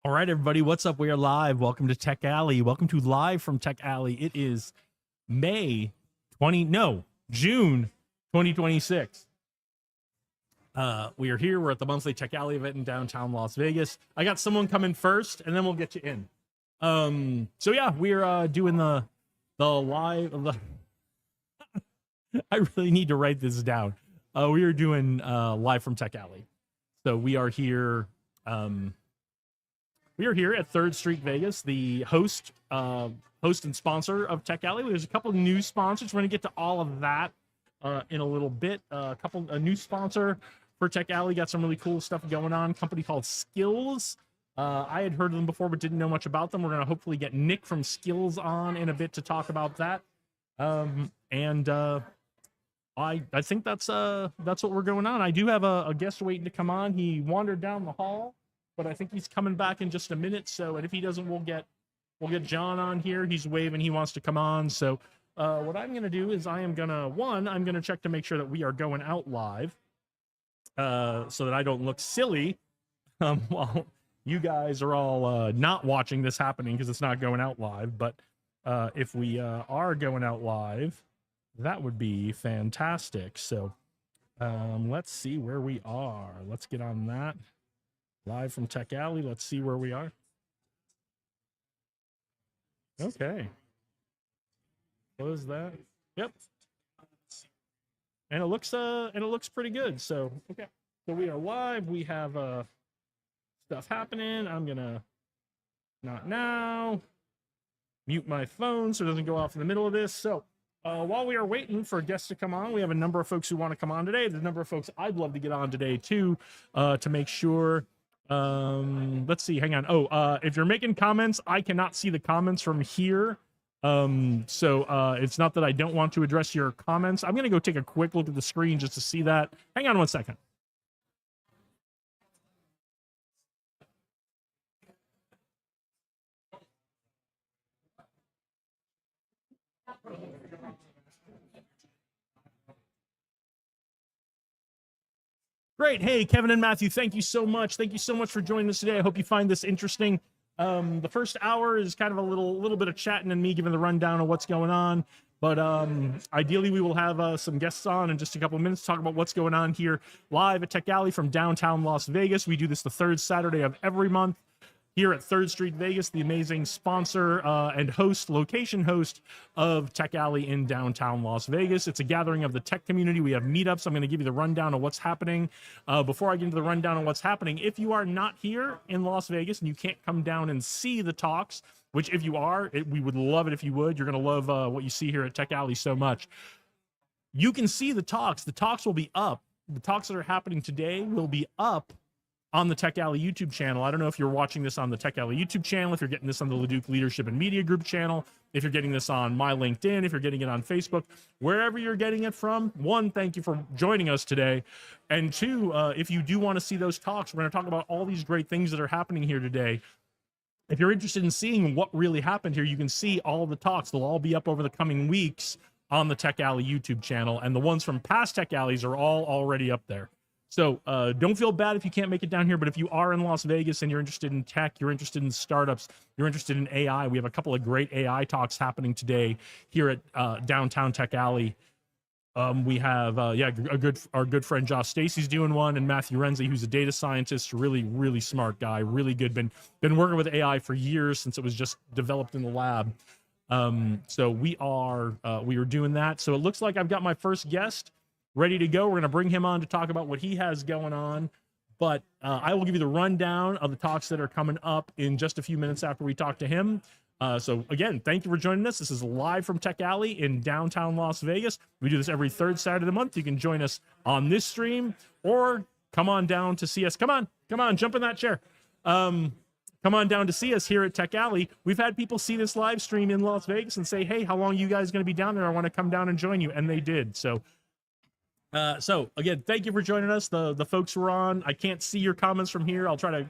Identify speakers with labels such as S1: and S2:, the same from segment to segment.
S1: All right, everybody, what's up? We are live. Welcome to Tech Alley. Welcome to Live from Tech Alley. It is June 2026. We are here. We're at the monthly Tech Alley event in downtown Las Vegas. I got someone coming first, and then we'll get you in. So yeah, we're doing the live. I really need to write this down. We are doing Live from Tech Alley. So we are here. We are here at 3rd Street Vegas, the host and sponsor of Tech Alley. There's a couple of new sponsors. We're going to get to all of that in a little bit. A new sponsor for Tech Alley. Got some really cool stuff going on. A company called Skillz. I had heard of them before, but didn't know much about them. We're going to hopefully get Nick from Skillz on in a bit to talk about that. I think that's what we're going on. I do have a guest waiting to come on. He wandered down the hall, but I think he's coming back in just a minute. So, and if he doesn't, we'll get John on here. He's waving. He wants to come on. So, what I'm going to do is I'm going to check to make sure that we are going out live, so that I don't look silly, while you guys are all not watching this happening because it's not going out live. But if we are going out live, that would be fantastic. So, let's see where we are. Let's get on that. Live from Tech Alley. Let's see where we are. Okay. Close that. Yep. And it looks pretty good. So, okay. So we are live. We have stuff happening. I'm gonna not now mute my phone so it doesn't go off in the middle of this. So while we are waiting for guests to come on, we have a number of folks who want to come on today. There's a number of folks I'd love to get on today too, to make sure. Let's see, hang on. If you're making comments, I cannot see the comments from here. So it's not that I don't want to address your comments. I'm gonna go take a quick look at the screen just to see that. Hang on one second. Great. Hey, Kevin and Matthew, thank you so much. Thank you so much for joining us today. I hope you find this interesting. The first hour is kind of a little bit of chatting and me giving the rundown of what's going on. But ideally, we will have some guests on in just a couple of minutes to talk about what's going on here live at Tech Alley from downtown Las Vegas. We do this the 3rd Saturday of every month here at 3rd Street Vegas, the amazing sponsor and location host of Tech Alley in downtown Las Vegas. It's a gathering of the tech community. We have meetups. I'm going to give you the rundown of what's happening. Before I get into the rundown of what's happening, if you are not here in Las Vegas and you can't come down and see the talks, which if you are, we would love it if you would. You're going to love what you see here at Tech Alley so much. You can see the talks. The talks will be up. The talks that are happening today will be up on the Tech Alley YouTube channel. I don't know if you're watching this on the Tech Alley YouTube channel, if you're getting this on the Leduc Leadership and Media Group channel, if you're getting this on my LinkedIn, if you're getting it on Facebook, wherever you're getting it from. One, thank you for joining us today. And two, if you do want to see those talks, we're going to talk about all these great things that are happening here today. If you're interested in seeing what really happened here, you can see all the talks. They'll all be up over the coming weeks on the Tech Alley YouTube channel. And the ones from past Tech Alleys are all already up there. So don't feel bad if you can't make it down here, but if you are in Las Vegas and you're interested in tech, you're interested in startups, you're interested in AI, we have a couple of great AI talks happening today here at downtown Tech Alley. We have our good friend Josh Stacy's doing one, and Matthew Renzi, who's a data scientist, really smart guy, really good. Been working with AI for years since it was just developed in the lab. So we are doing that. So it looks like I've got my first guest ready to go. We're going to bring him on to talk about what he has going on. But I will give you the rundown of the talks that are coming up in just a few minutes after we talk to him. So again, thank you for joining us. This is live from Tech Alley in downtown Las Vegas. We do this every 3rd Saturday of the month. You can join us on this stream or come on down to see us. Come on, jump in that chair. Come on down to see us here at Tech Alley. We've had people see this live stream in Las Vegas and say, hey, how long are you guys going to be down there? I want to come down and join you. And they did. So again, thank you for joining us. The folks who are on, I can't see your comments from here. I'll try to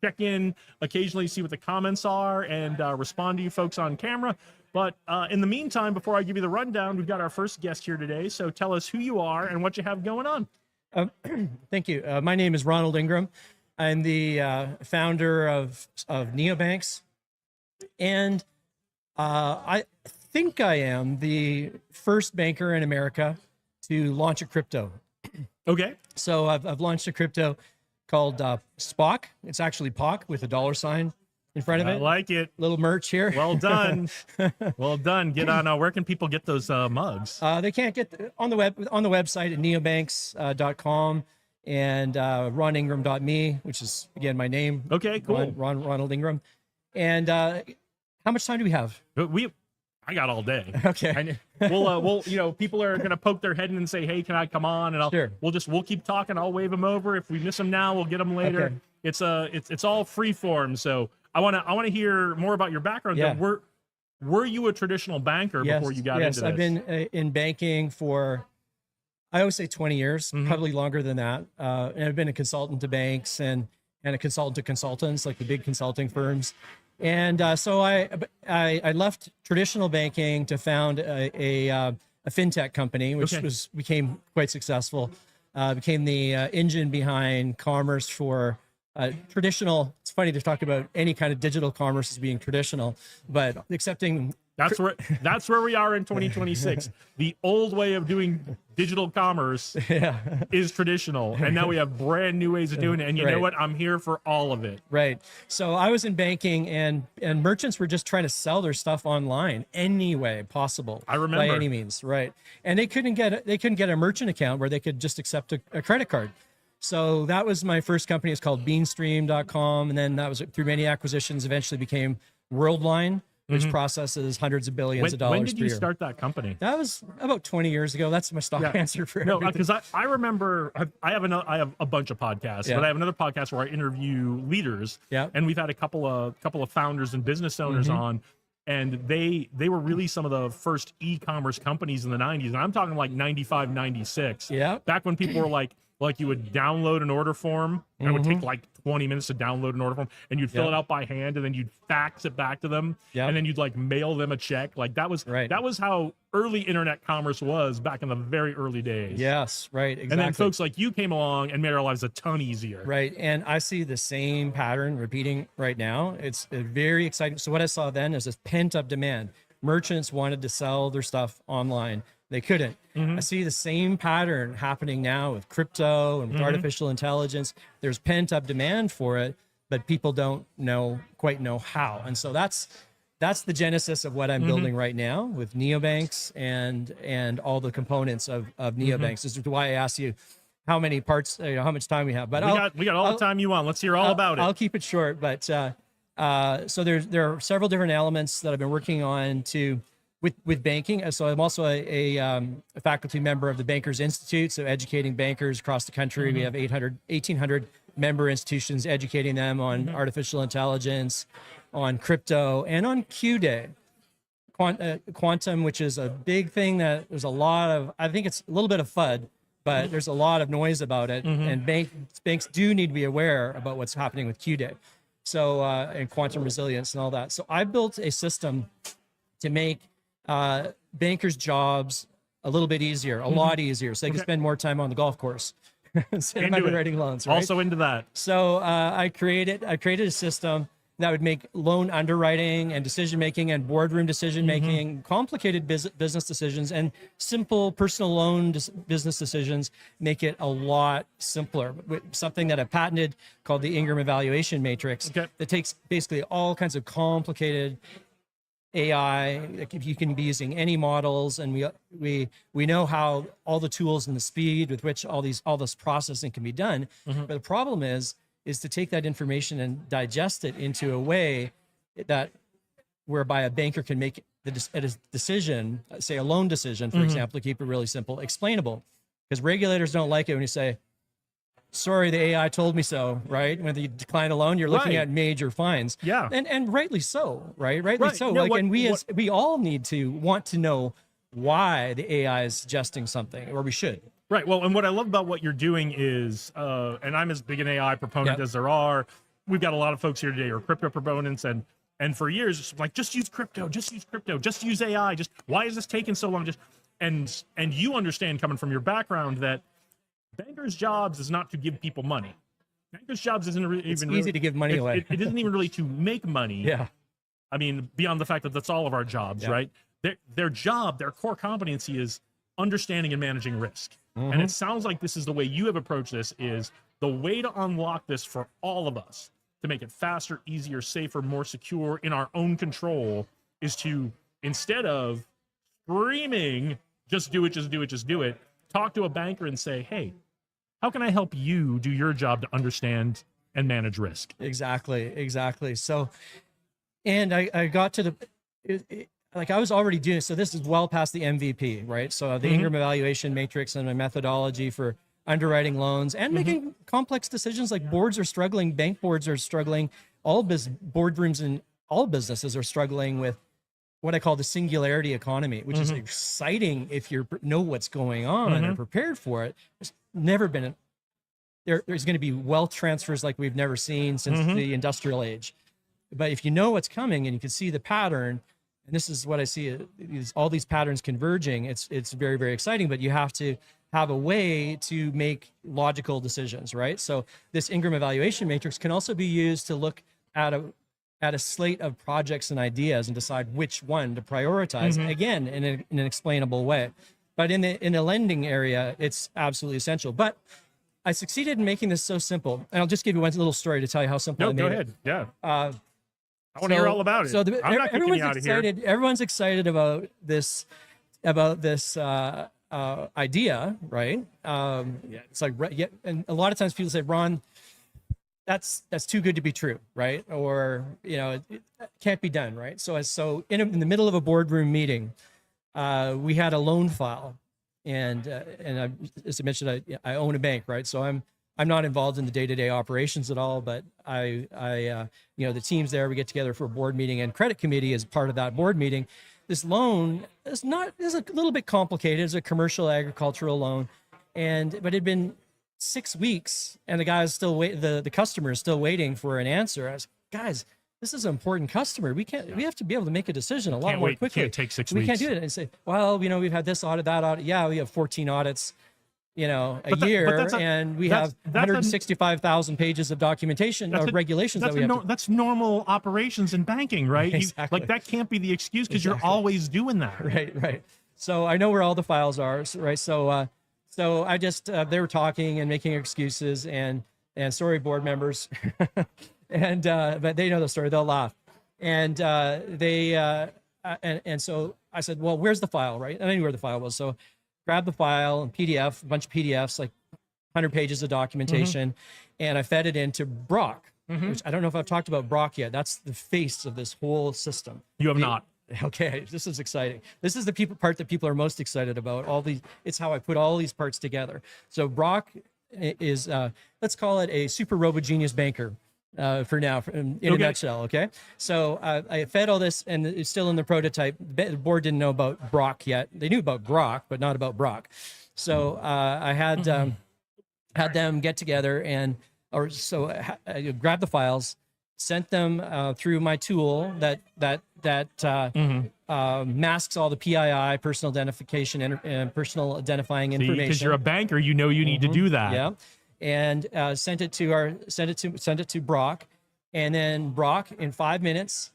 S1: check in occasionally, see what the comments are, and respond to you folks on camera. But in the meantime, before I give you the rundown, we've got our first guest here today. So tell us who you are and what you have going on.
S2: Thank you. My name is Ronald Ingram. I'm the founder of Neobanks, and I think I am the first banker in America to launch a crypto.
S1: Okay.
S2: So I've launched a crypto called Spock. It's actually POC with a dollar sign in front of
S1: I
S2: it.
S1: like it.
S2: Little merch here.
S1: Well done. Well done. Get on. Where can people get those mugs?
S2: They can't get on the website at neobanks.com and roningram.me, which is again my name.
S1: Okay, cool.
S2: Ronald Ingram. And how much time do we have?
S1: I got all day.
S2: Okay.
S1: We'll people are gonna poke their head in and say, "Hey, can I come on?" And
S2: Sure.
S1: we'll keep talking. I'll wave them over. If we miss them now, we'll get them later.
S2: Okay.
S1: It's all free form. So I wanna hear more about your background.
S2: Yeah.
S1: Were you a traditional banker before you got into this?
S2: I've been in banking for, I always say 20 years, probably longer than that. And I've been a consultant to banks and a consultant to consultants, like the big consulting firms. And so I left traditional banking to found a fintech company, which became quite successful. Became the engine behind commerce for traditional. It's funny to talk about any kind of digital commerce as being traditional, but accepting.
S1: That's where we are in 2026. The old way of doing digital commerce is traditional, and now we have brand new ways of doing it. And you know what? I'm here for all of it.
S2: Right. So I was in banking, and merchants were just trying to sell their stuff online any way possible.
S1: I remember.
S2: By any means, right? And they couldn't get a merchant account where they could just accept a credit card. So that was my first company. It's called Beanstream.com, and then that was through many acquisitions. Eventually became Worldline, which processes hundreds of billions of dollars.
S1: When did you start that company?
S2: That was about 20 years ago. That's my stock answer for
S1: no,
S2: everything.
S1: because I remember I have a bunch of podcasts, but I have another podcast where I interview leaders.
S2: Yeah.
S1: And we've had a couple of founders and business owners on, and they were really some of the first e-commerce companies in the 90s. And I'm talking like 95, 96.
S2: Yeah.
S1: Back when people were like you would download an order form, and it would take like 20 minutes to download an order form, and you'd fill it out by hand, and then you'd fax it back to them, and then you'd like mail them a check. Like that was how early internet commerce was back in the very early days.
S2: Yes, right, exactly.
S1: And then folks like you came along and made our lives a ton easier.
S2: Right, and I see the same pattern repeating right now. It's very exciting. So what I saw then is this pent-up demand. Merchants wanted to sell their stuff online. They couldn't. I see the same pattern happening now with crypto and with artificial intelligence. There's pent-up demand for it, but people don't quite know how. And so that's the genesis of what I'm building right now with neobanks and all the components of neobanks. This is why I asked you how many parts, how much time we have. But
S1: we got all the time you want. Let's hear all about it.
S2: I'll keep it short. But so there are several different elements that I've been working on with banking. So I'm also a faculty member of the Bankers Institute, so educating bankers across the country. We have 1,800 member institutions educating them on artificial intelligence, on crypto, and on Q-Day. Quantum, which is a big thing that there's a lot of, I think it's a little bit of FUD, but there's a lot of noise about it. And banks do need to be aware about what's happening with Q-Day. So, and quantum resilience and all that. So I built a system to make bankers' jobs a little bit easier, a lot easier, so they can spend more time on the golf course instead of underwriting loans. Right?
S1: Also into that.
S2: So I created a system that would make loan underwriting and decision making and boardroom decision making, complicated business decisions, and simple personal loan business decisions, make it a lot simpler. Something that I patented called the Ingram Evaluation Matrix that takes basically all kinds of complicated AI. You can be using any models, and we know how all the tools and the speed with which all this processing can be done. But the problem is to take that information and digest it into a way that whereby a banker can make a decision, say a loan decision, for example, to keep it really simple, explainable. Because regulators don't like it when you say, sorry, the AI told me so, right? When you decline a loan, you're looking at major fines.
S1: Yeah.
S2: And rightly so, right? Rightly so. No, we all need to want to know why the AI is suggesting something, or we should.
S1: Right. Well, and what I love about what you're doing is, and I'm as big an AI proponent as there are. We've got a lot of folks here today who are crypto proponents, and for years it's like, just use crypto, just use AI. Just why is this taking so long? And you understand, coming from your background, that bankers' jobs is not to give people money. Bankers' jobs isn't
S2: It's
S1: even
S2: easy
S1: really,
S2: to give money away.
S1: It isn't even really to make money.
S2: Yeah.
S1: I mean, beyond the fact that that's all of our jobs, right? Their job, their core competency is understanding and managing risk. And it sounds like this is the way you have approached this, is the way to unlock this for all of us, to make it faster, easier, safer, more secure, in our own control, is to, instead of screaming, just do it, just do it, just do it, talk to a banker and say, hey, how can I help you do your job to understand and manage risk?
S2: Exactly. So, and I got to like I was already doing, so this is well past the MVP, right? So the Ingram evaluation matrix and my methodology for underwriting loans and making complex decisions, like boards are struggling, bank boards are struggling, boardrooms in all businesses are struggling with what I call the singularity economy, which is exciting if you know what's going on and prepared for it. There's never been there's going to be wealth transfers like we've never seen since the industrial age. But if you know what's coming and you can see the pattern, and this is what I see, all these patterns converging, it's very, very exciting, but you have to have a way to make logical decisions, right? So this Ingram evaluation matrix can also be used to look at a slate of projects and ideas and decide which one to prioritize, again, in an explainable way. But in the lending area, it's absolutely essential. But I succeeded in making this so simple. And I'll just give you one little story to tell you how simple I made
S1: go
S2: it.
S1: ahead. Yeah. I want to hear all about it.
S2: So
S1: I'm not kicking you out of here.
S2: Everyone's excited about this idea, right? It's like, and a lot of times people say, Ron, that's too good to be true, right? Or it can't be done, right? So in the middle of a boardroom meeting, we had a loan file, and as I mentioned, I own a bank, right? So I'm not involved in the day-to-day operations at all, but the team's there, we get together for a board meeting, and credit committee is part of that board meeting. This loan is a little bit complicated. It's a commercial agricultural loan, but it had been 6 weeks, and the guy is still the customer is still waiting for an answer. I was, guys, this is an important customer. We have to be able to make a decision a lot more quickly.
S1: Can't take 6
S2: we
S1: weeks.
S2: can't do it and say, well, we've had this audit, that audit. Yeah, we have 14 audits, year, and we have 165,000 pages of documentation of regulations that we have.
S1: That's normal operations in banking, right?
S2: Exactly.
S1: That can't be the excuse, because you're always doing that.
S2: Right. So I know where all the files are, right? So I just they were talking and making excuses, and sorry, board members, but they know the story. They'll laugh, and so I said, well, where's the file, right? And I knew where the file was, so grabbed the file and PDF, a bunch of PDFs, like 100 pages of documentation, and I fed it into Brock, which I don't know if I've talked about Brock yet. That's the face of this whole system.
S1: You have not.
S2: Okay, this is exciting. This is the part that people are most excited about. It's how I put all these parts together. So Brock is, let's call it a super robo-genius banker. For now, in a nutshell, okay? So I fed all this, and it's still in the prototype. The board didn't know about Brock yet. They knew about Grok, but not about Brock. So I had them get together, I grabbed the files, sent them through my tool that masks all the PII, personal identification and personal identifying information.
S1: Because you're a banker, you need to do that.
S2: Yeah. And sent it to Brock, and then Brock in 5 minutes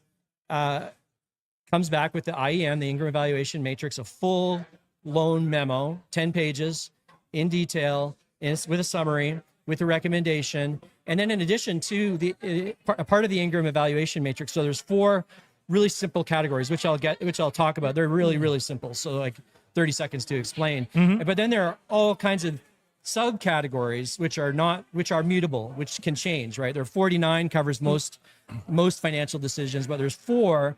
S2: comes back with the IEM, the Ingram Evaluation Matrix, a full loan memo, 10 pages in detail, with a summary, with a recommendation, and then in addition to a part of the Ingram Evaluation Matrix. So there's 4 really simple categories, which I'll talk about. They're really, really simple, so like 30 seconds to explain. But then there are all kinds of subcategories which are mutable, which can change, right? There are 49 covers most financial decisions, but there's 4: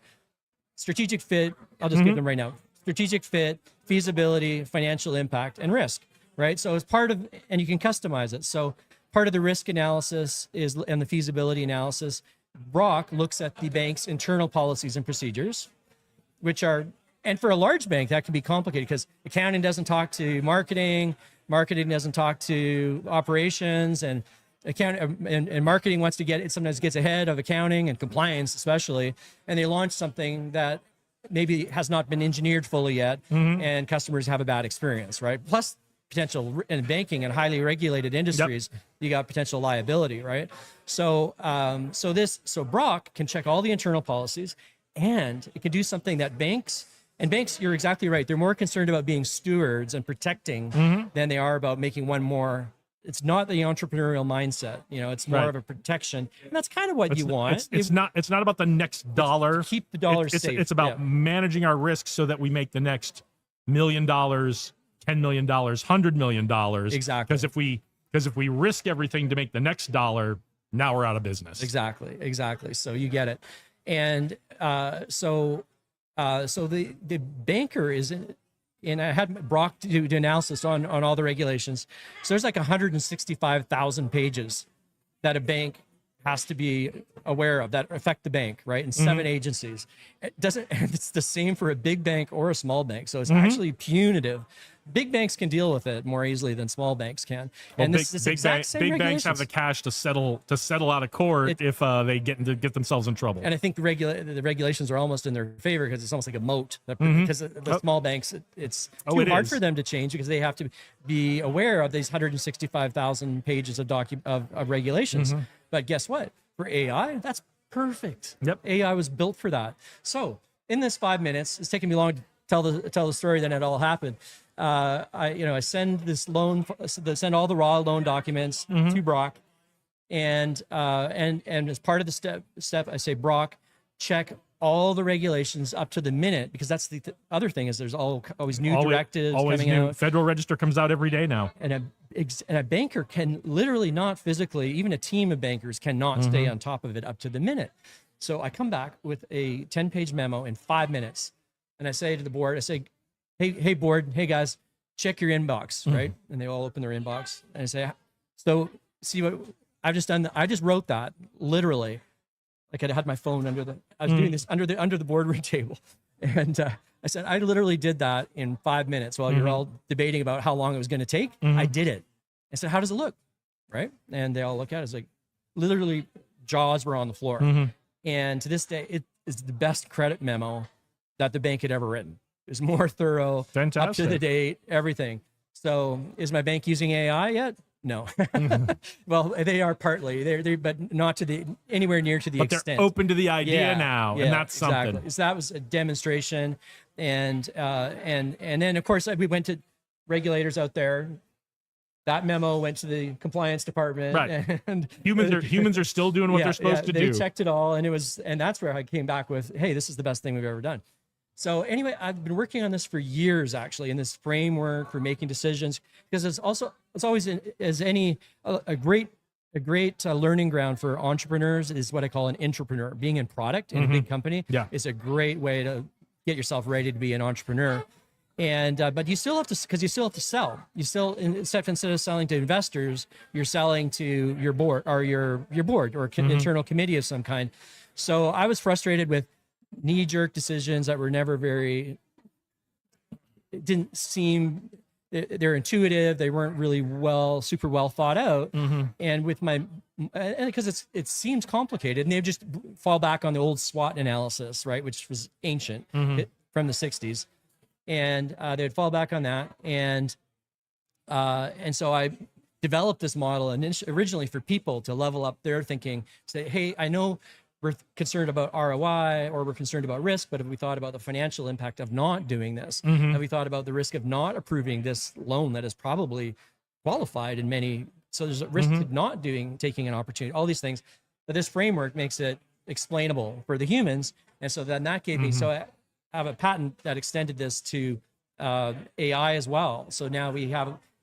S2: strategic fit. I'll just give them right now: strategic fit, feasibility, financial impact, and risk, right? So as part of, and you can customize it. So part of the risk analysis and the feasibility analysis, Brock looks at the bank's internal policies and procedures, and for a large bank, that can be complicated because accounting doesn't talk to marketing doesn't talk to operations, and marketing wants to sometimes gets ahead of accounting and compliance, especially, and they launch something that maybe has not been engineered fully yet, and customers have a bad experience, right? Plus potential in banking and highly regulated industries, you got potential liability, right? So, so Brock can check all the internal policies, and it can do something that banks, you're exactly right. They're more concerned about being stewards and protecting than they are about making one more. It's not the entrepreneurial mindset, it's more of a protection. And that's kind of what you want.
S1: It's not about the next dollar.
S2: Keep the dollars safe.
S1: It's about managing our risks so that we make the next $1 million, $10 million, $100 million.
S2: Exactly.
S1: Because if we risk everything to make the next dollar, now we're out of business.
S2: Exactly. So you get it. And so the banker is in, and I had Brock do analysis on all the regulations. So there's like 165,000 pages that a bank has to be aware of that affect the bank, right? And 7 agencies. It's the same for a big bank or a small bank. So it's actually punitive. Big banks can deal with it more easily than small banks can.
S1: Well,
S2: And
S1: big banks have the cash to settle out of court if they get themselves in trouble.
S2: And I think the regulations are almost in their favor because it's almost like a moat. Because the small banks, it's too hard for them to change because they have to be aware of these 165,000 pages of regulations. But guess what? For AI, that's perfect. AI was built for that. So in this 5 minutes, it's taking me long to tell the story that it all happened. I send this send all the raw loan documents to Brock, and as part of the step, I say, Brock, check all the regulations up to the minute, because that's the other thing is there's always new directives coming out.
S1: Federal Register comes out every day now.
S2: And a banker can literally not physically, even a team of bankers cannot stay on top of it up to the minute. So I come back with a 10-page memo in 5 minutes, and I say to the board, I say, hey board, hey guys, check your inbox, right? And they all open their inbox, and I say, so see what I've just done. I just wrote that literally. Like I had my phone I was doing this under the boardroom table. And I said, I literally did that in 5 minutes while you're all debating about how long it was going to take. I did it. I said, how does it look? Right. And they all look at it. It's like literally jaws were on the floor. And to this day, it is the best credit memo that the bank had ever written. It was more thorough,
S1: fantastic,
S2: up to the date, everything. So is my bank using AI yet? No. Well, they are partly, but not to anywhere near to the extent.
S1: They're open to the idea now, and that's something.
S2: Exactly. So that was a demonstration, and then of course we went to regulators out there. That memo went to the compliance department,
S1: right? And humans are still doing what they're supposed to do.
S2: They checked it all, and that's where I came back with, hey, this is the best thing we've ever done. So anyway, I've been working on this for years, actually, in this framework for making decisions, because it's always a great learning ground for entrepreneurs is what I call an intrapreneur. Being in product in a big company is a great way to get yourself ready to be an entrepreneur. And but you still have to, because you still have to sell. You still, instead of selling to investors, you're selling to your board or your board or internal committee of some kind. So I was frustrated with knee-jerk decisions that were never didn't seem, they're intuitive, they weren't really super well thought out. And with and because it seems complicated, and they just fall back on the old SWOT analysis, right, which was ancient from the 60s, and they'd fall back on that, and so I developed this model originally for people to level up their thinking, say, hey, I know we're concerned about ROI or we're concerned about risk, but have we thought about the financial impact of not doing this? Have we thought about the risk of not approving this loan that is probably qualified in many? So there's a risk to not taking an opportunity, all these things. But this framework makes it explainable for the humans. And so then that gave me, so I have a patent that extended this to AI as well. So now we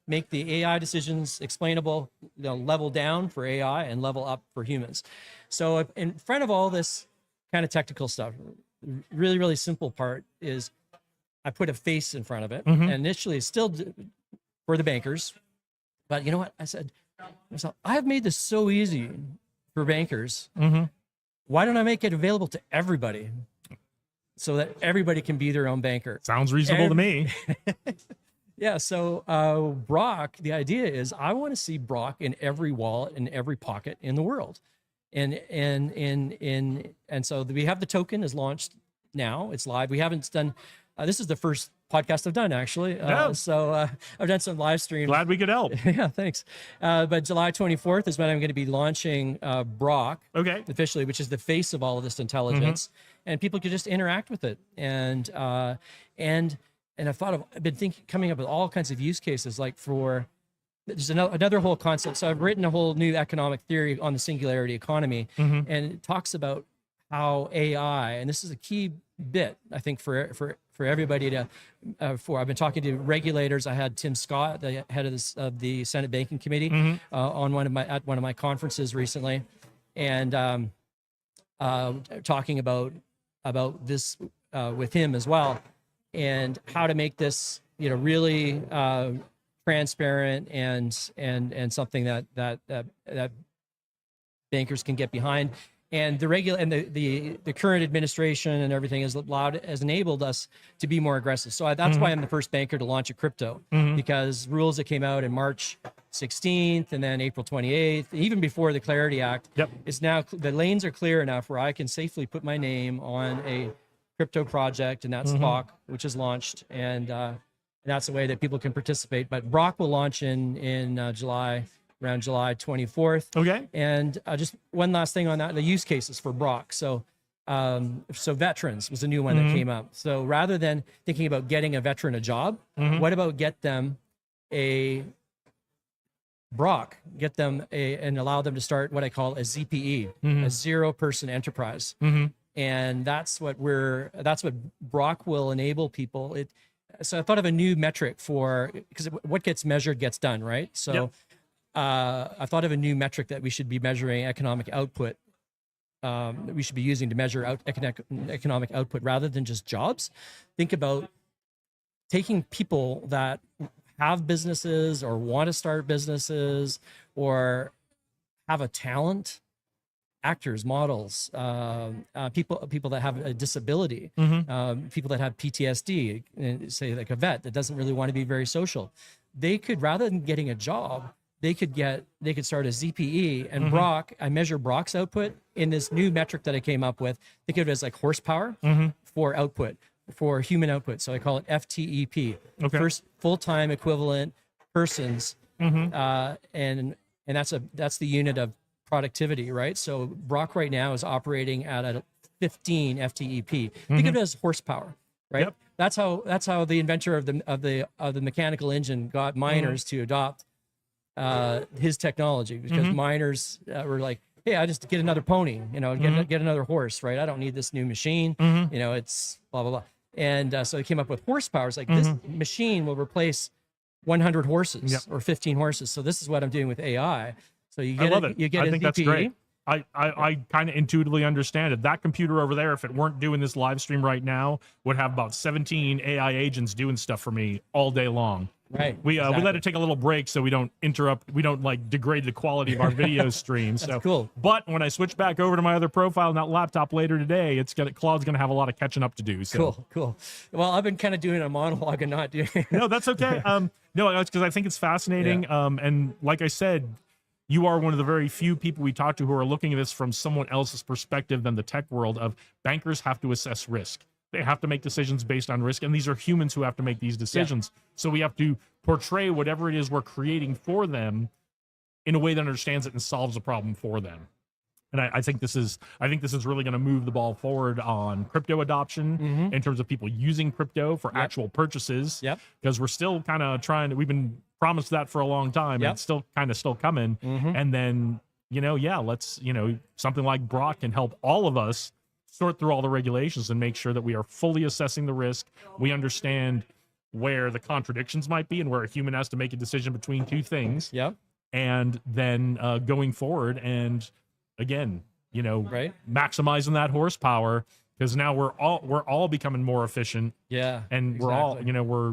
S2: make the AI decisions explainable, level down for AI and level up for humans. So in front of all this kind of technical stuff, really, really simple part is I put a face in front of it. And initially it's still for the bankers. But you know what? I said, I have made this so easy for bankers. Why don't I make it available to everybody so that everybody can be their own banker?
S1: Sounds reasonable to me.
S2: Yeah. So Brock, the idea is I want to see Brock in every wallet, in every pocket in the world. And so we have the token is launched now. It's live. We haven't done, this is the first podcast I've done actually.
S1: Yeah.
S2: So I've done some live streams.
S1: Glad we could help.
S2: Yeah, thanks. But July 24th is when I'm going to be launching Brock
S1: Okay.
S2: officially, which is the face of all of this intelligence, and people could just interact with it. And I've been coming up with all kinds of use cases, like for there's another whole concept. So I've written a whole new economic theory on the singularity economy, and it talks about how AI, and this is a key bit, I think, for everybody to, I've been talking to regulators. I had Tim Scott, the head of the Senate Banking Committee, on one of my conferences recently, and talking about this with him as well, and how to make this, really transparent and something that bankers can get behind. And the current administration and everything has enabled us to be more aggressive. So that's why I'm the first banker to launch a crypto, because rules that came out in March 16th and then April 28th, even before the Clarity Act, is now the lanes are clear enough where I can safely put my name on a crypto project, and that's Spock, which is launched, and that's the way that people can participate. But Brock will launch in July. Around July 24th.
S1: Okay.
S2: And just one last thing on that, the use cases for Brock. So veterans was a new one that came up. So rather than thinking about getting a veteran a job, what about get them a Brock, and allow them to start what I call a ZPE, a zero-person enterprise. And that's what Brock will enable people. So I thought of a new metric because what gets measured gets done, right? So I thought of a new metric that we should be measuring economic output. That we should be using to measure economic output rather than just jobs. Think about taking people that have businesses or want to start businesses or have a talent, actors, models, people that have a disability, people that have PTSD, say like a vet that doesn't really want to be very social. They could, rather than getting a job, they could start a ZPE, and Brock, I measure Brock's output in this new metric that I came up with. Think of it as like horsepower for output, for human output. So I call it FTEP, first full-time equivalent persons. And that's the unit of productivity, right? So Brock right now is operating at a 15 FTEP. Think of it as horsepower, right?
S1: Yep.
S2: That's how the inventor of the mechanical engine got miners to adopt his technology, because miners were like, hey, I just get another pony, get another horse, right? I don't need this new machine, it's blah, blah, blah. And so they came up with horsepower. It's like this machine will replace 100 horses or 15 horses. So this is what I'm doing with AI. So you get
S1: I think that's great. I kind of intuitively understand it. That computer over there, if it weren't doing this live stream right now, would have about 17 AI agents doing stuff for me all day long.
S2: Right.
S1: We let it take a little break so we don't interrupt, we don't like degrade the quality of our video stream.
S2: That's
S1: so
S2: cool.
S1: But when I switch back over to my other profile on that laptop later today, Claude's gonna have a lot of catching up to do. So
S2: cool. Well, I've been kind of doing a monologue and not doing
S1: No, that's okay. No, it's because I think it's fascinating. And like I said, you are one of the very few people we talk to who are looking at this from someone else's perspective than the tech world of bankers have to assess risk. They have to make decisions based on risk, and these are humans who have to make these decisions. So we have to portray whatever it is we're creating for them in a way that understands it and solves a problem for them. And I think this is really going to move the ball forward on crypto adoption in terms of people using crypto for actual purchases. Because we're still kind of we've been promised that for a long time, and it's still coming. And then, something like Brock can help all of us sort through all the regulations and make sure that we are fully assessing the risk. We understand where the contradictions might be and where a human has to make a decision between two things. And then going forward and again, maximizing that horsepower, because now we're all becoming more efficient. And we're all,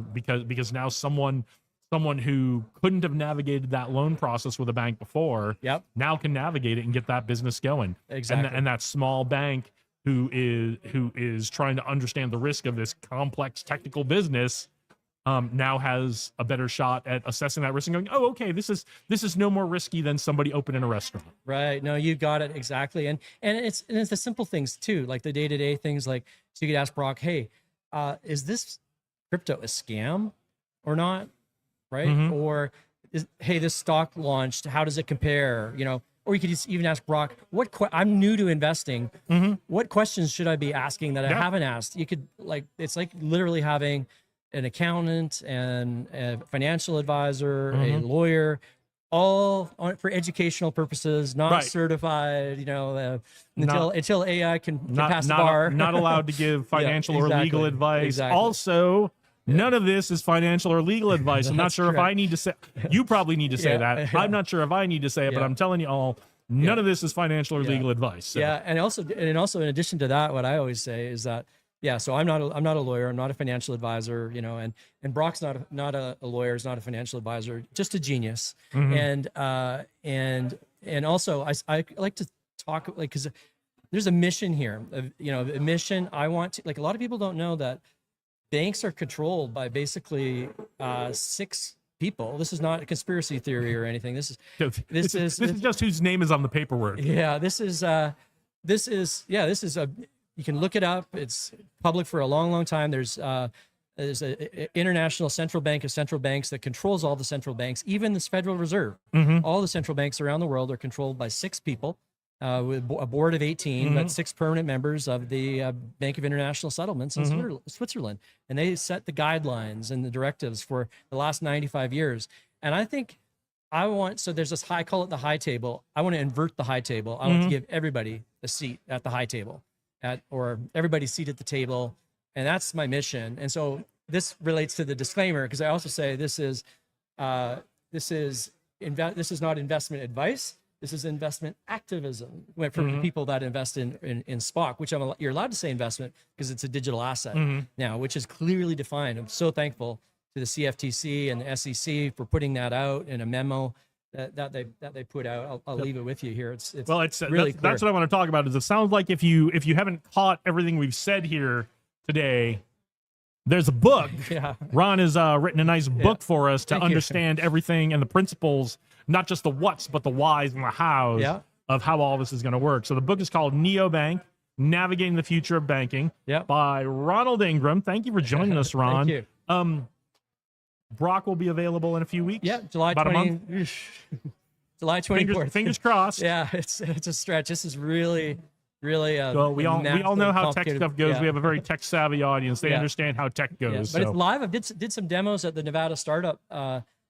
S1: because now someone who couldn't have navigated that loan process with a bank before now can navigate it and get that business going. And that small bank who is trying to understand the risk of this complex technical business now has a better shot at assessing that risk and going, oh, okay, this is no more risky than somebody opening a restaurant.
S2: Right. No, you got it exactly. And it's the simple things too, like the day-to-day things. Like, so you could ask Brock, hey, is this crypto a scam or not, right?
S1: Mhm.
S2: Or hey, this stock launched, how does it compare? Or you could just even ask Brock, I'm new to investing. What questions should I be asking that I
S1: Yeah.
S2: haven't asked? You could it's like literally having an accountant and a financial advisor, a lawyer, all for educational purposes, not
S1: Right.
S2: certified, until AI can pass the
S1: not,
S2: bar.
S1: not allowed to give financial or legal
S2: exactly.
S1: advice.
S2: Exactly.
S1: Also, none of this is financial or legal advice. I'm not
S2: That's
S1: sure if
S2: correct.
S1: I need to say, you probably need to say
S2: Yeah,
S1: that.
S2: yeah.
S1: I'm not sure if I need to say it, but
S2: Yeah.
S1: I'm telling you all, none of this is financial or
S2: Yeah.
S1: legal advice. So.
S2: Yeah, and also in addition to that, what I always say is that so I'm not a lawyer, I'm not a financial advisor, and Brock's not a lawyer, is not a financial advisor, just a genius. And also I like to talk because there's a mission here, a mission. I want to, a lot of people don't know that banks are controlled by basically 6 people. This is not a conspiracy theory or anything. This is
S1: just whose name is on the paperwork.
S2: Yeah, this is you can look it up. It's public for a long, long time. There's a international central bank of central banks that controls all the central banks, even this Federal Reserve. All the central banks around the world are controlled by 6 people with a board of 18, but 6 permanent members of the Bank of International Settlements in Switzerland. And they set the guidelines and the directives for the last 95 years. And I think so there's this I call it the high table. I want to invert the high table. I want to give everybody a seat at the high table or everybody's seat at the table. And that's my mission. And so this relates to the disclaimer, because I also say this is not investment advice. This is investment activism for people that invest in SPOC, which you're allowed to say investment because it's a digital asset now, which is clearly defined. I'm so thankful to the CFTC and the SEC for putting that out in a memo that they put out. I'll leave it with you here. It's really clear.
S1: That's what I want to talk about. Is it sounds like if you haven't caught everything we've said here today, there's a book.
S2: Yeah.
S1: Ron has written a nice book for us to understand everything and the principles, not just the what's, but the whys and the hows of how all this is going to work. So the book is called Neobank: Navigating the Future of Banking by Ronald Ingram. Thank you for joining us, Ron.
S2: Thank you.
S1: Brock will be available in a few weeks.
S2: Yeah, July
S1: about
S2: 20,
S1: a month.
S2: July 24th.
S1: Fingers crossed.
S2: Yeah, it's a stretch. This is really
S1: well, we all know how tech stuff goes.
S2: Yeah.
S1: We have a very tech savvy audience. They understand how tech goes.
S2: Yeah, but it's live. I did some demos at the Nevada Startup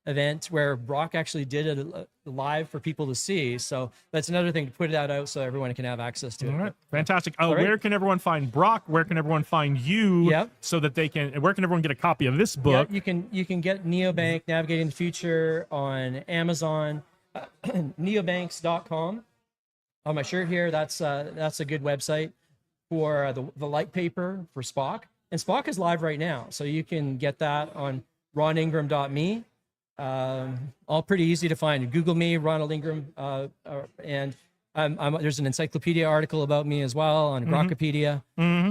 S2: event where Brock actually did it live for people to see. So that's another thing, to put that out so everyone can have access to it.
S1: All right, fantastic. Oh,
S2: right.
S1: Where can everyone find Brock? Where can everyone find you? So that they can. Where can everyone get a copy of this book?
S2: You can get Neobank: Navigating the Future on Amazon, neobanks.com. On my shirt here, that's a good website for the light paper for SPOC. And SPOC is live right now, so you can get that on roningram.me. All pretty easy to find. Google me, Ronald Ingram, and there's an encyclopedia article about me as well on Grokkopedia.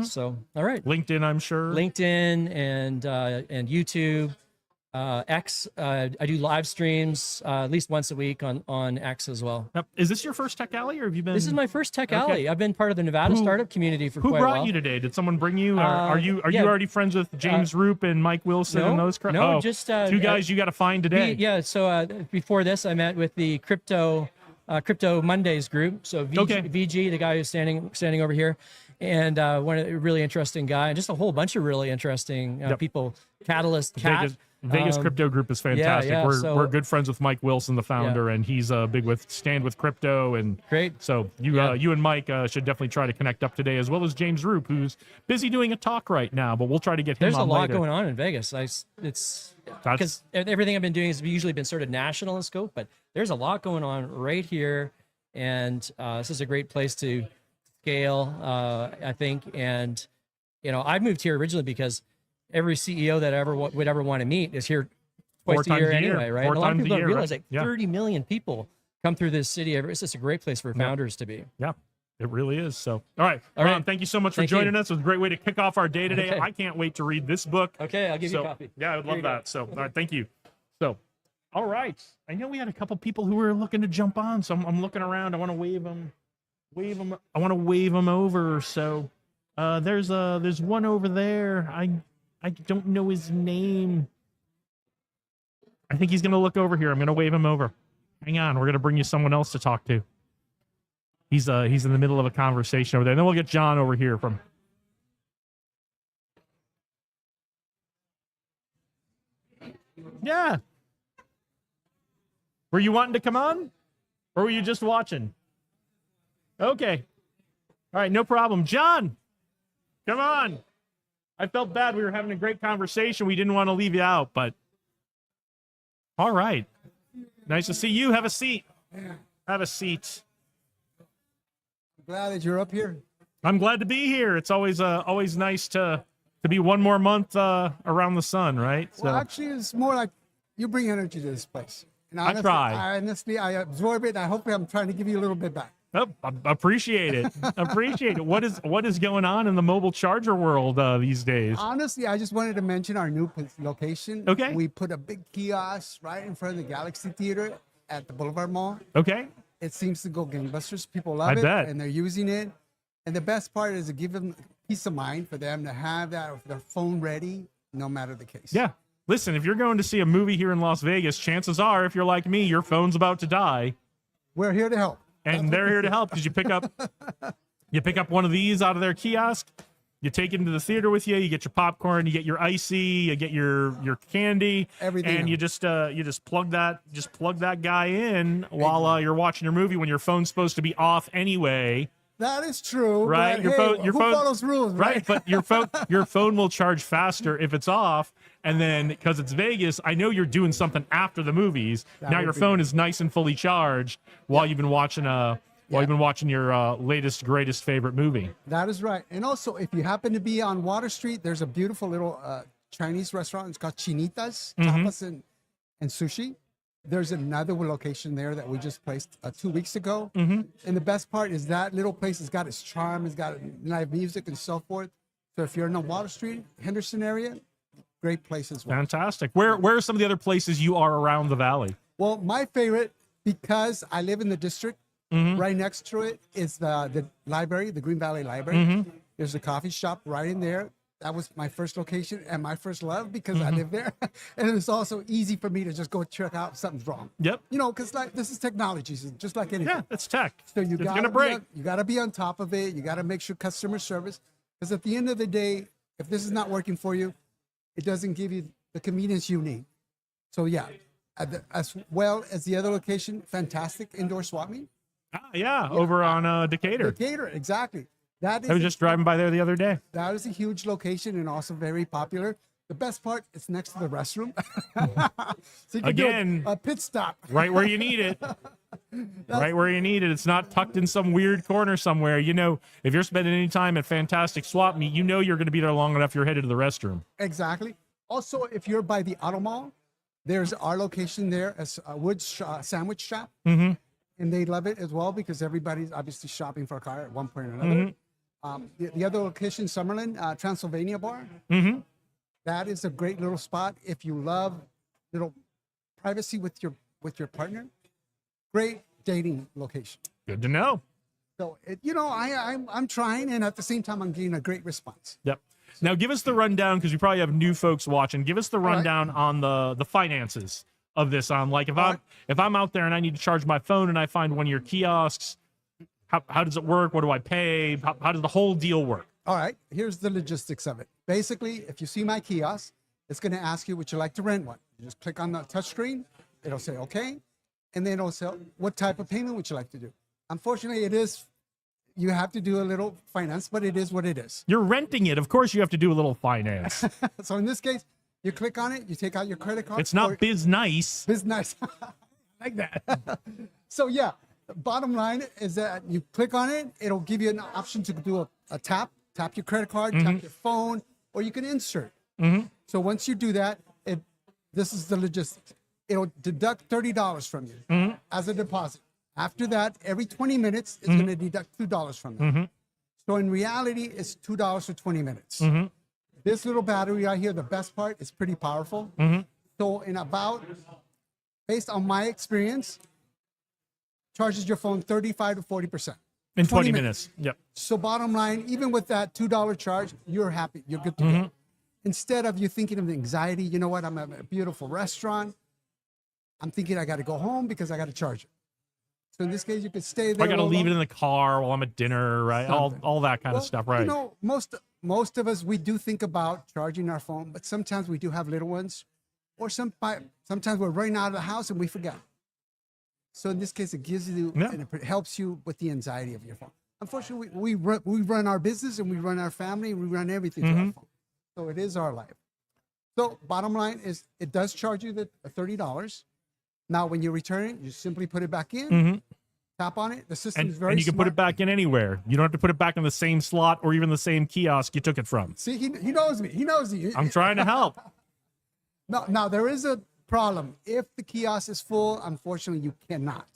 S2: So, all right.
S1: LinkedIn, I'm sure.
S2: LinkedIn and YouTube. X, I do live streams at least once a week on X as well.
S1: Now, is this your first Tech Alley, or have you been?
S2: This is my first Tech Alley. I've been part of the Nevada startup community for quite a while.
S1: Who brought you today? Did someone bring you? Are you already friends with James Roop and Mike Wilson and those?
S2: No, just
S1: two guys you got to find today.
S2: So before this, I met with the Crypto Mondays group. So VG, the guy who's standing over here, and one of a really interesting guy, and just a whole bunch of really interesting people. Catalyst, Cat.
S1: Vegas Crypto Group is fantastic. We're good friends with Mike Wilson, the founder, and he's big with Stand with Crypto. And
S2: great.
S1: So you and Mike should definitely try to connect up today, as well as James Roop, who's busy doing a talk right now. But we'll try to get him.
S2: There's
S1: on
S2: a lot
S1: later.
S2: going on in Vegas. It's because everything I've been doing has usually been sort of national in scope, but there's a lot going on right here, and this is a great place to scale, I think. And I moved here originally because every CEO that would ever want to meet is here twice a year anyway, right? And a lot of people don't realize 30 million people come through this city. It's just a great place for founders to be.
S1: Yeah, it really is. So, all right, Ron, thank you so much for joining us. It was a great way to kick off our day today. I can't wait to read this book.
S2: Okay, I'll give you a copy.
S1: Yeah, I would love that. So, all right, thank you. So, all right, I know we had a couple people who were looking to jump on, so I'm looking around. I want to wave them. I want to wave them over. So, there's one over there. I don't know his name. I think he's going to look over here. I'm going to wave him over. Hang on. We're going to bring you someone else to talk to. He's in the middle of a conversation over there. And then we'll get John over here from. Yeah. Were you wanting to come on? Or were you just watching? Okay. All right, no problem. John, come on. I felt bad. We were having a great conversation. We didn't want to leave you out, but all right. Nice to see you. Have a seat. Have a seat.
S3: I'm glad that you're up here.
S1: I'm glad to be here. It's always nice to be one more month around the sun, right? So
S3: Well, actually, it's more like you bring energy to this place. And
S1: I try.
S3: Honestly, I absorb it. I hope I'm trying to give you a little bit back.
S1: oh, I appreciate it. Appreciate it. What is going on in the mobile charger world these days?
S3: Honestly, I just wanted to mention our new location.
S1: Okay.
S3: We put a big kiosk right in front of the Galaxy Theater at the Boulevard Mall.
S1: Okay.
S3: It seems to go gangbusters. People love
S1: I
S3: it,
S1: bet.
S3: and they're using it. And the best part is to give them peace of mind for them to have that their phone ready, no matter the case.
S1: Yeah. Listen, if you're going to see a movie here in Las Vegas, chances are, if you're like me, your phone's about to die.
S3: We're here to help.
S1: And they're here to help because you pick up one of these out of their kiosk, you take it into the theater with you, you get your popcorn, you get your icy, you get your candy,
S3: Everything.
S1: and you just plug that guy in while you're watching your movie when your phone's supposed to be off anyway.
S3: That is true.
S1: Right,
S3: But who follows rules,
S1: right? But your phone will charge faster if it's off, and then because it's Vegas, I know you're doing something after the movies. Now your phone is nice and fully charged while you've been watching your latest greatest favorite movie.
S3: That is right. And also, if you happen to be on Water Street, there's a beautiful little Chinese restaurant. It's called Chinitas, Tapas and Sushi. There's another location there that we just placed 2 weeks ago. And the best part is that little place has got its charm, it's got live music and so forth. So if you're in the Water Street, Henderson area, great place as well.
S1: Fantastic. Where are some of the other places you are around the valley?
S3: Well, my favorite, because I live in the district, right next to it is the library, the Green Valley Library. There's a coffee shop right in there. That was my first location and my first love because I live there. And it's also easy for me to just go check out if something's wrong.
S1: Yep.
S3: You know, because like this is technology, so just like anything.
S1: Yeah, it's tech.
S3: So you
S1: it's
S3: gotta
S1: gonna break.
S3: you got to be on top of it. You got to make sure customer service, because at the end of the day, if this is not working for you, it doesn't give you the convenience you need. So yeah, as well as the other location, fantastic indoor swap meet.
S1: Yeah, over on Decatur.
S3: Decatur, exactly. That is
S1: I was just driving by there the other day.
S3: that is a huge location and also very popular. The best part, it's next to the restroom. So you can
S1: Again,
S3: do a pit stop.
S1: Right where you need it. Right where you need it. It's not tucked in some weird corner somewhere. You know, if you're spending any time at Fantastic Swap Meet, you know you're going to be there long enough you're headed to the restroom.
S3: Exactly. Also, if you're by the Auto Mall, there's our location there as a wood sandwich shop. And they love it as well because everybody's obviously shopping for a car at one point or another. The other location, Summerlin, Transylvania Bar. That is a great little spot if you love little privacy with your partner. Great dating location.
S1: Good to know.
S3: So I'm trying, and at the same time, I'm getting a great response.
S1: Yep. Now give us the rundown because you probably have new folks watching. Give us the rundown on the finances of this. On like if I'm out there and I need to charge my phone and I find one of your kiosks, how does it work? What do I pay? How does the whole deal work?
S3: All right, here's the logistics of it. Basically, if you see my kiosk, it's going to ask you, would you like to rent one? You just click on the touch screen. It'll say, okay. And then it'll say, what type of payment would you like to do? Unfortunately, you have to do a little finance, but it is what it is.
S1: You're renting it. Of course you have to do a little finance.
S3: So in this case, you click on it, you take out your credit card.
S1: It's not biz nice.
S3: Business. Like that. So yeah, the bottom line is that you click on it, it'll give you an option to do a tap your credit card, tap your phone, or you can insert. So once you do that, this is the logistics. It'll deduct $30 from you as a deposit. After that, every 20 minutes, it's going to deduct $2 from you. So in reality, it's $2 for 20 minutes. This little battery right here, the best part, is pretty powerful. So based on my experience, charges your phone 35 to 40%.
S1: In 20 minutes. Yep.
S3: So bottom line, even with that $2 charge, you're happy. You're good to go. Instead of you thinking of the anxiety, you know what, I'm at a beautiful restaurant. I'm thinking I got to go home because I got to charge it. So in this case, you could stay there.
S1: I got to
S3: a little
S1: leave it in
S3: longer.
S1: the car while I'm at dinner, right?
S3: Something.
S1: All that kind of stuff, right?
S3: You know, most of us, we do think about charging our phone, but sometimes we do have little ones, or sometimes we're running out of the house and we forget. So in this case, it gives you
S1: Yeah.
S3: and it helps you with the anxiety of your phone. Unfortunately, we run our business and we run our family and we run everything through our phone. So it is our life. So bottom line is, it does charge you the $30. Now, when you return it, you simply put it back in, tap on it. The system is very
S1: and you can put
S3: smart.
S1: it back in anywhere. You don't have to put it back in the same slot or even the same kiosk you took it from.
S3: See, he knows me. He knows me.
S1: I'm trying to help.
S3: No, now there is a problem. If the kiosk is full, unfortunately, you cannot.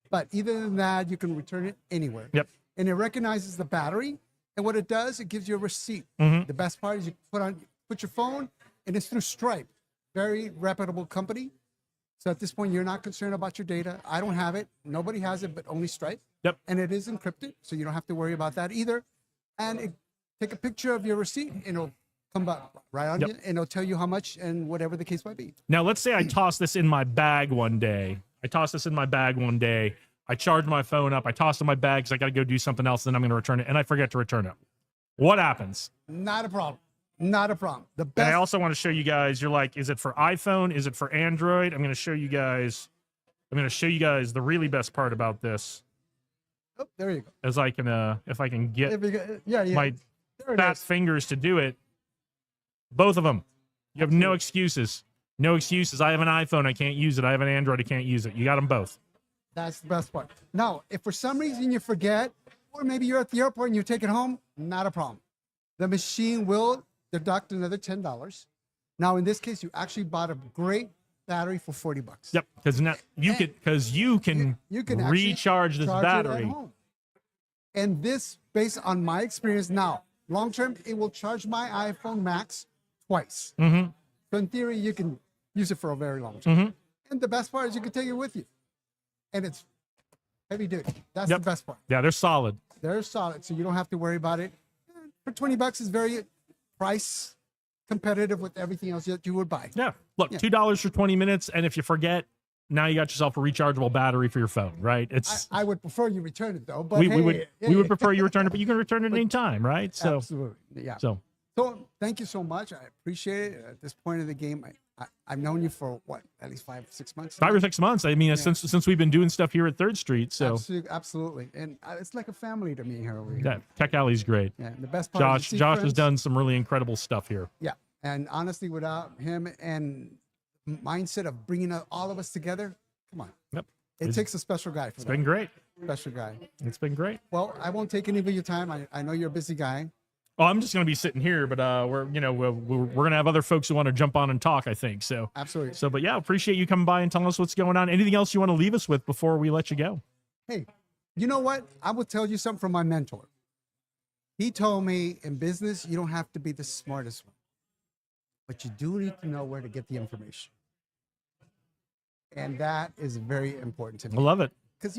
S3: But either than that, you can return it anywhere.
S1: Yep.
S3: And it recognizes the battery, and what it does, it gives you a receipt. The best part is you put your phone, and it's through Stripe, very reputable company. So at this point, you're not concerned about your data. I don't have it. Nobody has it, but only Stripe.
S1: Yep.
S3: And it is encrypted, so you don't have to worry about that either. And take a picture of your receipt, and it'll come back right on
S1: Yep.
S3: you, and it'll tell you how much and whatever the case might be.
S1: Now, let's say I toss this in my bag one day. I charge my phone up. I toss it in my bag because I got to go do something else. Then I'm going to return it, and I forget to return it. What happens?
S3: Not a problem. Not a problem. The
S1: And
S3: best.
S1: I also want to show you guys. You're like, is it for iPhone? Is it for Android? I'm going to show you guys. The really best part about this,
S3: Oh, there you go.
S1: as I can, if I can get
S3: There we go. Yeah.
S1: my
S3: There it
S1: fat
S3: is.
S1: fingers to do it. Both of them. You have no excuses. No excuses. I have an iPhone. I can't use it. I have an Android. I can't use it. You got them both.
S3: That's the best part. Now, if for some reason you forget, or maybe you're at the airport and you take it home, not a problem. The machine will deduct another $10. Now, in this case, you actually bought a great battery for $40.
S1: Yep. Because now you can
S3: You can actually
S1: recharge this
S3: charge it at
S1: battery.
S3: home. And this, based on my experience now, long term, it will charge my iPhone Max twice.
S1: Mm-hmm.
S3: So in theory, you can use it for a very long time. And the best part is you can take it with you. And it's heavy duty. That's
S1: Yep.
S3: the best part.
S1: Yeah, they're solid.
S3: They're solid, so you don't have to worry about it. For $20 is very price competitive with everything else that you would buy.
S1: Yeah. Look, $2 for 20 minutes, and if you forget, now you got yourself a rechargeable battery for your phone, right? It's
S3: I would prefer you return it though, but
S1: we
S3: hey,
S1: would prefer you return it, but you can return it anytime, right? So
S3: absolutely, yeah.
S1: so
S3: So thank you so much. I appreciate it. At this point of the game, I've known you for what, at least 5-6 months.
S1: 5 or 6 months. I mean, since we've been doing stuff here at Third Street, so
S3: Absolutely, and it's like a family to me here over here.
S1: yeah, Tech Alley's great.
S3: Yeah, and the best part. is you see
S1: Josh has
S3: friends.
S1: done some really incredible stuff here.
S3: Yeah, and honestly, without him and mindset of bringing all of us together, come on,
S1: Yep.
S3: it takes a special guy for
S1: It's
S3: that.
S1: been great.
S3: Special guy.
S1: It's been great.
S3: Well, I won't take any of your time. I know you're a busy guy.
S1: Well, I'm just going to be sitting here, but we're going to have other folks who want to jump on and talk, I think. So
S3: Absolutely.
S1: So, but yeah, appreciate you coming by and telling us what's going on. Anything else you want to leave us with before we let you go?
S3: Hey, you know what? I will tell you something from my mentor. He told me in business, you don't have to be the smartest one, but you do need to know where to get the information. And that is very important to
S1: I
S3: me.
S1: love it.
S3: Because,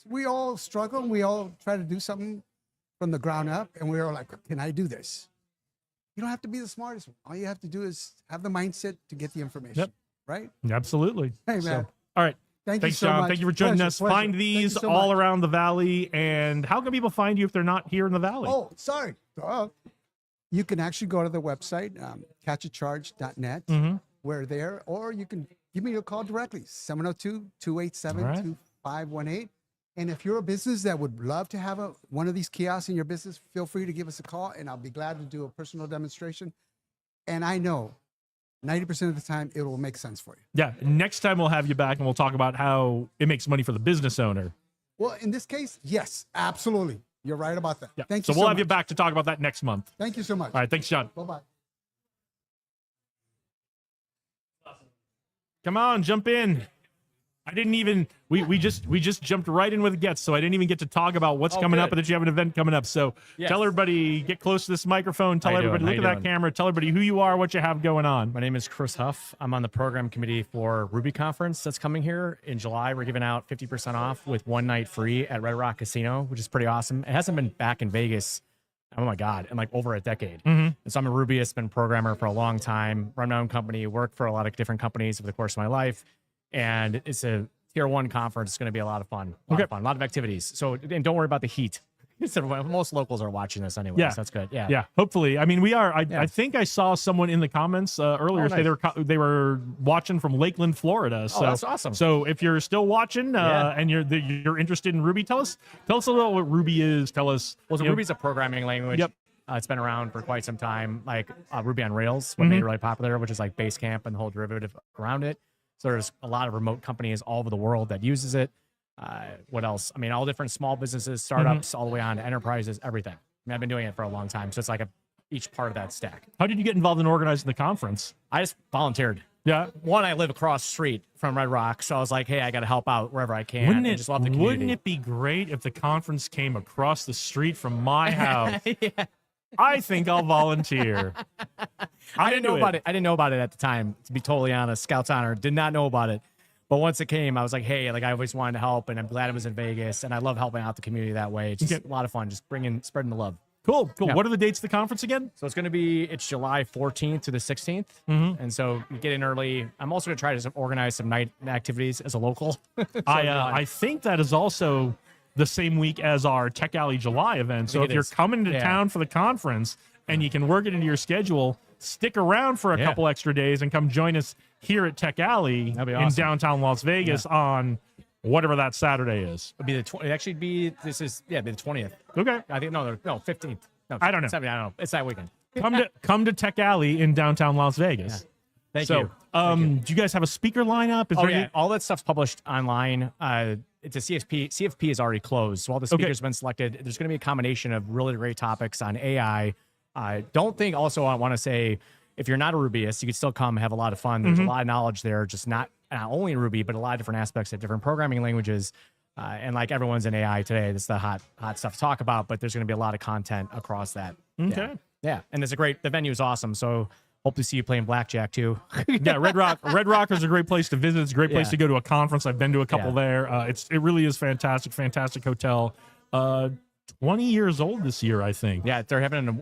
S3: we all struggle and we all try to do something from the ground up. And we're all like, can I do this? You don't have to be the smartest one. All you have to do is have the mindset to get the information.
S1: Yep.
S3: Right?
S1: Absolutely.
S3: Hey, man.
S1: So, all right.
S3: Thank
S1: Thanks,
S3: you so
S1: John.
S3: much.
S1: Thank you for joining
S3: Pleasure,
S1: us.
S3: pleasure.
S1: Find
S3: Thank you
S1: these
S3: so
S1: all
S3: much.
S1: around the valley. And how can people find you if they're not here in the valley?
S3: Oh, sorry. You can actually go to the website, catchacharge.net. We're there, or you can give me a call directly, 702-287-2518. And if you're a business that would love to have one of these kiosks in your business, feel free to give us a call, and I'll be glad to do a personal demonstration. And I know 90% of the time it will make sense for you.
S1: Yeah. Next time we'll have you back and we'll talk about how it makes money for the business owner.
S3: Well, in this case, yes, absolutely. You're right about that.
S1: Yeah.
S3: Thank
S1: so
S3: you
S1: we'll
S3: so
S1: have you
S3: much.
S1: back to talk about that next month.
S3: Thank you so much.
S1: All right. Thanks, John.
S3: Bye-bye.
S1: Come on, jump in. I didn't even we just jumped right in with guests, so I didn't even get to talk about what's coming up
S4: good.
S1: and that you have an event coming up. So
S4: Yes.
S1: tell everybody, get close to this microphone, tell
S4: How you
S1: everybody,
S4: doing?
S1: look
S4: How
S1: at
S4: you
S1: that
S4: doing?
S1: camera, tell everybody who you are, what you have going on.
S4: My name is Chris Huff. I'm on the program committee for Ruby Conference that's coming here in July. We're giving out 50% off with one night free at Red Rock Casino, which is pretty awesome. It hasn't been back in Vegas oh my God, in like over a decade.
S1: Mhm.
S4: And so I'm a Rubyist, been a programmer for a long time, run my own company, worked for a lot of different companies over the course of my life. And it's a tier 1 conference. It's going to be a lot of fun. A lot of activities. So, and don't worry about the heat. Most locals are watching this anyway.
S1: Yeah.
S4: So that's good. Yeah.
S1: Yeah, hopefully. I mean, we are. I think I saw someone in the comments earlier say they were watching from Lakeland, Florida. So
S4: that's awesome.
S1: So if you're still watching
S4: Yeah.
S1: and you're interested in Ruby, tell us a little what Ruby is. Tell us.
S4: Well, so
S1: you know,
S4: Ruby's a programming language.
S1: Yep.
S4: It's been around for quite some time. Like Ruby on Rails, what made it really popular, which is like Basecamp and the whole derivative around it. So there's a lot of remote companies all over the world that uses it. What else? I mean, all different small businesses, startups, all the way on to enterprises, everything. I mean, I've been doing it for a long time. So it's like each part of that stack.
S1: How did you get involved in organizing the conference?
S4: I just volunteered.
S1: Yeah.
S4: One, I live across the street from Red Rock. So I was like, hey, I got to help out wherever I can.
S1: Wouldn't
S4: and
S1: it,
S4: just love the community.
S1: wouldn't it be great if the conference came across the street from my house? I think I'll volunteer.
S4: I didn't know about it. I didn't know about it at the time, to be totally honest. Scout's honor, did not know about it. But once it came, I was like, hey, like I always wanted to help, and I'm glad it was in Vegas, and I love helping out the community that way. It's just a lot of fun, just spreading the love.
S1: Cool.
S4: Yeah.
S1: What are the dates of the conference again?
S4: So it's July 14th to the 16th. And so you get in early. I'm also going to try to organize some night activities as a local.
S1: I think that is also the same week as our Tech Alley July event. So
S4: think
S1: if
S4: it
S1: you're
S4: is.
S1: coming to
S4: Yeah.
S1: town for the conference and you can work it into your schedule, stick around for a couple extra days and come join us here at Tech Alley
S4: That'd be
S1: in
S4: awesome.
S1: downtown Las Vegas on whatever that Saturday is.
S4: It'd be it'd actually be the 20th.
S1: Okay.
S4: I think no 15th. No,
S1: I don't know.
S4: 17th, I don't know. It's that weekend.
S1: Come to Tech Alley in downtown Las Vegas.
S4: Thank
S1: So,
S4: you. Thank you.
S1: do you guys have a speaker lineup? Is
S4: Oh
S1: there
S4: yeah,
S1: any-
S4: all that stuff's published online. It's a CFP. CFP is already closed, so all the speakers have been selected. There's going to be a combination of really great topics on AI. Don't think. Also, I want to say, if you're not a Rubyist, you can still come have a lot of fun. There's a lot of knowledge there, just not only in Ruby, but a lot of different aspects of different programming languages. And like everyone's in AI today, this is the hot stuff to talk about. But there's going to be a lot of content across that.
S1: Okay.
S4: Yeah, and it's the venue is awesome. So hope to see you playing blackjack too.
S1: Yeah, Red Rock is a great place to visit. It's a great place
S4: Yeah.
S1: to go to a conference. I've been to a couple
S4: Yeah.
S1: there. It really is fantastic hotel. 20 years old this year, I think.
S4: Yeah, they're having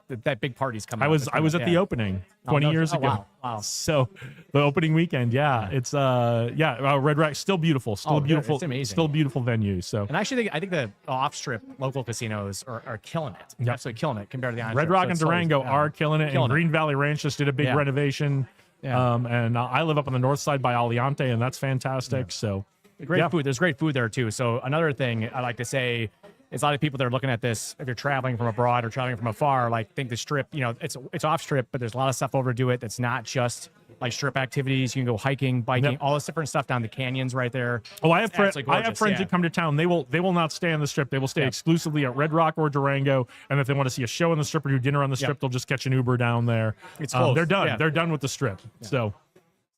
S4: that big party's coming.
S1: I
S4: up.
S1: was
S4: It's
S1: I was
S4: gonna-
S1: at the
S4: yeah.
S1: opening
S4: Oh,
S1: 20
S4: no,
S1: years
S4: oh,
S1: ago.
S4: wow.
S1: So the opening weekend, it's Red Rock still beautiful, still
S4: Oh,
S1: a
S4: yeah,
S1: beautiful,
S4: it's amazing.
S1: still a beautiful venue. So
S4: And actually, I think the off-strip local casinos are killing it.
S1: Yep.
S4: Absolutely killing it compared to the on-strip.
S1: Red Rock
S4: So
S1: and
S4: it's always-
S1: Durango
S4: yeah.
S1: are killing it,
S4: Killing
S1: and
S4: it.
S1: Green Valley Ranch just did a big
S4: Yeah.
S1: renovation.
S4: Yeah.
S1: And I live up on the north side by Aliante, and that's fantastic. So
S4: Great food. There's great food there too. So another thing I like to say is a lot of people that are looking at this, if you're traveling from abroad or traveling from afar, like think the strip, it's off strip, but there's a lot of stuff over to do it. That's not just like strip activities. You can go hiking, biking,
S1: Yep.
S4: all this different stuff down the canyons right there.
S1: Oh, I have
S4: It's absolutely
S1: I have
S4: gorgeous,
S1: friends
S4: yeah.
S1: that come to town. They will not stay on the strip. They will stay
S4: Yep.
S1: exclusively at Red Rock or Durango. And if they want to see a show on the strip or do dinner on the strip,
S4: Yep.
S1: they'll just catch an Uber down there.
S4: It's close.
S1: They're done.
S4: Yeah.
S1: They're done with the strip. So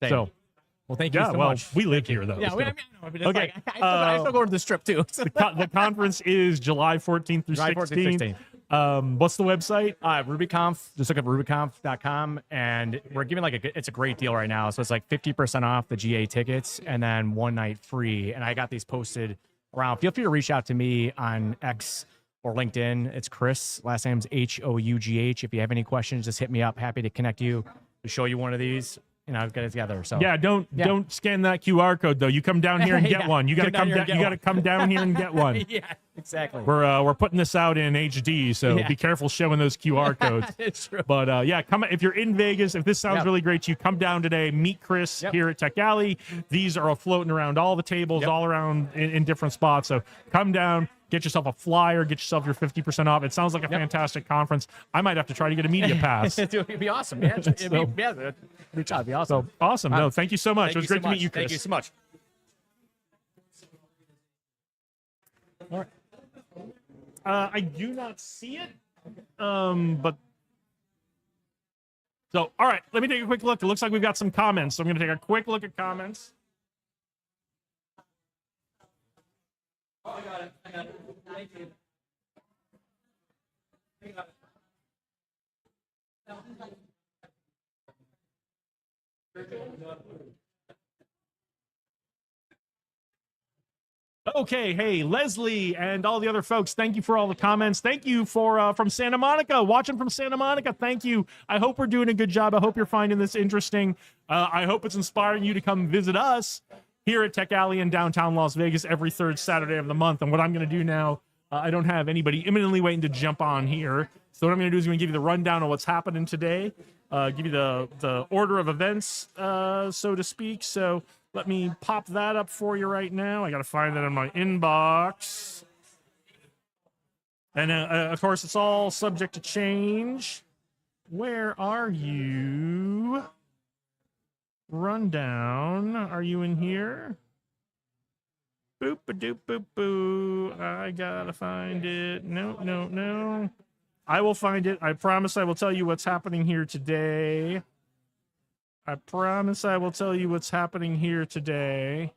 S4: Same.
S1: so
S4: Well, thank you
S1: yeah.
S4: so
S1: Well,
S4: much.
S1: we live here though.
S4: Yeah,
S1: so.
S4: I know, but it's
S1: Okay,
S4: like, I still go to the strip too.
S1: The conference is July 14th through
S4: July 14th through
S1: 16th.
S4: 16th.
S1: What's the website?
S4: RubyConf, just look up rubyconf.com, and we're giving it's a great deal right now. So it's like 50% off the GA tickets and then one night free. And I got these posted around. Feel free to reach out to me on X or LinkedIn. It's Chris. Last name's Hough. If you have any questions, just hit me up. Happy to connect you to show you one of these. Get it together. So
S1: Yeah, don't scan that QR code though. You come down here and get
S4: Yeah.
S1: one. You got to
S4: Come down
S1: come
S4: here and
S1: down.
S4: get
S1: You got to come down here and get one.
S4: yeah, exactly.
S1: We're putting this out in HD, so
S4: Yeah.
S1: be careful showing those QR codes.
S4: It's true.
S1: But come if you're in Vegas, if this sounds
S4: Yep.
S1: really great to you, come down today. Meet Chris
S4: Yep.
S1: here at Tech Alley. These are all floating around all the tables,
S4: Yep.
S1: all around in different spots. So come down, get yourself a flyer, get yourself your 50% off. It sounds like a fantastic conference. I might have to try to get a media pass.
S4: It'd be awesome, man. It'd be awesome.
S1: Awesome. No, thank you so much.
S4: Thank
S1: It was
S4: you
S1: great
S4: so
S1: to meet you,
S4: much.
S1: Chris.
S4: Thank you so much.
S1: I do not see it. But so all right, let me take a quick look. It looks like we've got some comments. So I'm gonna take a quick look at comments.
S2: I got it. Thank you.
S1: Okay, hey, Leslie and all the other folks, thank you for all the comments. Thank you for from Santa Monica, watching from Santa Monica. Thank you. I hope we're doing a good job. I hope you're finding this interesting. I hope it's inspiring you to come visit us here at Tech Alley in downtown Las Vegas every third Saturday of the month. And what I'm going to do now, I don't have anybody imminently waiting to jump on here. So what I'm going to do is I'm going to give you the rundown of what's happening today, give you the order of events, so to speak. So let me pop that up for you right now. I got to find that in my inbox. And of course, it's all subject to change. Where are you? Rundown. Are you in here? Boop a doop boop boo. I gotta find it. No. I will find it. I promise I will tell you what's happening here today. I promise I will tell you what's happening here today.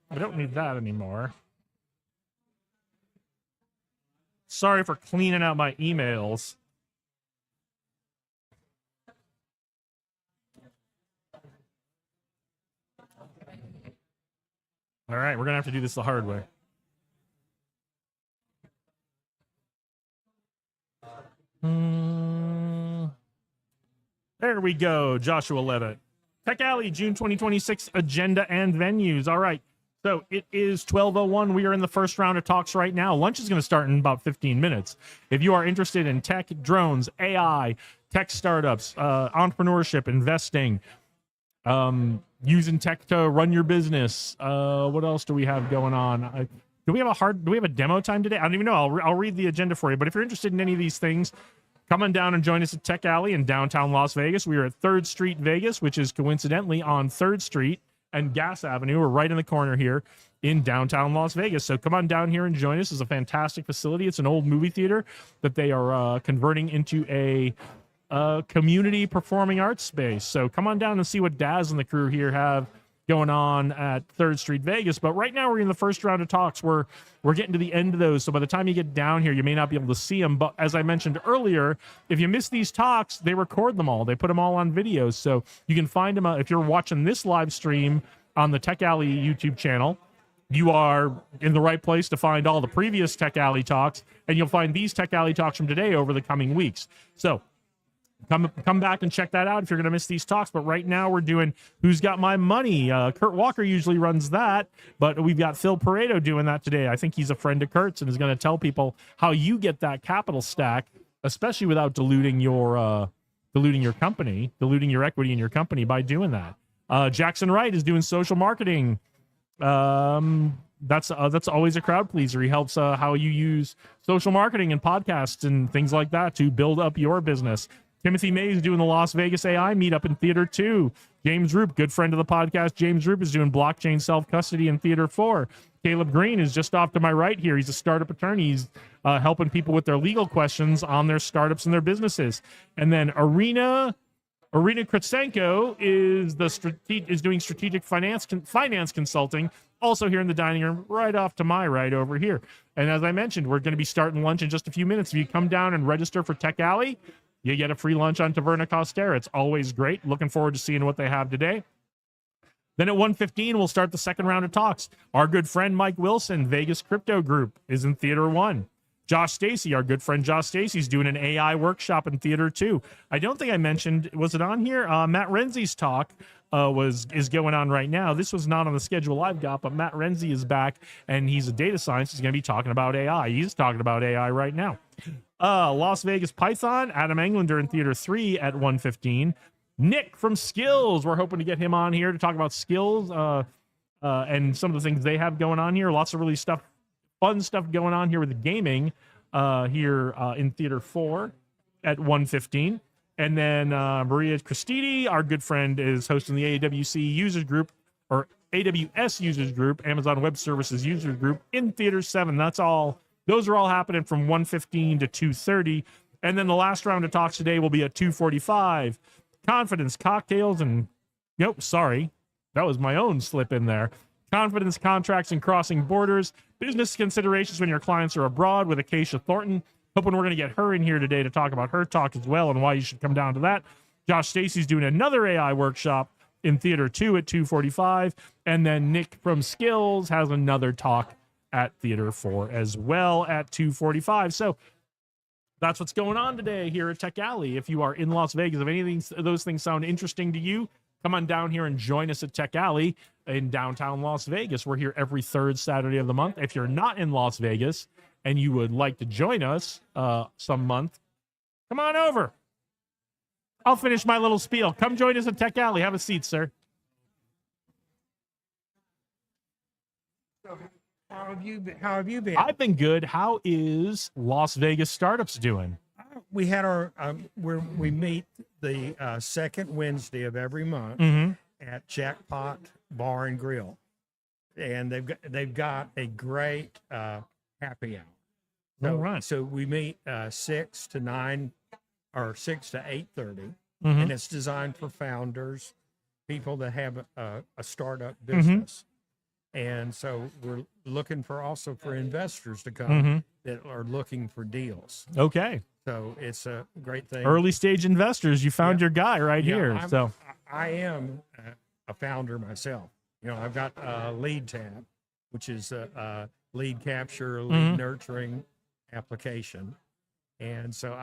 S1: I don't need that anymore. Sorry for cleaning out my emails. All right, we're going to have to do this the hard way. There we go, Joshua Levitt. Tech Alley, June 2026, agenda and venues. All right, so it is 12:01. We are in the first round of talks right now. Lunch is going to start in about 15 minutes. If you are interested in tech, drones, AI, tech startups, entrepreneurship, investing, using tech to run your business. What else do we have going on? Do we have a demo time today? I don't even know. I'll read the agenda for you. But if you're interested in any of these things, come on down and join us at Tech Alley in downtown Las Vegas. We are at 3rd Street, Vegas, which is coincidentally on 3rd Street and Gas Avenue. We're right in the corner here in downtown Las Vegas. So come on down here and join us. It's a fantastic facility. It's an old movie theater that they are converting into a community performing arts space. So come on down and see what Daz and the crew here have going on at 3rd Street Vegas. But right now we're in the first round of talks. We're getting to the end of those. So by the time you get down here, you may not be able to see them. But as I mentioned earlier, if you miss these talks, they record them all. They put them all on videos. So you can find them if you're watching this live stream on the Tech Alley YouTube channel. You are in the right place to find all the previous Tech Alley talks, and you'll find these Tech Alley talks from today over the coming weeks. So come back and check that out if you're going to miss these talks. But right now we're doing Who's Got My Money? Kurt Walker usually runs that, but we've got Phil Pareto doing that today. I think he's a friend of Kurt's and is going to tell people how you get that capital stack, especially without diluting your company, diluting your equity in your company by doing that. Jackson Wright is doing social marketing. That's always a crowd pleaser. He helps how you use social marketing and podcasts and things like that to build up your business. Timothy Mays doing the Las Vegas AI meetup in Theater 2. James Roop, good friend of the podcast, James Roop is doing blockchain self-custody in Theater 4. Caleb Green is just off to my right here. He's a startup attorney. He's helping people with their legal questions on their startups and their businesses. And then Arena Kritsenko is doing strategic finance consulting, also here in the dining room, right off to my right over here. And as I mentioned, we're going to be starting lunch in just a few minutes. If you come down and register for Tech Alley, you get a free lunch on Taverna Costera. It's always great. Looking forward to seeing what they have today. Then at 1:15, we'll start the second round of talks. Our good friend Mike Wilson, Vegas Crypto Group, is in Theater 1. Josh Stacy, our good friend Josh Stacy, is doing an AI workshop in Theater 2. I don't think I mentioned, was it on here? Matt Renzi's talk is going on right now. This was not on the schedule I've got, but Matt Renzi is back, and he's a data scientist. He's going to be talking about AI. He's talking about AI right now. Las Vegas Python, Adam Englander in Theater 3 at 1:15. Nick from Skills, we're hoping to get him on here to talk about Skills and some of the things they have going on here. Lots of really fun stuff going on here with the gaming here in Theater 4 at 1:15. And then Maria Christidi, our good friend, is hosting the AWC Users Group, or AWS Users Group, Amazon Web Services Users Group in Theater 7. That's all. Those are all happening from 1:15 to 2:30. And then the last round of talks today will be at 2:45. Confidence, cocktails, and sorry, that was my own slip in there. Confidence, contracts, and crossing borders. Business considerations when your clients are abroad with Acacia Thornton. Hoping we're going to get her in here today to talk about her talk as well and why you should come down to that. Josh Stacy's doing another AI workshop in Theater 2 at 2:45, and then Nick from Skills has another talk at Theater 4 as well at 2:45. So that's what's going on today here at Tech Alley. If you are in Las Vegas, if anything of those things sound interesting to you, come on down here and join us at Tech Alley in downtown Las Vegas. We're here every third Saturday of the month. If you're not in Las Vegas and you would like to join us some month, come on over. I'll finish my little spiel. Come join us at Tech Alley. Have a seat, sir.
S5: How have you been? How have you been?
S1: I've been good. How is Las Vegas Startups doing?
S5: We had our we meet the second Wednesday of every month at Jackpot Bar and Grill, and they've got a great happy hour. So,
S1: All right.
S5: So we meet 6 to 9 or 6 to 8:30,
S1: Mhm.
S5: and it's designed for founders, people that have a startup business. And so we're looking for also for investors to come that are looking for deals.
S1: Okay.
S5: So it's a great thing.
S1: Early stage investors, you found
S5: Yeah.
S1: your guy right
S5: Yeah,
S1: here. So
S5: I am a founder myself. You know, I've got Lead Tab, which is a lead capture, lead nurturing application. And so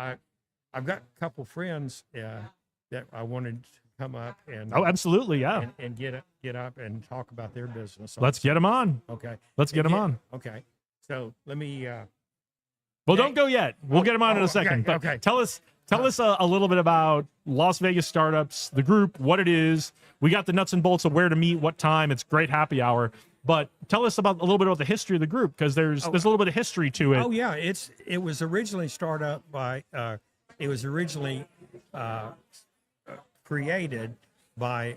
S5: I've got a couple friends that I wanted to come up and
S1: oh, absolutely, yeah.
S5: and get up and talk about their business.
S1: Let's get him on.
S5: Okay.
S1: Let's get him on.
S5: Okay. So let me
S1: Well, don't go yet. We'll get him on in a
S5: okay,
S1: second. But
S5: okay.
S1: tell us a little bit about Las Vegas Startups, the group, what it is. We got the nuts and bolts of where to meet, what time. It's great happy hour. But tell us about a little bit about the history of the group, because there's a little bit of history to it.
S5: Oh yeah, it was originally started up by created by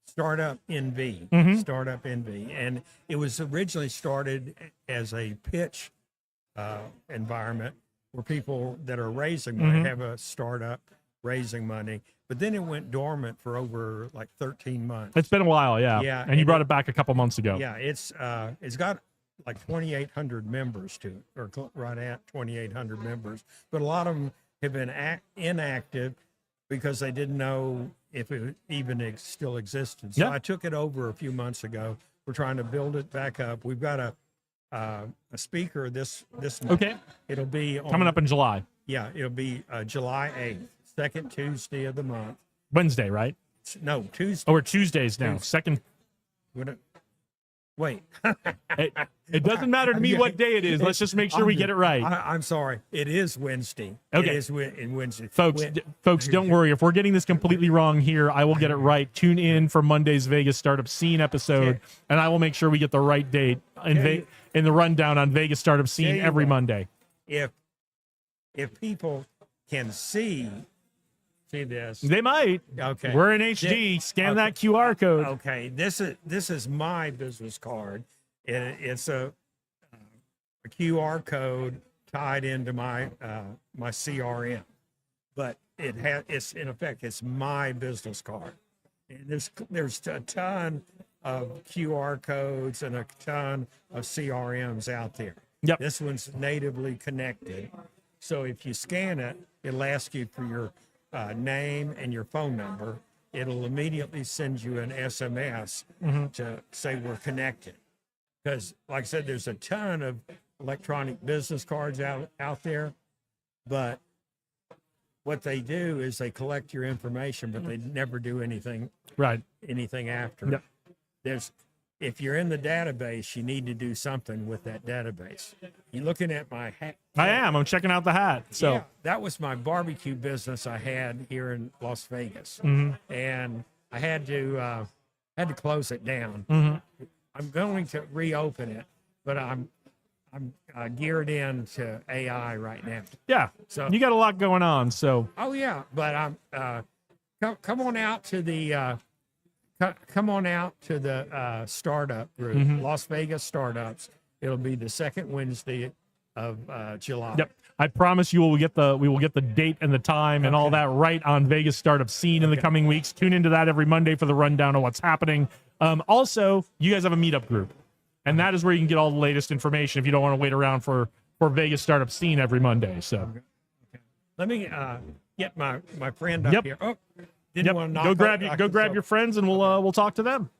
S5: Startup NV, Startup NV, and it was originally started as a pitch environment where people that are raising money have a startup raising money, but then it went dormant for over like 13 months.
S1: It's been a while, yeah.
S5: Yeah,
S1: And you
S5: and
S1: brought it back a couple months ago.
S5: Yeah, it's got like 2,800 members to it, or right at 2,800 members. But a lot of them have been inactive because they didn't know if it even still existed. So
S1: Yeah.
S5: I took it over a few months ago. We're trying to build it back up. We've got a speaker this month.
S1: Okay.
S5: It'll be
S1: Coming up in July.
S5: Yeah, it'll be July 8th, second Tuesday of the month.
S1: Wednesday, right?
S5: No, Tuesday.
S1: Oh, we're Tuesdays now.
S5: Tuesday.
S1: Second.
S5: Wait.
S1: It doesn't matter to me what day it is. Let's just make sure we get it right.
S5: I'm sorry. It is Wednesday.
S1: Okay.
S5: It is Wednesday.
S1: Folks, don't worry. If we're getting this completely wrong here, I will get it right. Tune in for Monday's Vegas Startup Scene episode, and I will make sure we get the right date in the rundown on Vegas Startup Scene every Monday.
S5: If people can see this.
S1: They might.
S5: Okay.
S1: We're in HD. Scan that QR code.
S5: Okay. This is my business card. It's a QR code tied into my my CRM, but it's in effect it's my business card. And there's a ton of QR codes and a ton of CRMs out there.
S1: Yep.
S5: This one's natively connected, so if you scan it, it'll ask you for your name and your phone number. It'll immediately send you an SMS to say we're connected. Because, like I said, there's a ton of electronic business cards out there, but what they do is they collect your information, but they never do anything after.
S1: Yep.
S5: If you're in the database, you need to do something with that database. You looking at my hat?
S1: I am. I'm checking out the hat. So
S5: Yeah, that was my barbecue business I had here in Las Vegas, and I had to close it down. I'm going to reopen it, but I'm geared into AI right now.
S1: yeah,
S5: So
S1: you got a lot going on. So
S5: oh yeah, but I'm come on out to the startup group, Las Vegas Startups. It'll be the second Wednesday of July.
S1: yep. I promise you we will get the date and the time and all that right on Vegas Startup Scene in the coming weeks. Tune into that every Monday for the rundown of what's happening. Also, you guys have a meetup group, and that is where you can get all the latest information if you don't want to wait around for Vegas Startup Scene every Monday. So
S5: Let me get my friend up
S1: Yep.
S5: here. Oh, didn't want to knock
S1: Go
S5: on-
S1: grab
S5: knock
S1: go grab
S5: yourself.
S1: your friends, and we'll talk to them.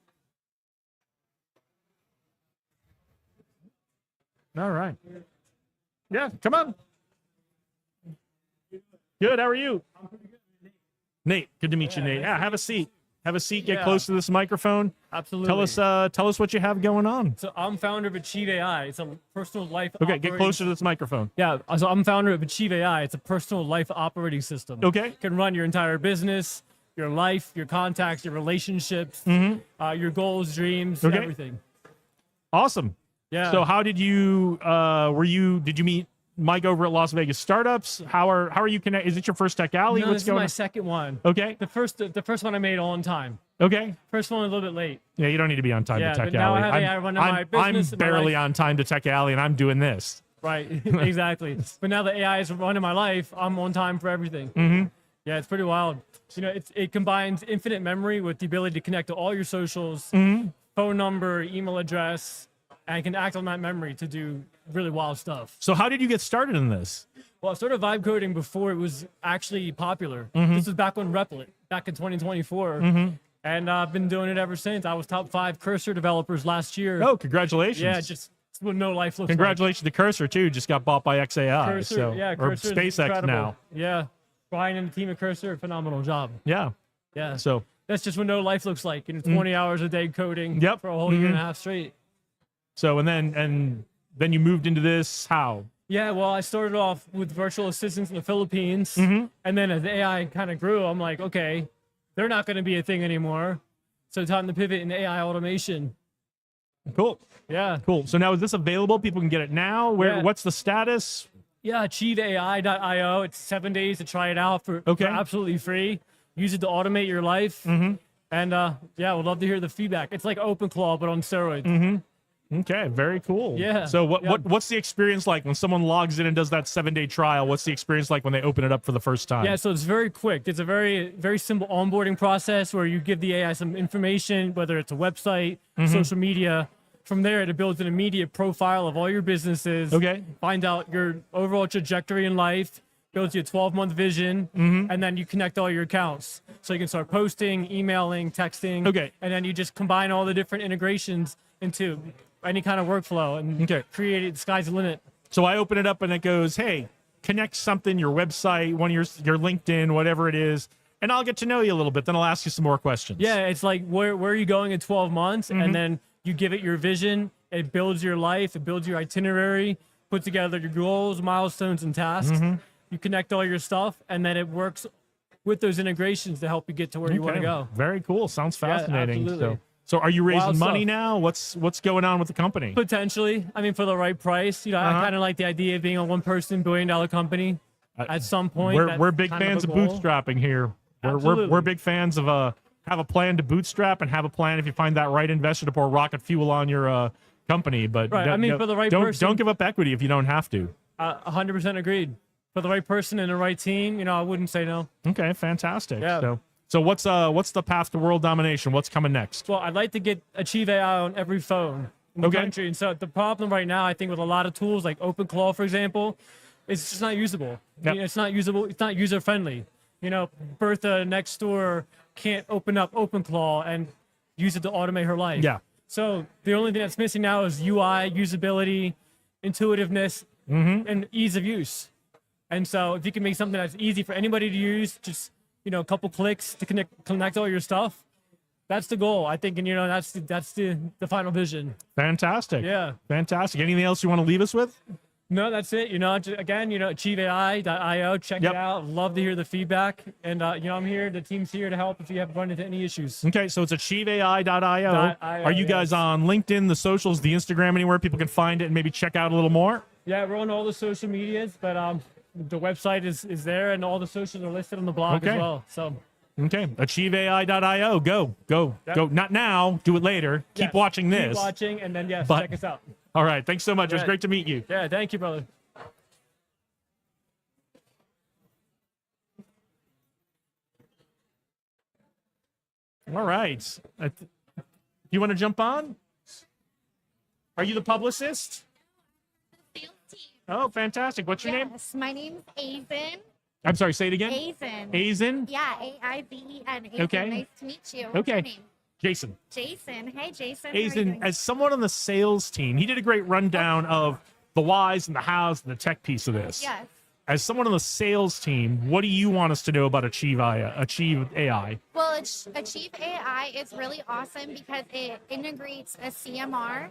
S1: All right. Yeah, come on. Good. How are you? Nate, good to meet you, Nate. Yeah, have a seat. Have a seat. Get
S6: Yeah.
S1: close to this microphone.
S6: Absolutely.
S1: Tell us what you have going on.
S6: So I'm founder of Achieve AI. It's a personal life.
S1: Okay, get
S6: operating-
S1: closer to this microphone.
S6: Yeah. So I'm founder of Achieve AI. It's a personal life operating system.
S1: Okay.
S6: It can run your entire business, your life, your contacts, your relationships, your goals, dreams,
S1: Okay.
S6: everything.
S1: Awesome.
S6: Yeah.
S1: So how did you did you meet Mike over at Las Vegas Startups? How are you connected? Is it your first Tech Alley?
S6: No,
S1: What's
S6: this is
S1: going
S6: my
S1: on?
S6: second one.
S1: Okay.
S6: The first one I made on time.
S1: Okay.
S6: First one a little bit late.
S1: Yeah, you don't need to be on time
S6: Yeah,
S1: to Tech
S6: but now
S1: Alley.
S6: I have AI running my business
S1: I'm
S6: and my
S1: barely
S6: life.
S1: on time to Tech Alley, and I'm doing this.
S6: Right. Exactly. But now that AI is running my life, I'm on time for everything.
S1: Mm-hmm.
S6: Yeah, it's pretty wild. You know, it combines infinite memory with the ability to connect to all your socials,
S1: Mm-hmm.
S6: phone number, email address, and can act on that memory to do really wild stuff.
S1: So how did you get started in this?
S6: Well, I started vibe coding before it was actually popular.
S1: Mm-hmm.
S6: This was back on Replit, back in 2024. And I've been doing it ever since. I was top 5 Cursor developers last year.
S1: Oh, congratulations.
S6: Yeah, just what no life looks
S1: Congratulations to Cursor too. Just got bought by XAI.
S6: like. Cursor,
S1: so
S6: yeah,
S1: or
S6: Cursor is
S1: SpaceX
S6: incredible.
S1: now.
S6: Yeah. Brian and the team at Cursor, phenomenal job.
S1: Yeah.
S6: Yeah.
S1: So
S6: That's just what no life looks like. 20 hours a day coding
S1: Yep.
S6: for a whole year and a half straight.
S1: and then you moved into this how?
S6: Yeah, well, I started off with virtual assistants in the Philippines.
S1: Mm-hmm.
S6: And then as the AI kind of grew, I'm like, okay, they're not going to be a thing anymore. So time to pivot into AI automation.
S1: Cool.
S6: Yeah.
S1: Cool. So now is this available? People can get it now. Where?
S6: Yeah.
S1: What's the status?
S6: Yeah, achieveai.io. It's 7 days to try it out for
S1: Okay.
S6: absolutely free. Use it to automate your life.
S1: Mhm.
S6: And yeah, we'd love to hear the feedback. It's like OpenClaw, but on steroids.
S1: Okay, very cool.
S6: Yeah,
S1: So
S6: yeah.
S1: what's the experience like when someone logs in and does that 7-day trial? What's the experience like when they open it up for the first time?
S6: Yeah, so it's very quick. It's a very, very simple onboarding process where you give the AI some information, whether it's a website,
S1: Mm-hmm.
S6: social media. From there, it builds an immediate profile of all your businesses.
S1: Okay.
S6: Find out your overall trajectory in life, builds you a 12-month vision,
S1: Mm-hmm.
S6: and then you connect all your accounts. So you can start posting, emailing, texting.
S1: Okay.
S6: And then you just combine all the different integrations into any kind of workflow and
S1: Okay.
S6: create it. The sky's the limit.
S1: So I open it up and it goes, "Hey, connect something, your website, one of your LinkedIn, whatever it is, and I'll get to know you a little bit. Then I'll ask you some more questions."
S6: Yeah, it's like where are you going in 12 months?
S1: Mm-hmm.
S6: And then you give it your vision. It builds your life. It builds your itinerary. Put together your goals, milestones, and tasks.
S1: Mm-hmm.
S6: You connect all your stuff, and then it works with those integrations to help you get to where you want to
S1: Okay.
S6: go.
S1: Very cool. Sounds
S6: Yeah,
S1: fascinating.
S6: absolutely.
S1: So are you raising
S6: Wild
S1: money
S6: stuff.
S1: now? What's going on with the company?
S6: Potentially, I mean, for the right price. You know,
S1: Uh-huh.
S6: I kind of like the idea of being a one-person billion-dollar company. At some point,
S1: we're
S6: that's
S1: big
S6: kind of
S1: fans
S6: a
S1: of
S6: goal.
S1: bootstrapping here. We're
S6: Absolutely.
S1: big fans of have a plan to bootstrap and have a plan if you find that right investor to pour rocket fuel on your company. But
S6: Right, I mean, for the right
S1: don't
S6: person-
S1: don't give up equity if you don't have to.
S6: 100% agreed. For the right person and the right team, you know, I wouldn't say no.
S1: Okay, fantastic.
S6: Yeah.
S1: So what's the path to world domination? What's coming next?
S6: Well, I'd like to get Achieve AI on every phone in the
S1: Okay.
S6: country. And so the problem right now, I think, with a lot of tools like OpenClaw, for example, it's just not usable.
S1: Yep.
S6: It's not usable. It's not user friendly. You know, Bertha next door can't open up OpenClaw and use it to automate her life.
S1: Yeah.
S6: So the only thing that's missing now is UI, usability, intuitiveness, and ease of use. And so if you can make something that's easy for anybody to use, just, you know, a couple clicks to connect all your stuff, that's the goal, I think. And, you know, that's the final vision.
S1: Fantastic.
S6: Yeah.
S1: Fantastic. Anything else you want to leave us with?
S6: No, that's it. You know, again, you know, achieveai.io. Check
S1: Yep.
S6: it out. Love to hear the feedback. And, you know, I'm here. The team's here to help if you have run into any issues.
S1: Okay, so it's achieveai.io.
S6: .io,
S1: Are you guys
S6: yes.
S1: on LinkedIn, the socials, the Instagram, anywhere people can find it and maybe check out a little more?
S6: Yeah, we're on all the social medias, but the website is there, and all the socials are listed on the blog
S1: Okay.
S6: as well. So
S1: Okay, achieveai.io. Go.
S6: Yep.
S1: Go. Not now. Do it later. Keep
S6: yes,
S1: watching this.
S6: Keep watching, and then yes,
S1: But-
S6: check us out.
S1: All right. Thanks so much. It was
S6: Yeah.
S1: great to meet you.
S6: Yeah, thank you, brother.
S1: All right. You want to jump on? Are you the publicist?
S7: Sales team.
S1: Oh, fantastic. What's your name?
S7: Yes, my name's Azen.
S1: I'm sorry, say it again.
S7: Aizen.
S1: Aizen.
S7: Yeah, A-I-V-E-N. Aizen.
S1: Okay.
S7: Nice to meet you. What's your
S1: Okay.
S7: name?
S1: Jason.
S7: Jason. Hey, Jason. How are you
S1: Aizen,
S7: doing?
S1: as someone on the sales team, he did a great rundown of the whys and the hows and the tech piece of this.
S7: Yes.
S1: As someone on the sales team, what do you want us to know about Achieve AI?
S7: Well, Achieve AI is really awesome because it integrates a CMR.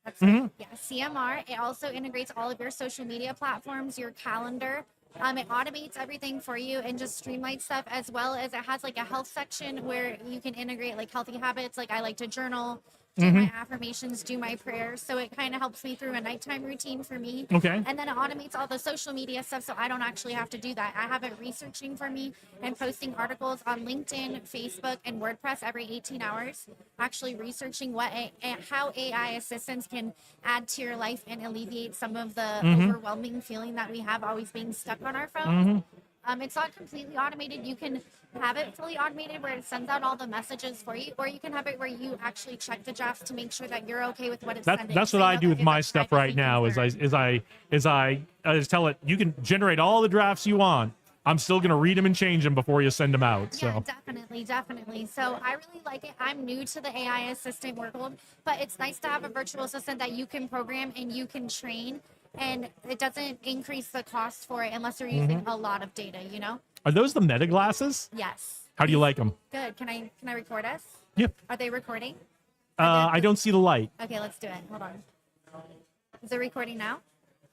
S7: That's right. Yeah, CMR. It also integrates all of your social media platforms, your calendar. It automates everything for you and just streamlines stuff, as well as it has like a health section where you can integrate like healthy habits. Like I like to journal, do my affirmations, do my prayers. So it kind of helps me through a nighttime routine for me.
S1: Okay.
S7: And then it automates all the social media stuff, so I don't actually have to do that. I have it researching for me and posting articles on LinkedIn, Facebook, and WordPress every 18 hours, actually researching how AI assistants can add to your life and alleviate some of the overwhelming feeling that we have always being stuck on our phones. It's not completely automated. You can have it fully automated where it sends out all the messages for you, or you can have it where you actually check the drafts to make sure that you're okay with what it's sending.
S1: That's what
S7: So
S1: I
S7: know
S1: do
S7: that
S1: with
S7: it's
S1: my
S7: a
S1: stuff
S7: privacy
S1: right now.
S7: concern.
S1: I just tell it you can generate all the drafts you want. I'm still gonna read them and change them before you send them out.
S7: Yeah,
S1: So
S7: definitely. So I really like it. I'm new to the AI assistant world, but it's nice to have a virtual assistant that you can program and you can train, and it doesn't increase the cost for it unless you're using a lot of data, you know?
S1: are those the Meta glasses?
S7: Yes.
S1: How do you like them?
S7: Good. Can I record us?
S1: Yep.
S7: Are they recording?
S1: I don't see the light.
S7: Okay, let's do it. Hold on. Is it recording now?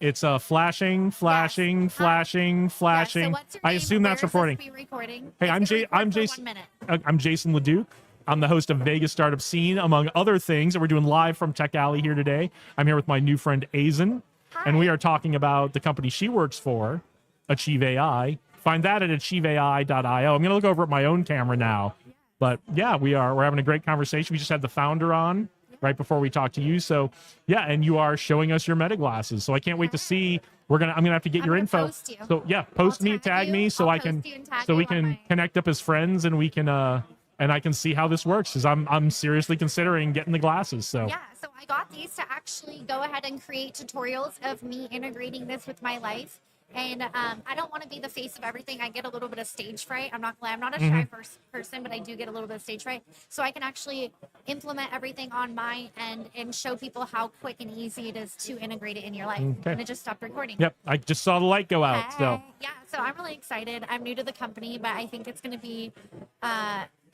S1: It's flashing.
S7: Yes. Yeah, so what's your
S1: I
S7: name?
S1: assume that's
S7: Where is
S1: recording.
S7: this be recording?
S1: Hey,
S7: It's
S1: I'm
S7: gonna record for
S1: Jason.
S7: 1 minute.
S1: I'm Jason Leduc. I'm the host of Vegas Startup Scene, among other things. And we're doing live from Tech Alley here today. I'm here with my new friend Aizen, and we are talking about the company she works for, Achieve AI. Find that at achieveai.io. I'm going to look over at my own camera now. But yeah, we're having a great conversation. We just had the founder on right before we talked to you. So yeah, and you are showing us your Meta glasses. So I can't wait to see. I'm gonna have to get
S7: I'm
S1: your
S7: gonna
S1: info.
S7: post you.
S1: So yeah, post me, tag
S7: you.
S1: me, so
S7: I'll
S1: I
S7: post
S1: can
S7: you and tag
S1: so we
S7: you on
S1: can
S7: my-
S1: connect up as friends, and we can and I can see how this works. Because I'm seriously considering getting the glasses. So
S7: Yeah, so I got these to actually go ahead and create tutorials of me integrating this with my life. And I don't want to be the face of everything. I get a little bit of stage fright. I'm not a shy person, but I do get a little bit of stage fright. So I can actually implement everything on my end and show people how quick and easy it is to integrate it in your life.
S1: Okay.
S7: And it just stopped recording.
S1: yep, I just saw the light go out. So
S7: Yeah, so I'm really excited. I'm new to the company, but I think it's going to be,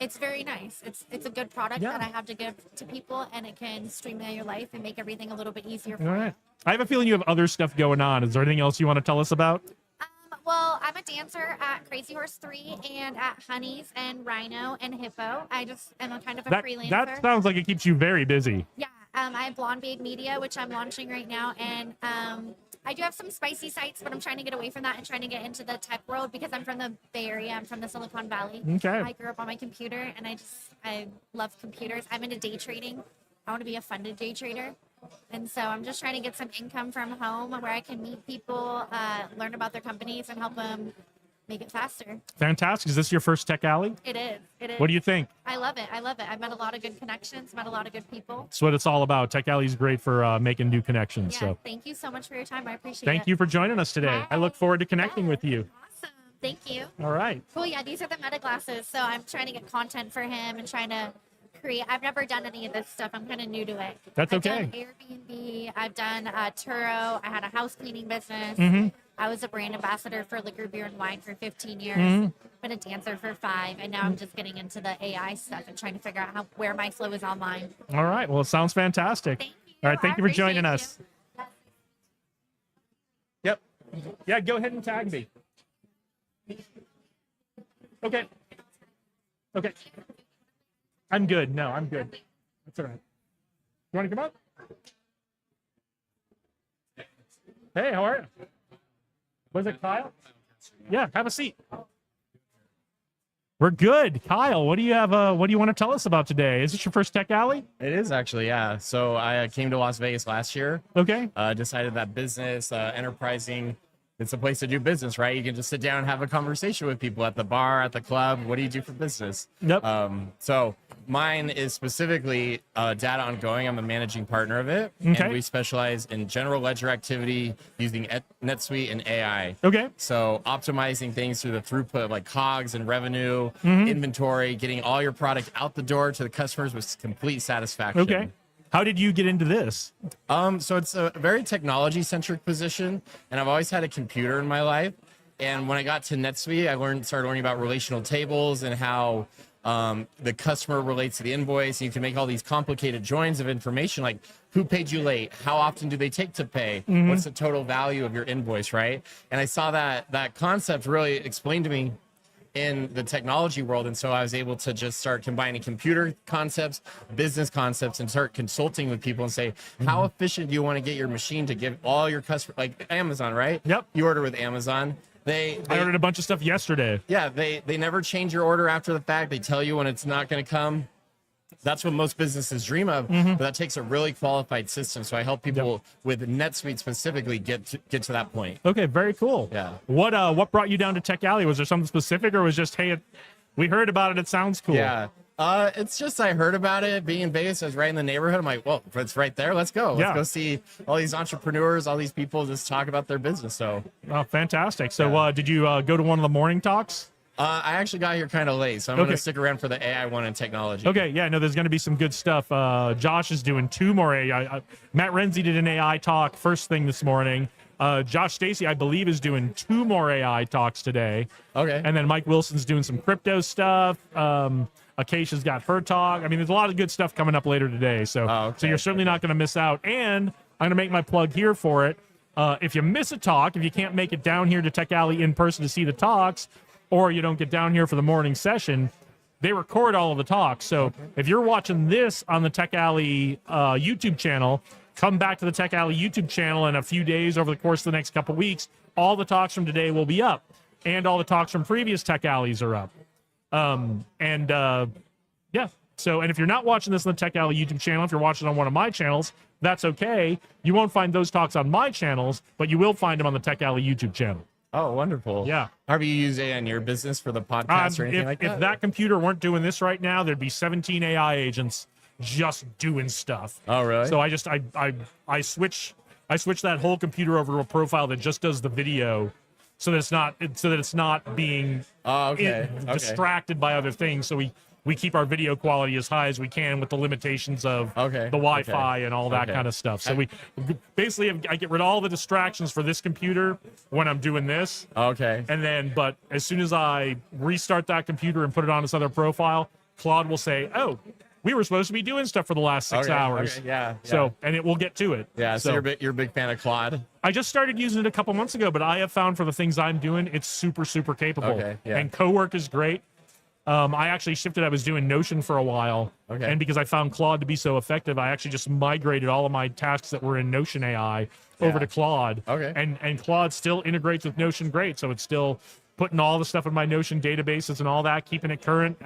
S7: it's very nice. It's a good product
S1: Yeah.
S7: that I have to give to people, and it can streamline your life and make everything a little bit easier for
S1: all
S7: you.
S1: right. I have a feeling you have other stuff going on. Is there anything else you want to tell us about?
S7: Well, I'm a dancer at Crazy Horse 3 and at Honeys and Rhino and Hippo. I just am a kind of a freelancer.
S1: That sounds like it keeps you very busy.
S7: Yeah, I have Blonde Babe Media, which I'm launching right now, and I do have some spicy sites, but I'm trying to get away from that and trying to get into the tech world because I'm from the Bay Area. I'm from the Silicon Valley.
S1: Okay.
S7: I grew up on my computer, and I love computers. I'm into day trading. I want to be a funded day trader. And so I'm just trying to get some income from home where I can meet people, learn about their companies, and help them make it faster.
S1: Fantastic. Is this your first Tech Alley?
S7: It is. It is.
S1: What do you think?
S7: I love it. I've met a lot of good connections, met a lot of good people.
S1: That's what it's all about. Tech Alley is great for making new connections.
S7: Yeah,
S1: So
S7: thank you so much for your time. I appreciate it.
S1: thank you for joining us today. I look forward to connecting with you.
S7: Awesome. Thank you.
S1: All right.
S7: Cool. Yeah, these are the Meta glasses. So I'm trying to get content for him and trying to create. I've never done any of this stuff. I'm kind of new to it.
S1: That's
S7: I've
S1: okay.
S7: done Airbnb. I've done Turo. I had a house cleaning business.
S1: Mm-hmm.
S7: I was a brand ambassador for liquor, beer, and wine for 15 years. Been a dancer for 5, and now I'm just getting into the AI stuff and trying to figure out where my flow is online.
S1: All right. Well, it sounds fantastic.
S7: Thank you.
S1: All right. Thank
S7: I
S1: you for joining
S7: appreciate
S1: us.
S7: you.
S1: Yep. Yeah. Go ahead and tag me. Okay. Okay. I'm good. No, I'm good. That's all right. You want to come up? Hey, how are you? Was it Kyle? Yeah, have a seat. We're good. Kyle, what do you have? What do you want to tell us about today? Is this your first Tech Alley?
S8: It is actually, yeah. So I came to Las Vegas last year.
S1: Okay.
S8: Decided that business, enterprising, it's a place to do business, right? You can just sit down and have a conversation with people at the bar, at the club. What do you do for business?
S1: Yep.
S8: So mine is specifically data ongoing. I'm a managing partner of it,
S1: Okay.
S8: and we specialize in general ledger activity using NetSuite and AI.
S1: Okay.
S8: So optimizing things through the throughput of like COGS and revenue,
S1: Mm-hmm.
S8: inventory, getting all your product out the door to the customers with complete satisfaction.
S1: Okay. How did you get into this?
S8: So it's a very technology centric position, and I've always had a computer in my life. And when I got to NetSuite, I started learning about relational tables and how the customer relates to the invoice. And you can make all these complicated joins of information, like who paid you late, how often do they take to pay, what's the total value of your invoice, right? And I saw that concept really explained to me in the technology world, and so I was able to just start combining computer concepts, business concepts, and start consulting with people and say, how efficient do you want to get your machine to give all your customers, like Amazon, right?
S1: Yep.
S8: You order with Amazon. They
S1: I ordered a bunch of stuff yesterday.
S8: yeah, they never change your order after the fact. They tell you when it's not going to come. That's what most businesses dream of, but that takes a really qualified system. So I help people with NetSuite specifically get to that point.
S1: Okay, very cool.
S8: Yeah.
S1: What brought you down to Tech Alley? Was there something specific, or was just, hey, we heard about it, it sounds cool?
S8: Yeah. It's just I heard about it being in Vegas. I was right in the neighborhood. I'm like, well, if it's right there, let's go. Let's
S1: Yeah.
S8: go see all these entrepreneurs, all these people just talk about their business. So
S1: Oh, fantastic. So
S8: Yeah.
S1: did you go to one of the morning talks?
S8: I actually got here kind of late, so I'm
S1: Okay.
S8: going to stick around for the AI one and technology.
S1: Okay, yeah, no, there's going to be some good stuff. Josh is doing 2 more AI. Matt Renzi did an AI talk first thing this morning. Josh Stacy, I believe, is doing 2 more AI talks today.
S8: Okay.
S1: And then Mike Wilson's doing some crypto stuff. Acacia's got her talk. I mean, there's a lot of good stuff coming up later today. So,
S8: okay.
S1: so you're certainly not going to miss out. And I'm going to make my plug here for it. If you miss a talk, if you can't make it down here to Tech Alley in person to see the talks, or you don't get down here for the morning session, they record all of the talks. So if you're watching this on the Tech Alley YouTube channel, come back to the Tech Alley YouTube channel in a few days over the course of the next couple weeks. All the talks from today will be up, and all the talks from previous Tech Alleys are up. Yeah. So, and if you're not watching this on the Tech Alley YouTube channel, if you're watching on one of my channels, that's okay. You won't find those talks on my channels, but you will find them on the Tech Alley YouTube channel.
S8: Oh, wonderful.
S1: Yeah.
S8: Have you used AI in your business for the podcast or anything like that?
S1: If that computer weren't doing this right now, there'd be 17 AI agents just doing stuff.
S8: Oh, really?
S1: So I switch that whole computer over to a profile that just does the video, so that it's not being
S8: okay.
S1: distracted by other things. So we keep our video quality as high as we can with the limitations of the Wi-Fi and all that kind of stuff. So we basically I get rid of all the distractions for this computer when I'm doing this.
S8: Okay.
S1: And then, but as soon as I restart that computer and put it on this other profile, Claude will say, "Oh, we were supposed to be doing stuff for the last 6 hours."
S8: Okay. Yeah.
S1: So, and it will get to it.
S8: yeah. So you're a big fan of Claude.
S1: I just started using it a couple months ago, but I have found for the things I'm doing, it's super, super capable.
S8: Okay, yeah.
S1: And Cowork is great. I actually shifted. I was doing Notion for a while.
S8: Okay.
S1: And because I found Claude to be so effective, I actually just migrated all of my tasks that were in Notion AI over
S8: Yeah.
S1: to Claude.
S8: Okay.
S1: And Claude still integrates with Notion great. So it's still putting all the stuff in my Notion databases and all that, keeping it current.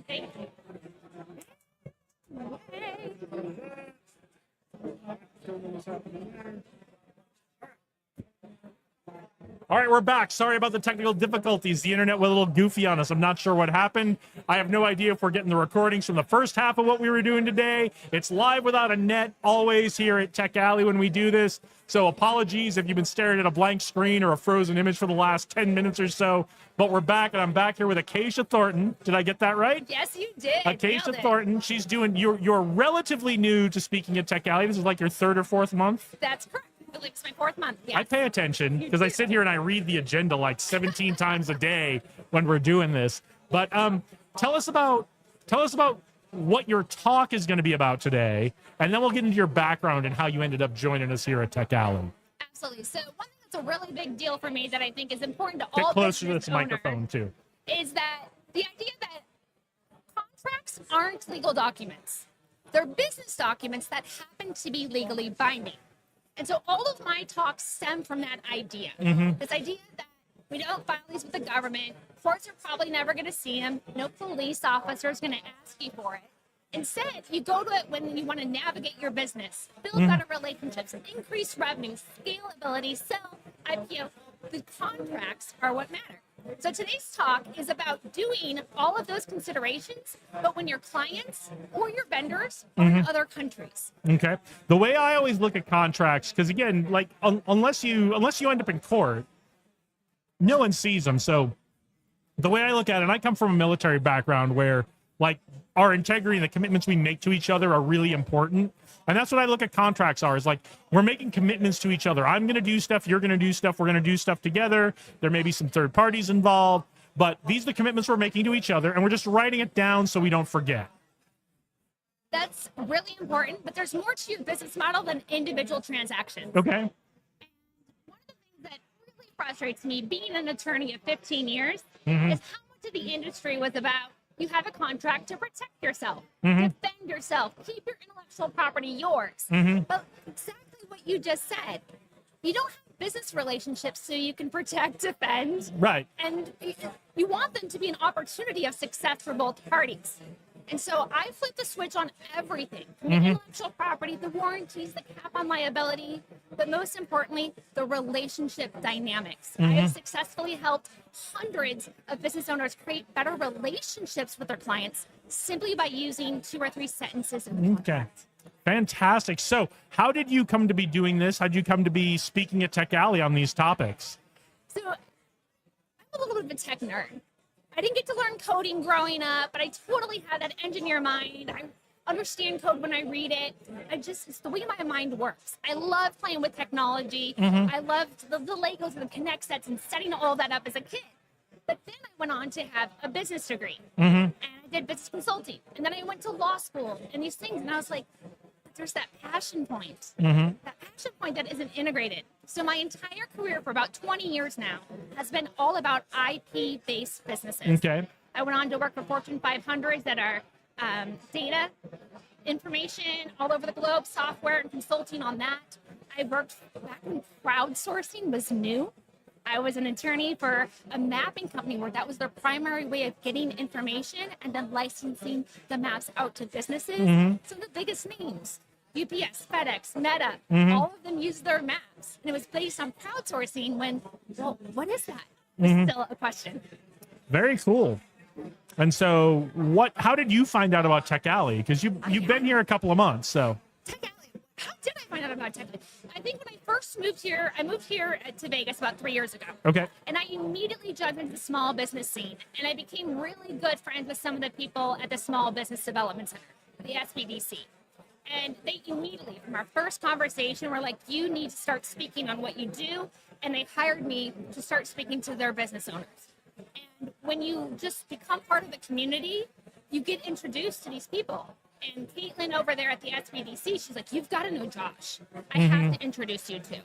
S7: Thank you.
S1: All right, we're back. Sorry about the technical difficulties. The internet went a little goofy on us. I'm not sure what happened. I have no idea if we're getting the recordings from the first half of what we were doing today. It's live without a net, always here at Tech Alley when we do this. So apologies if you've been staring at a blank screen or a frozen image for the last 10 minutes or so. But we're back, and I'm back here with Acacia Thornton. Did I get that right?
S7: Yes, you did.
S1: Acacia
S7: Nailed it.
S1: Thornton. She's doing. You're relatively new to speaking at Tech Alley. This is like your third or fourth month.
S7: That's correct. I believe it's my 4th month. Yes.
S1: I pay attention because I sit here and I read the agenda like 17 times a day when we're doing this. But tell us about what your talk is going to be about today, and then we'll get into your background and how you ended up joining us here at Tech Alley.
S7: Absolutely. So one thing that's a really big deal for me that I think is important to
S1: Get
S7: all
S1: closer to
S7: business
S1: this microphone too.
S7: is that the idea that contracts aren't legal documents. They're business documents that happen to be legally binding. And so all of my talks stem from that idea. This idea that we don't file these with the government. Courts are probably never going to see them. No police officer is going to ask you for it. Instead, you go to it when you want to navigate your business, build better relationships, increase revenue, scalability, sell, IPO. The contracts are what matter. So today's talk is about doing all of those considerations, but when your clients or your vendors are in other countries.
S1: Okay. The way I always look at contracts, because again, like unless you end up in court, no one sees them. So the way I look at it, and I come from a military background where like our integrity and the commitments we make to each other are really important. And that's what I look at contracts are, is like we're making commitments to each other. I'm going to do stuff. You're going to do stuff. We're going to do stuff together. There may be some third parties involved, but these are the commitments we're making to each other. And we're just writing it down so we don't forget.
S7: That's really important, but there's more to your business model than individual transactions.
S1: Okay.
S7: One of the things that really frustrates me, being an attorney of 15 years, is how much of the industry was about you have a contract to protect yourself, defend yourself, keep your intellectual property yours. But exactly what you just said, you don't have business relationships so you can protect, defend,
S1: Right.
S7: and you want them to be an opportunity of success for both parties. And so I flipped the switch on everything, from the intellectual property, the warranties, the cap on liability, but most importantly, the relationship dynamics. I have successfully helped hundreds of business owners create better relationships with their clients simply by using 2 or 3 sentences in the
S1: Okay.
S7: contract.
S1: Fantastic. So how did you come to be doing this? How did you come to be speaking at Tech Alley on these topics?
S7: So I'm a little bit of a tech nerd. I didn't get to learn coding growing up, but I totally had that engineer mind. I understand code when I read it. It's the way my mind works. I love playing with technology. I loved the Legos and the Connect sets and setting all that up as a kid. But then I went on to have a business degree and I did business consulting. And then I went to law school and these things. And I was like, there's that passion point, that passion point that isn't integrated. So my entire career for about 20 years now has been all about IP-based businesses.
S1: Okay.
S7: I went on to work for Fortune 500s that are data, information all over the globe, software and consulting on that. I worked back when crowdsourcing was new. I was an attorney for a mapping company where that was their primary way of getting information and then licensing the maps out to businesses. Some of the biggest names, UPS, FedEx, Meta, all of them use their maps. And it was based on crowdsourcing when, well, what is that? Was still a question.
S1: Very cool. And so how did you find out about Tech Alley? Because you've been here a couple of months, so.
S7: Tech Alley. How did I find out about Tech Alley? I think when I first moved here, I moved here to Vegas about 3 years ago.
S1: Okay.
S7: And I immediately jumped into the small business scene. And I became really good friends with some of the people at the Small Business Development Center, the SBDC.
S9: And they immediately, from our first conversation, were like, you need to start speaking on what you do. And they hired me to start speaking to their business owners. And when you just become part of the community, you get introduced to these people. And Caitlin over there at the SBDC, she's like, you've got to know Josh. I have to introduce you to.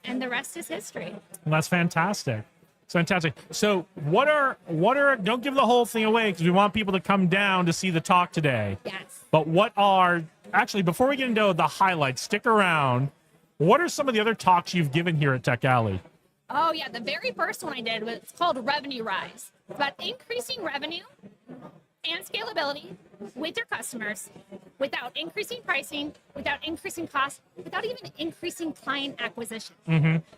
S9: And the rest is history.
S1: Well, that's fantastic. It's fantastic. So what are don't give the whole thing away because we want people to come down to see the talk today.
S9: Yes.
S1: But what are actually before we get into the highlights, stick around. What are some of the other talks you've given here at Tech Alley?
S9: Oh, yeah. The very first one I did was called Revenue Rise. It's about increasing revenue and scalability with your customers without increasing pricing, without increasing costs, without even increasing client acquisition.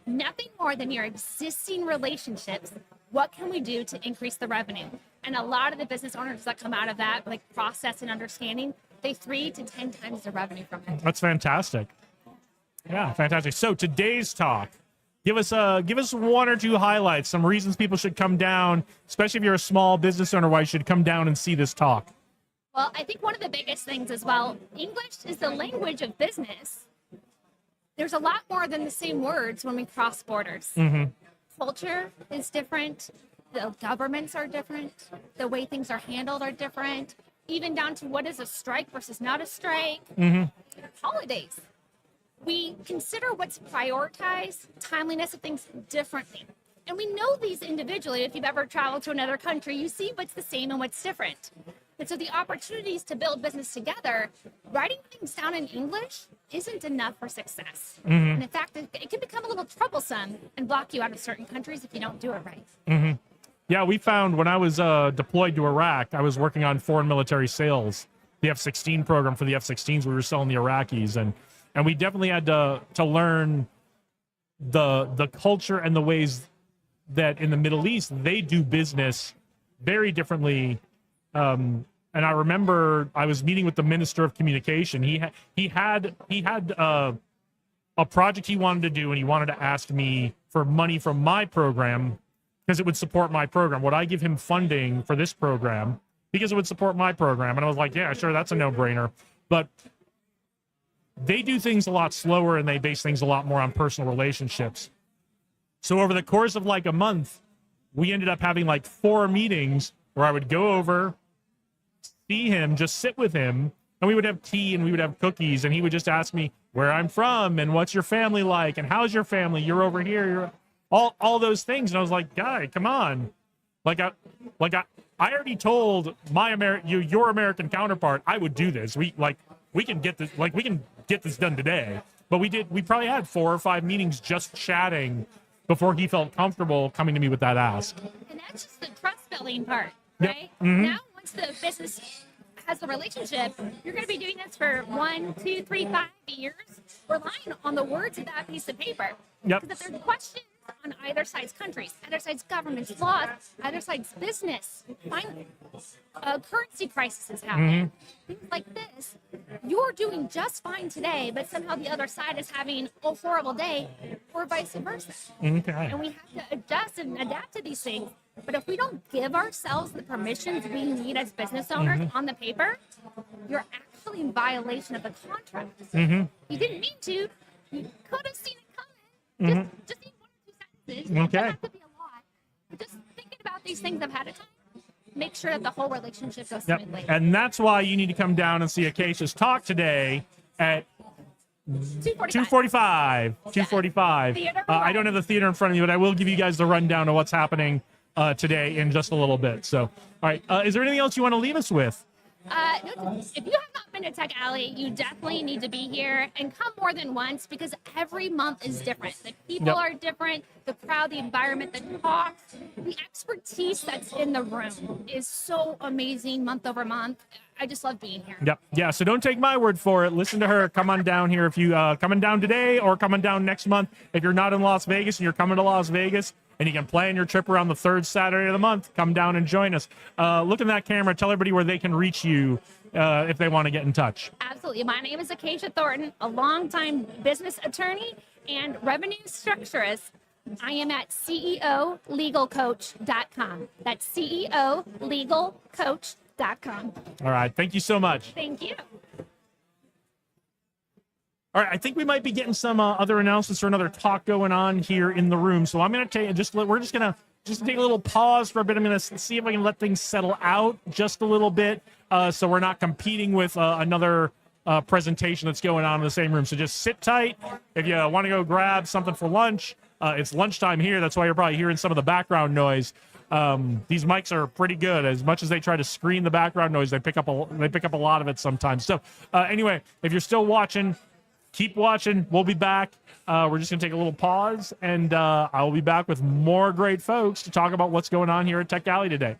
S9: Nothing more than your existing relationships. What can we do to increase the revenue? And a lot of the business owners that come out of that, like process and understanding, they 3 to 10 times the revenue from it.
S1: That's fantastic. Yeah, fantastic. So today's talk, give us one or two highlights, some reasons people should come down, especially if you're a small business owner, why you should come down and see this talk.
S9: Well, I think one of the biggest things as well, English is the language of business. There's a lot more than the same words when we cross borders. Culture is different. The governments are different. The way things are handled are different. Even down to what is a strike versus not a strike. Holidays. We consider what's prioritized, timeliness of things differently. And we know these individually. If you've ever traveled to another country, you see what's the same and what's different. And so the opportunities to build business together, writing things down in English isn't enough for success. And in fact, it can become a little troublesome and block you out of certain countries if you don't do it right.
S1: Yeah, we found when I was deployed to Iraq, I was working on foreign military sales, the F-16 program for the F-16s we were selling the Iraqis, and we definitely had to learn the culture and the ways that in the Middle East they do business very differently. And I remember I was meeting with the Minister of Communication. He had a project he wanted to do, and he wanted to ask me for money from my program because it would support my program. Would I give him funding for this program because it would support my program? And I was like, yeah, sure, that's a no-brainer. But they do things a lot slower, and they base things a lot more on personal relationships. So over the course of like a month, we ended up having like 4 meetings where I would go over, see him, just sit with him, and we would have tea and we would have cookies, and he would just ask me where I'm from and what's your family like and how's your family? You're over here, you're all those things. And I was like, guy, come on. I already told your American counterpart I would do this. We can get this done today. But we probably had 4 or 5 meetings just chatting before he felt comfortable coming to me with that ask.
S9: And that's just the trust building part, right? Now, once the business has the relationship, you're going to be doing this for 1, 2, 3, 5 years, relying on the words of that piece of paper.
S1: Yep.
S9: Because if there's questions on either side's countries, either side's government's laws, either side's business, currency crises happen, things like this, you're doing just fine today, but somehow the other side is having a horrible day, or vice versa.
S1: Okay.
S9: And we have to adjust and adapt to these things. But if we don't give ourselves the permissions we need as business owners on the paper, you're actually in violation of the contract. You didn't mean to. You could have seen it coming. Just need 1 or 2 sentences. It doesn't have to be a lot. But just thinking about these things ahead of time, make sure that the whole relationship goes smoothly.
S1: And that's why you need to come down and see Acacia's talk today at 2:45. 2:45.
S9: Theater
S1: I don't have the theater in front of me, but I will give you guys the rundown of what's happening today in just a little bit. So, all right. Is there anything else you want to leave us with?
S9: No, if you have not been to Tech Alley, you definitely need to be here and come more than once because every month is different. The people are different, the crowd, the environment, the talks, the expertise that's in the room is so amazing month over month. I just love being here.
S1: Yep. Yeah. So don't take my word for it. Listen to her. Come on down here if you coming down today or coming down next month. If you're not in Las Vegas and you're coming to Las Vegas and you can plan your trip around the 3rd Saturday of the month, come down and join us. Look in that camera. Tell everybody where they can reach you if they want to get in touch.
S9: Absolutely. My name is Acacia Thornton, a longtime business attorney and revenue structurist. I am at CEOlegalcoach.com. That's CEOlegalcoach.com.
S1: All right. Thank you so much.
S9: Thank you.
S1: All right, I think we might be getting some other announcements or another talk going on here in the room. So I'm going to take we're just going to take a little pause for a bit. I'm going to see if I can let things settle out just a little bit, so we're not competing with another presentation that's going on in the same room. So just sit tight. If you want to go grab something for lunch, it's lunchtime here. That's why you're probably hearing some of the background noise. These mics are pretty good. As much as they try to screen the background noise, they pick up a lot of it sometimes. So anyway, if you're still watching, keep watching. We'll be back. We're just going to take a little pause, and I'll be back with more great folks to talk about what's going on here at Tech Alley today.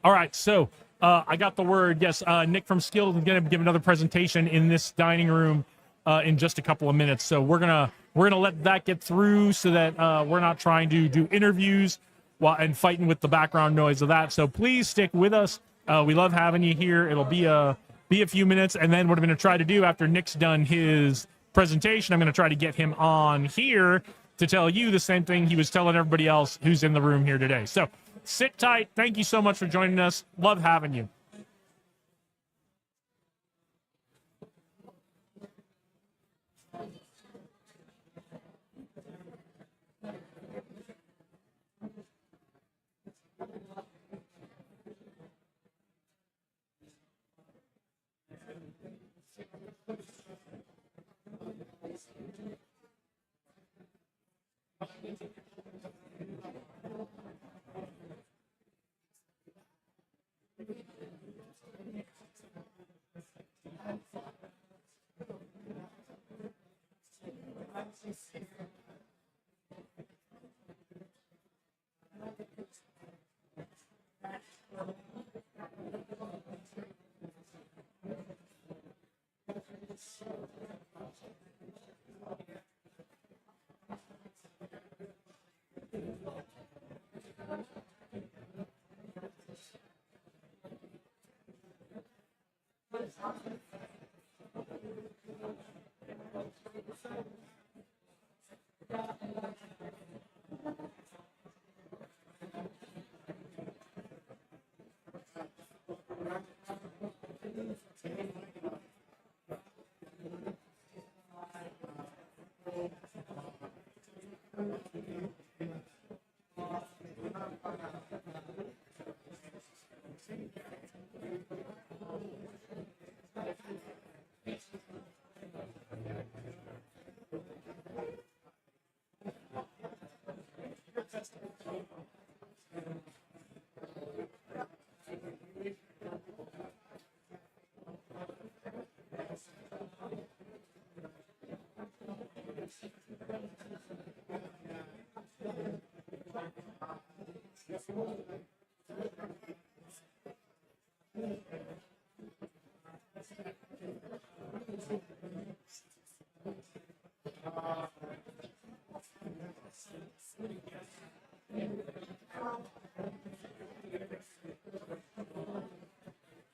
S1: All right, so I got the word. Yes, Nick from Skilled is going to give another presentation in this dining room in just a couple of minutes. So we're gonna let that get through so that we're not trying to do interviews and fighting with the background noise of that. So please stick with us. We love having you here. It'll be a few minutes, and then what I'm going to try to do after Nick's done his presentation, I'm going to try to get him on here to tell you the same thing he was telling everybody else who's in the room here today. So sit tight. Thank you so much for joining us. Love having you.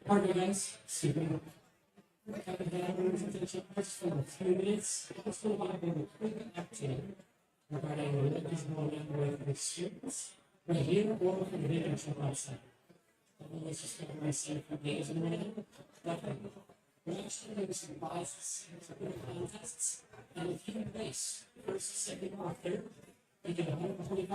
S10: Pardon guys, excuse me. I haven't had a presentation just for a few minutes. Also, I have a quick update regarding what is going on with the students. Right here, or from the international website. I know it's just going to say for days and whatever. But we're actually doing some prizes, some contests, and if you place first, second, or third, you get $125,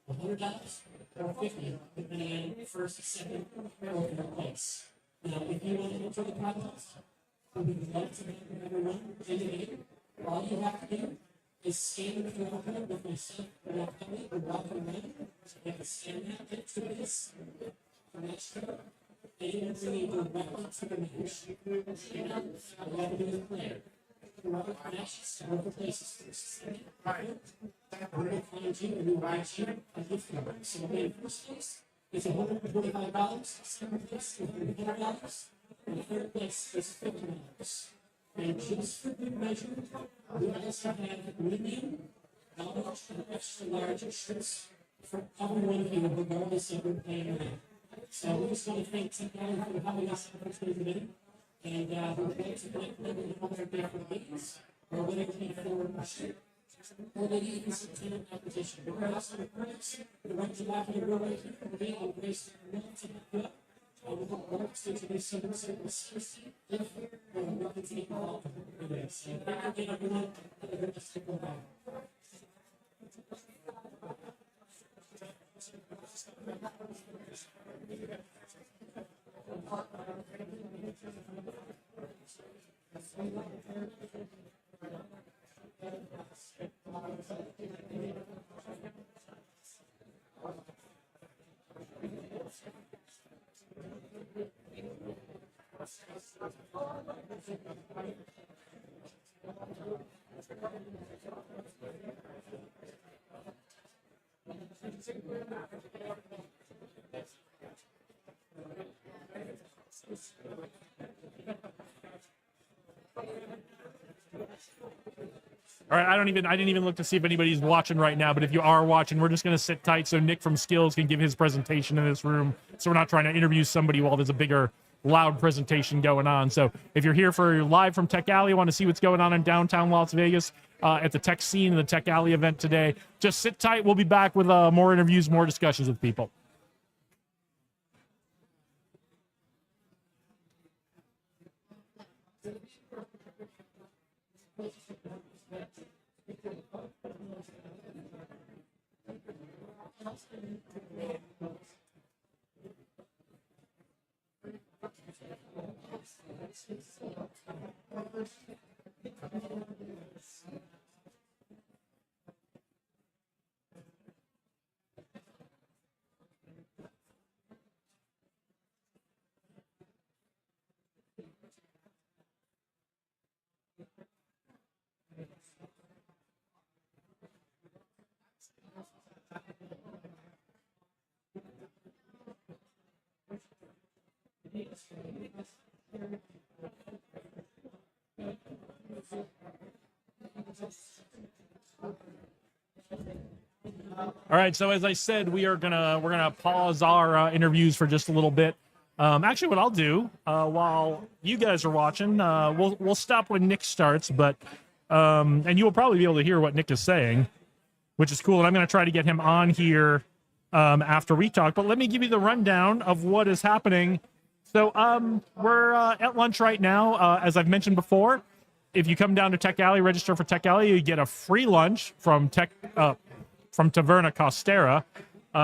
S10: $100, or $50, depending on first, second, or third place. Now, if you want to enter the contest, we would love to have everyone enter. All you have to do is scan the QR code with myself or my colleague or welcome them. So you can scan that, get to this for next year. And you bring it directly to the match. And all you have to do is play. Rubber matches to other places first. We're going to find you a new ride share a gift card. So in first place, it's $125, second place is $100, and third place is $50. And just for good measure, we also have medium, large, and extra large shirts for every one of you, regardless of your paying rate. So we just want to thank Tech Alley for having us for today. And we're going to connect them in other different ways, or whether it be for a shirt. Or maybe even some tenant acquisition. But we're also encouraged the right to have your right here will be on grace and to up. And we hope works to do some service if we can take all of it. So thank you everyone. Have a good stick around.
S1: All right, I didn't even look to see if anybody's watching right now, but if you are watching, we're just going to sit tight so Nick from Skills can give his presentation in this room. So we're not trying to interview somebody while there's a bigger, loud presentation going on. So if you're here for live from Tech Alley, want to see what's going on in downtown Las Vegas at the Tech Scene and the Tech Alley event today, just sit tight. We'll be back with more interviews, more discussions with people. All right, so as I said, we're gonna pause our interviews for just a little bit. Actually, what I'll do while you guys are watching, we'll stop when Nick starts, but and you will probably be able to hear what Nick is saying, which is cool. And I'm going to try to get him on here after we talk. But let me give you the rundown of what is happening. So we're at lunch right now, as I've mentioned before. If you come down to Tech Alley, register for Tech Alley, you get a free lunch from Taverna Costera.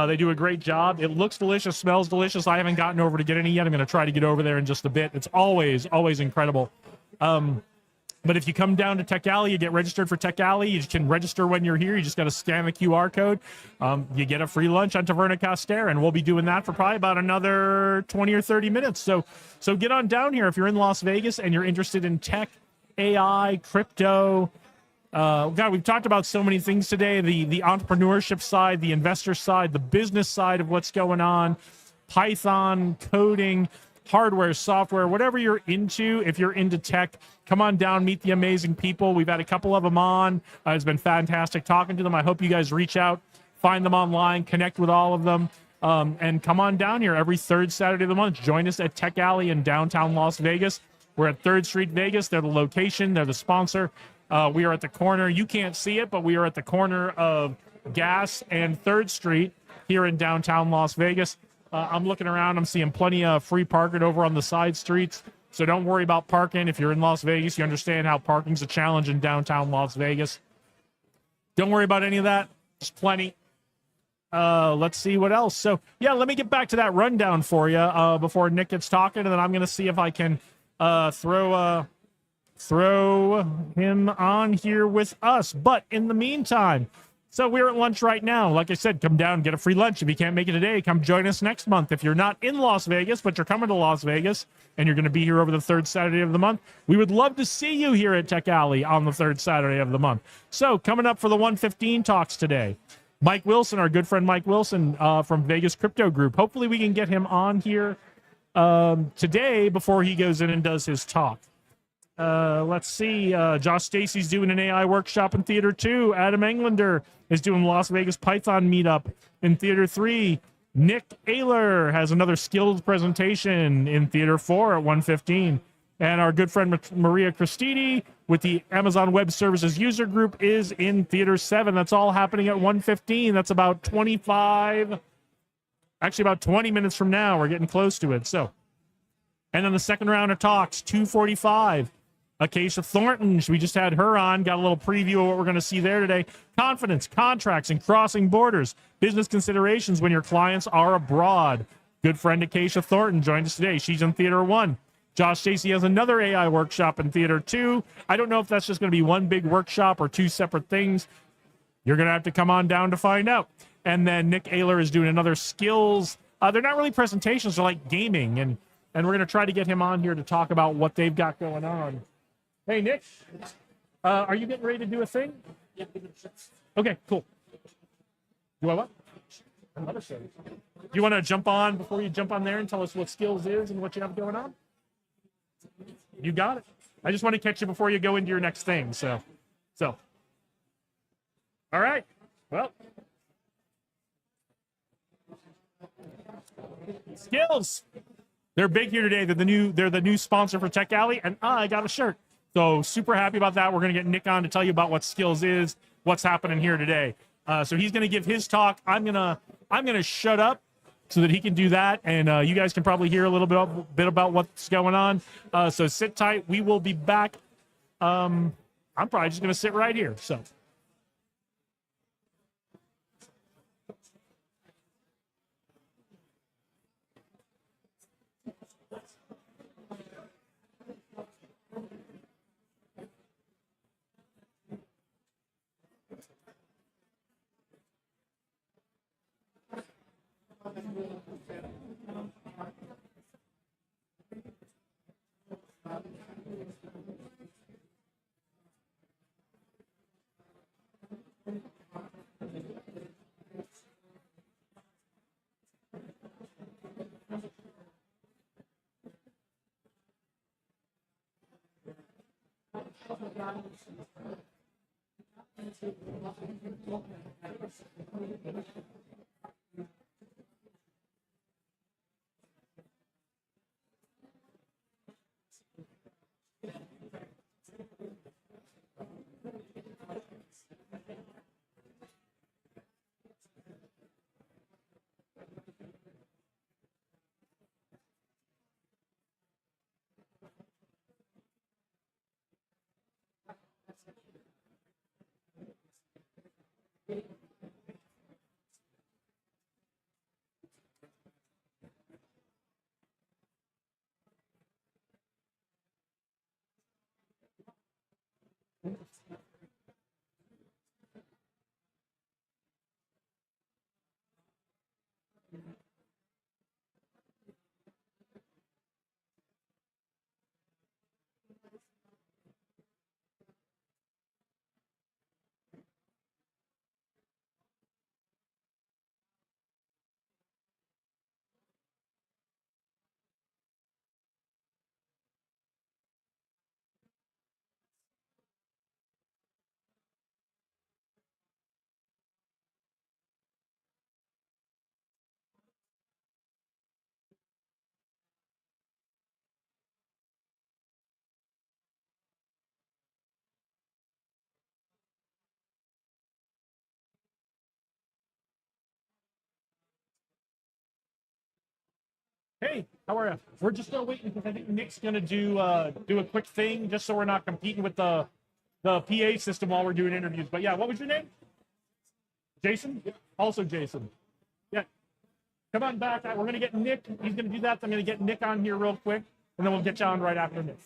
S1: They do a great job. It looks delicious, smells delicious. I haven't gotten over to get any yet. I'm going to try to get over there in just a bit. It's always incredible. But if you come down to Tech Alley, you get registered for Tech Alley. You can register when you're here. You just got to scan the QR code. You get a free lunch on Taverna Costera, and we'll be doing that for probably about another 20 or 30 minutes. So get on down here if you're in Las Vegas and you're interested in tech, AI, crypto, God, we've talked about so many things today, the entrepreneurship side, the investor side, the business side of what's going on, Python, coding, hardware, software, whatever you're into. If you're into tech, come on down, meet the amazing people. We've had a couple of them on. It's been fantastic talking to them. I hope you guys reach out, find them online, connect with all of them, and come on down here every third Saturday of the month. Join us at Tech Alley in downtown Las Vegas. We're at 3rd Street, Vegas. They're the location. They're the sponsor. We are at the corner. You can't see it, but we are at the corner of Gas and 3rd Street here in downtown Las Vegas. I'm looking around. I'm seeing plenty of free parking over on the side streets. So don't worry about parking. If you're in Las Vegas, you understand how parking's a challenge in downtown Las Vegas. Don't worry about any of that. There's plenty. Let's see what else. So, yeah, let me get back to that rundown for you before Nick gets talking, and then I'm going to see if I can throw him on here with us. But in the meantime, so we're at lunch right now. Like I said, come down, get a free lunch. If you can't make it today, come join us next month. If you're not in Las Vegas, but you're coming to Las Vegas and you're going to be here over the 3rd Saturday of the month, we would love to see you here at Tech Alley on the 3rd Saturday of the month. So coming up for the 115 talks today, Mike Wilson, our good friend Mike Wilson from Vegas Crypto Group. Hopefully we can get him on here today before he goes in and does his talk. Let's see. Josh Stacy's doing an AI workshop in Theater 2. Adam Englander is doing Las Vegas Python meetup in Theater 3. Nick Ayler has another skills presentation in Theater 4 at 1:15. And our good friend Maria Cristidi with the Amazon Web Services User Group is in Theater 7. That's all happening at 1:15. That's about 20 minutes from now. We're getting close to it. So, and then the second round of talks, 2:45. Acacia Thornton, we just had her on, got a little preview of what we're going to see there today. Confidence, contracts, and crossing borders. Business considerations when your clients are abroad. Good friend Acacia Thornton joined us today. She's in Theater 1. Josh Stacy has another AI workshop in Theater 2. I don't know if that's just going to be one big workshop or two separate things. You're going to have to come on down to find out. And then Nick Ayler is doing another skills. They're not really presentations, they're like gaming. And we're going to try to get him on here to talk about what they've got going on. Hey, Nick, are you getting ready to do a thing? Yeah. Okay, cool. You want what? Another show. You want to jump on before you jump on there and tell us what skills is and what you have going on? You got it. I just want to catch you before you go into your next thing. So. All right. Well. Skills. They're big here today. They're the new sponsor for Tech Alley, and I got a shirt. So super happy about that. We're going to get Nick on to tell you about what Skills is, what's happening here today. So he's going to give his talk. I'm gonna shut up so that he can do that, and you guys can probably hear a little bit about what's going on. So sit tight. We will be back. I'm probably just going to sit right here. So. Hey, how are you? We're just still waiting because I think Nick's gonna do a quick thing just so we're not competing with the PA system while we're doing interviews. But yeah, what was your name? Jason? Also Jason. Yeah. Come on back. We're gonna get Nick. He's gonna do that. So I'm gonna get Nick on here real quick, and then we'll get you on right after Nick.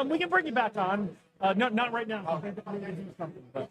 S1: We can bring you back on. No, not right now. I'm gonna do something, but.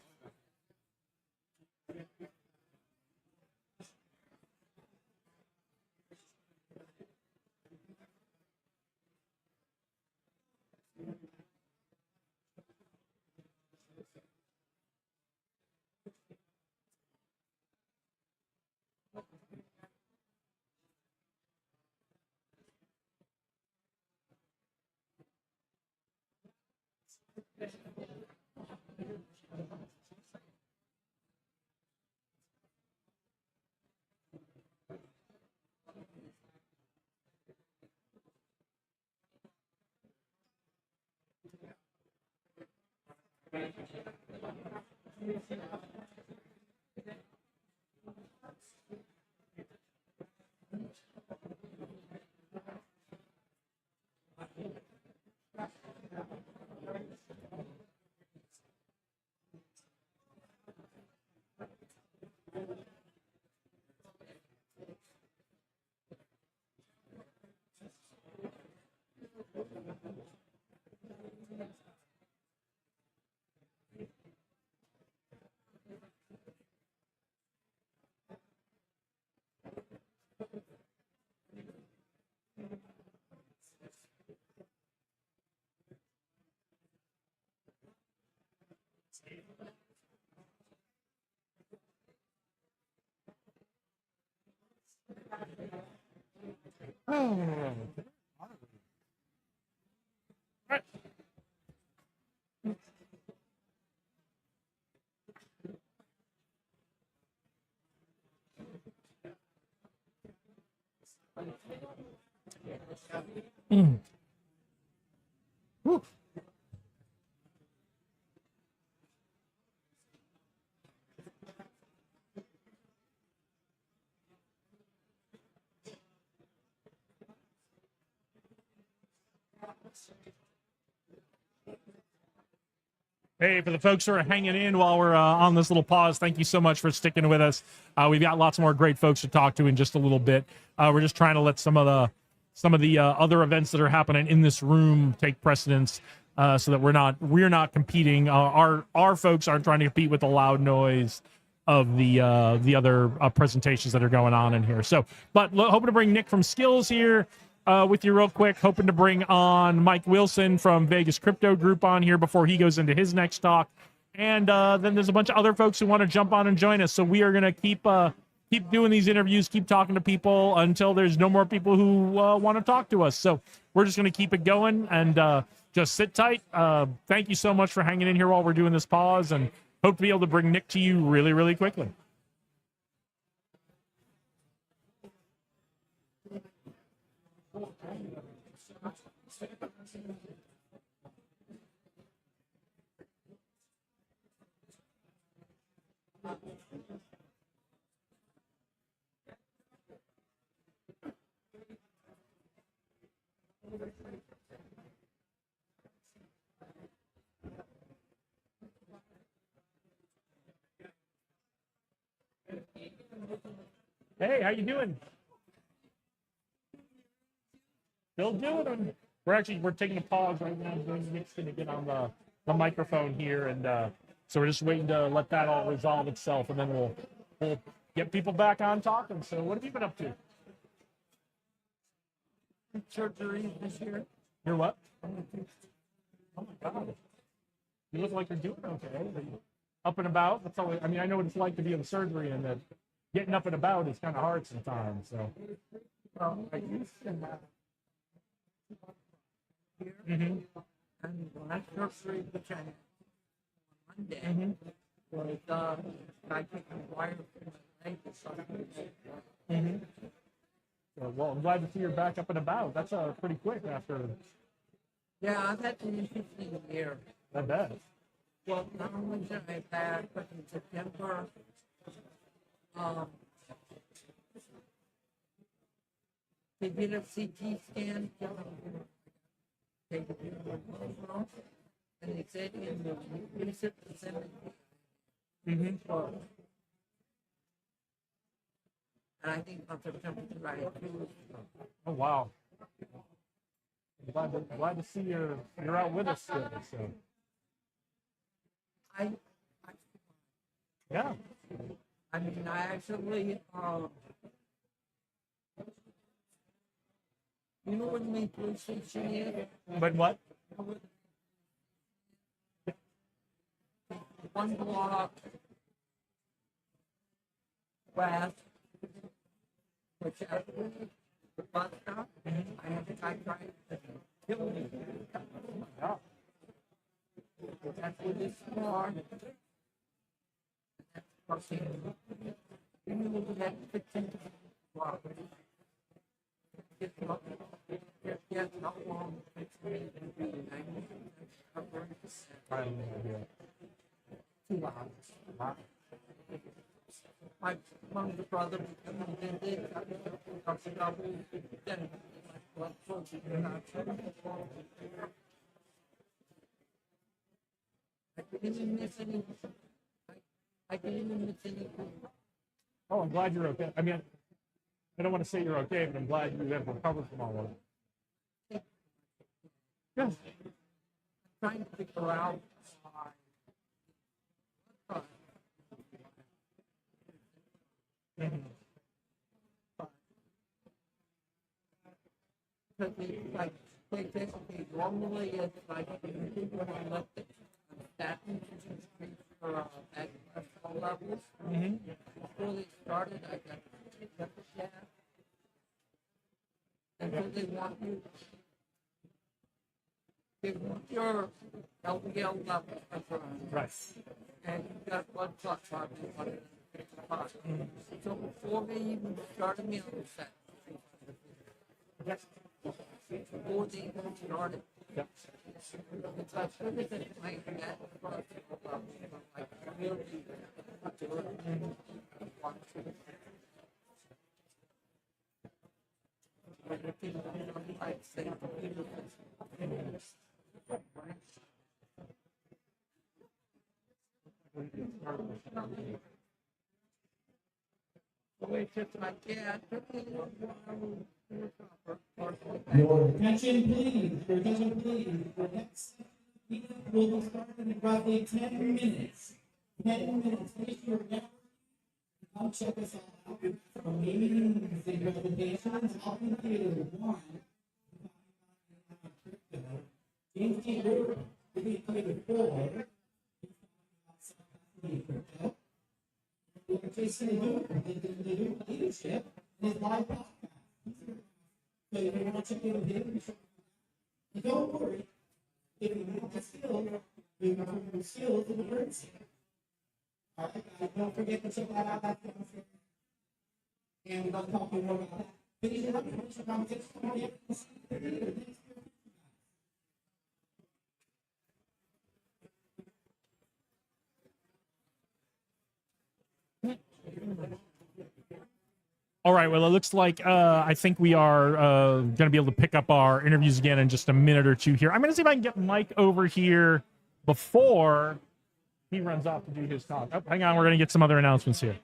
S1: Woo. Hey, for the folks who are hanging in while we're on this little pause, thank you so much for sticking with us. We've got lots more great folks to talk to in just a little bit. We're just trying to let some of the other events that are happening in this room take precedence, so that we're not competing. Our folks aren't trying to compete with the loud noise of the other presentations that are going on in here. So, but hoping to bring Nick from Skills here with you real quick. Hoping to bring on Mike Wilson from Vegas Crypto Group on here before he goes into his next talk. And then there's a bunch of other folks who want to jump on and join us. So we are going to keep doing these interviews, keep talking to people until there's no more people who want to talk to us. So we're just going to keep it going and just sit tight. Thank you so much for hanging in here while we're doing this pause, and hope to be able to bring Nick to you really, really quickly. Hey, how you doing? Still doing them. We're taking a pause right now. Nick's going to get on the microphone here, and so we're just waiting to let that all resolve itself, and then we'll get people back on talking. So, what have you been up to? Surgery this year. You're what? Oh my God. You look like you're doing okay. Up and about. That's all. I mean, I know what it's like to be in surgery, and that getting up and about is kind of hard sometimes. So.
S11: I used to have here,
S1: Mm-hmm.
S11: and when I surgery, which I had on Monday,
S1: Mm-hmm.
S11: was guy taking wire from my leg.
S1: Mm-hmm. Well, I'm glad to see you're back up and about. That's pretty quick after.
S11: Yeah, I've had an interesting year.
S1: I bet.
S11: Well, not only did I back, but in September, they did a CT scan. They did a and they said in the recent vicinity. And I think on September 2.
S1: Oh wow. Glad to see you're out with us still. So
S11: I
S1: yeah.
S11: I mean, I actually, you know what my police station is?
S1: But what?
S11: One block west, which after the bus stop, I have a typewriter.
S1: Yeah.
S11: That's where this car. That's crossing. You know that 15 block. Yes, how long it takes me to be 90% coverage? 2 hours. My mom's brother did it. Then I didn't miss any. I didn't miss any.
S1: Oh, I'm glad you're okay. I mean, I don't want to say you're okay, but I'm glad you have recovered from all of it. Yes.
S11: Trying to figure out because it's like basically normally it's like when I left it statin for at cholesterol levels. Before they started, I got pepper gas. And so they want your LDL levels confirmed.
S1: Right.
S11: And you got blood clot problems. So before they even started me on the set, before they even started, it's like everything like that. Like really like say
S10: Your attention, please. Your attention, please. The next meeting will be starting in roughly 10 minutes. 10 minutes. Make sure now. Come check us out. From meetings and presentations, I'll include one. James T. Brewer will be included 4. Jason Luke, the new leadership, and his live podcast. So if you want to check in with him, don't worry. If you want the skills, you want the skills in the currency. All right, guys, don't forget to check that out. That's and we're going to talk more about that. Finish it up, finish the conversation.
S1: All right. Well, it looks like I think we are going to be able to pick up our interviews again in just a minute or two here. I'm going to see if I can get Mike over here before he runs off to do his talk. Oh, hang on. We're going to get some other announcements here.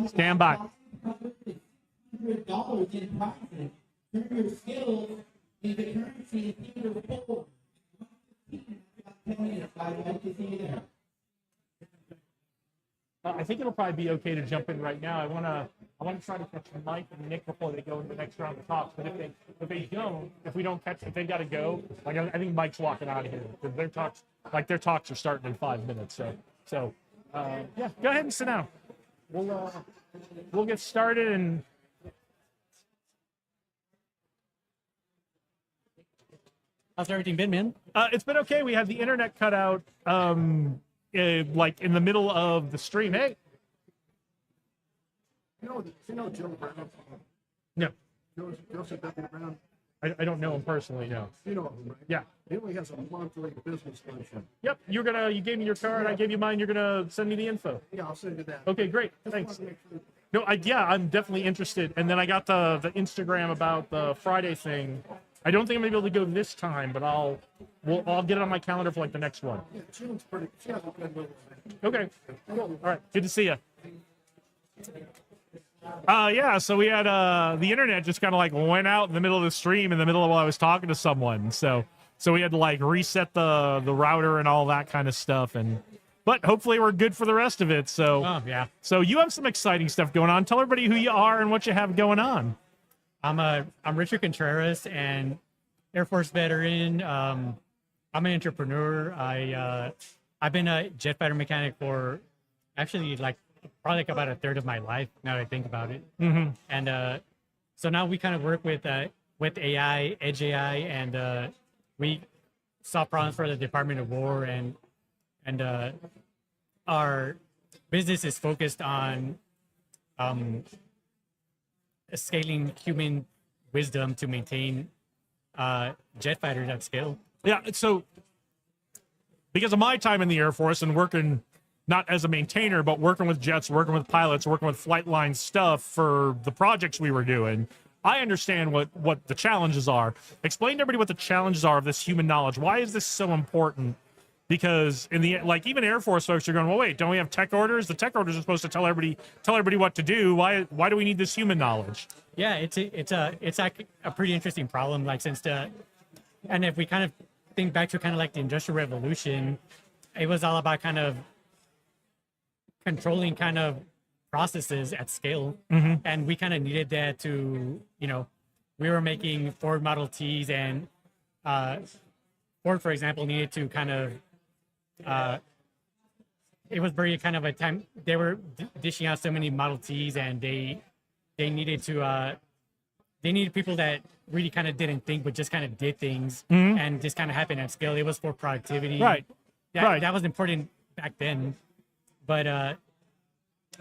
S1: Stand by.
S10: $100 in profit. Turn your skills into currency and keep it forward.
S1: I think it'll probably be okay to jump in right now. I want to try to catch Mike and Nick before they go into the next round of talks. But if we don't catch, if they got to go, like I think Mike's walking out of here because their talks are starting in 5 minutes. So yeah, go ahead and sit down. We'll get started and.
S2: How's everything been, man?
S1: It's been okay. We had the internet cut out like in the middle of the stream. Hey,
S5: You know Joe Brown?
S1: no,
S5: Joseph W. Brown?
S1: I don't know him personally. No.
S5: You know him, right?
S1: Yeah.
S5: He only has a monthly business luncheon.
S1: Yep. You gave me your card. I gave you mine. You're gonna send me the info.
S5: Yeah, I'll send you that.
S1: Okay, great. Thanks. No, yeah, I'm definitely interested. And then I got the Instagram about the Friday thing. I don't think I'm gonna be able to go this time, but I'll get it on my calendar for like the next one.
S5: Yeah, June's pretty. She has a good little.
S1: Okay. Cool. All right. Good to see you. Yeah, so we had the internet just kind of like went out in the middle of the stream in the middle of while I was talking to someone. So we had to like reset the router and all that kind of stuff, but hopefully we're good for the rest of it. So
S2: Yeah.
S1: So you have some exciting stuff going on. Tell everybody who you are and what you have going on.
S2: I'm Richard Contreras, and Air Force veteran. I'm an entrepreneur. I've been a jet fighter mechanic for actually probably about a third of my life now that I think about it.
S1: Mm-hmm.
S2: And so now we kind of work with AI, Edge AI, and we solve problems for the Department of War, and our business is focused on scaling human wisdom to maintain jet fighters at scale.
S1: Yeah, so because of my time in the Air Force and working not as a maintainer, but working with jets, working with pilots, working with flight line stuff for the projects we were doing, I understand what the challenges are. Explain to everybody what the challenges are of this human knowledge. Why is this so important? Because in the even Air Force folks are going, well, wait, don't we have tech orders? The tech orders are supposed to tell everybody what to do. Why do we need this human knowledge?
S2: Yeah, it's like a pretty interesting problem. And if we kind of think back to kind of like the Industrial Revolution, it was all about kind of controlling kind of processes at scale.
S1: Mm-hmm.
S2: And we kind of needed that to, we were making Ford Model Ts, and Ford, for example, needed to kind of, it was very kind of a time, they were dishing out so many Model Ts, and they needed to, they needed people that really kind of didn't think, but just kind of did things, and just kind of happened at scale. It was for productivity.
S1: Right.
S2: That was important back then. But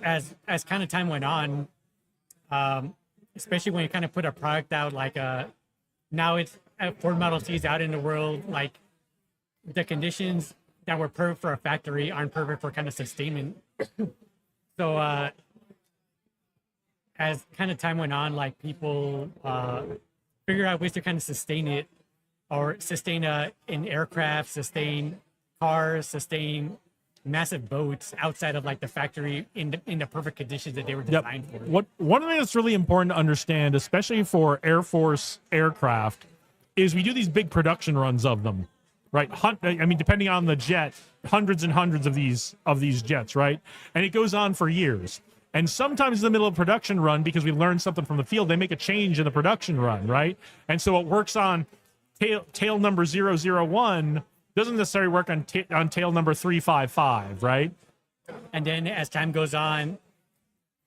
S2: as kind of time went on, especially when you kind of put a product out now it's Ford Model T's out in the world, like the conditions that were perfect for a factory aren't perfect for kind of sustainment. So as kind of time went on, like people figured out ways to kind of sustain it, or sustain an aircraft, sustain cars, sustain massive boats outside of like the factory in the perfect conditions that they were designed for.
S1: One thing that's really important to understand, especially for Air Force aircraft, is we do these big production runs of them, right? I mean, depending on the jet, hundreds and hundreds of these jets, right? And it goes on for years. And sometimes in the middle of a production run, because we learned something from the field, they make a change in the production run, right? And so what works on tail number 001 doesn't necessarily work on tail number 355, right?
S2: And then as time goes on,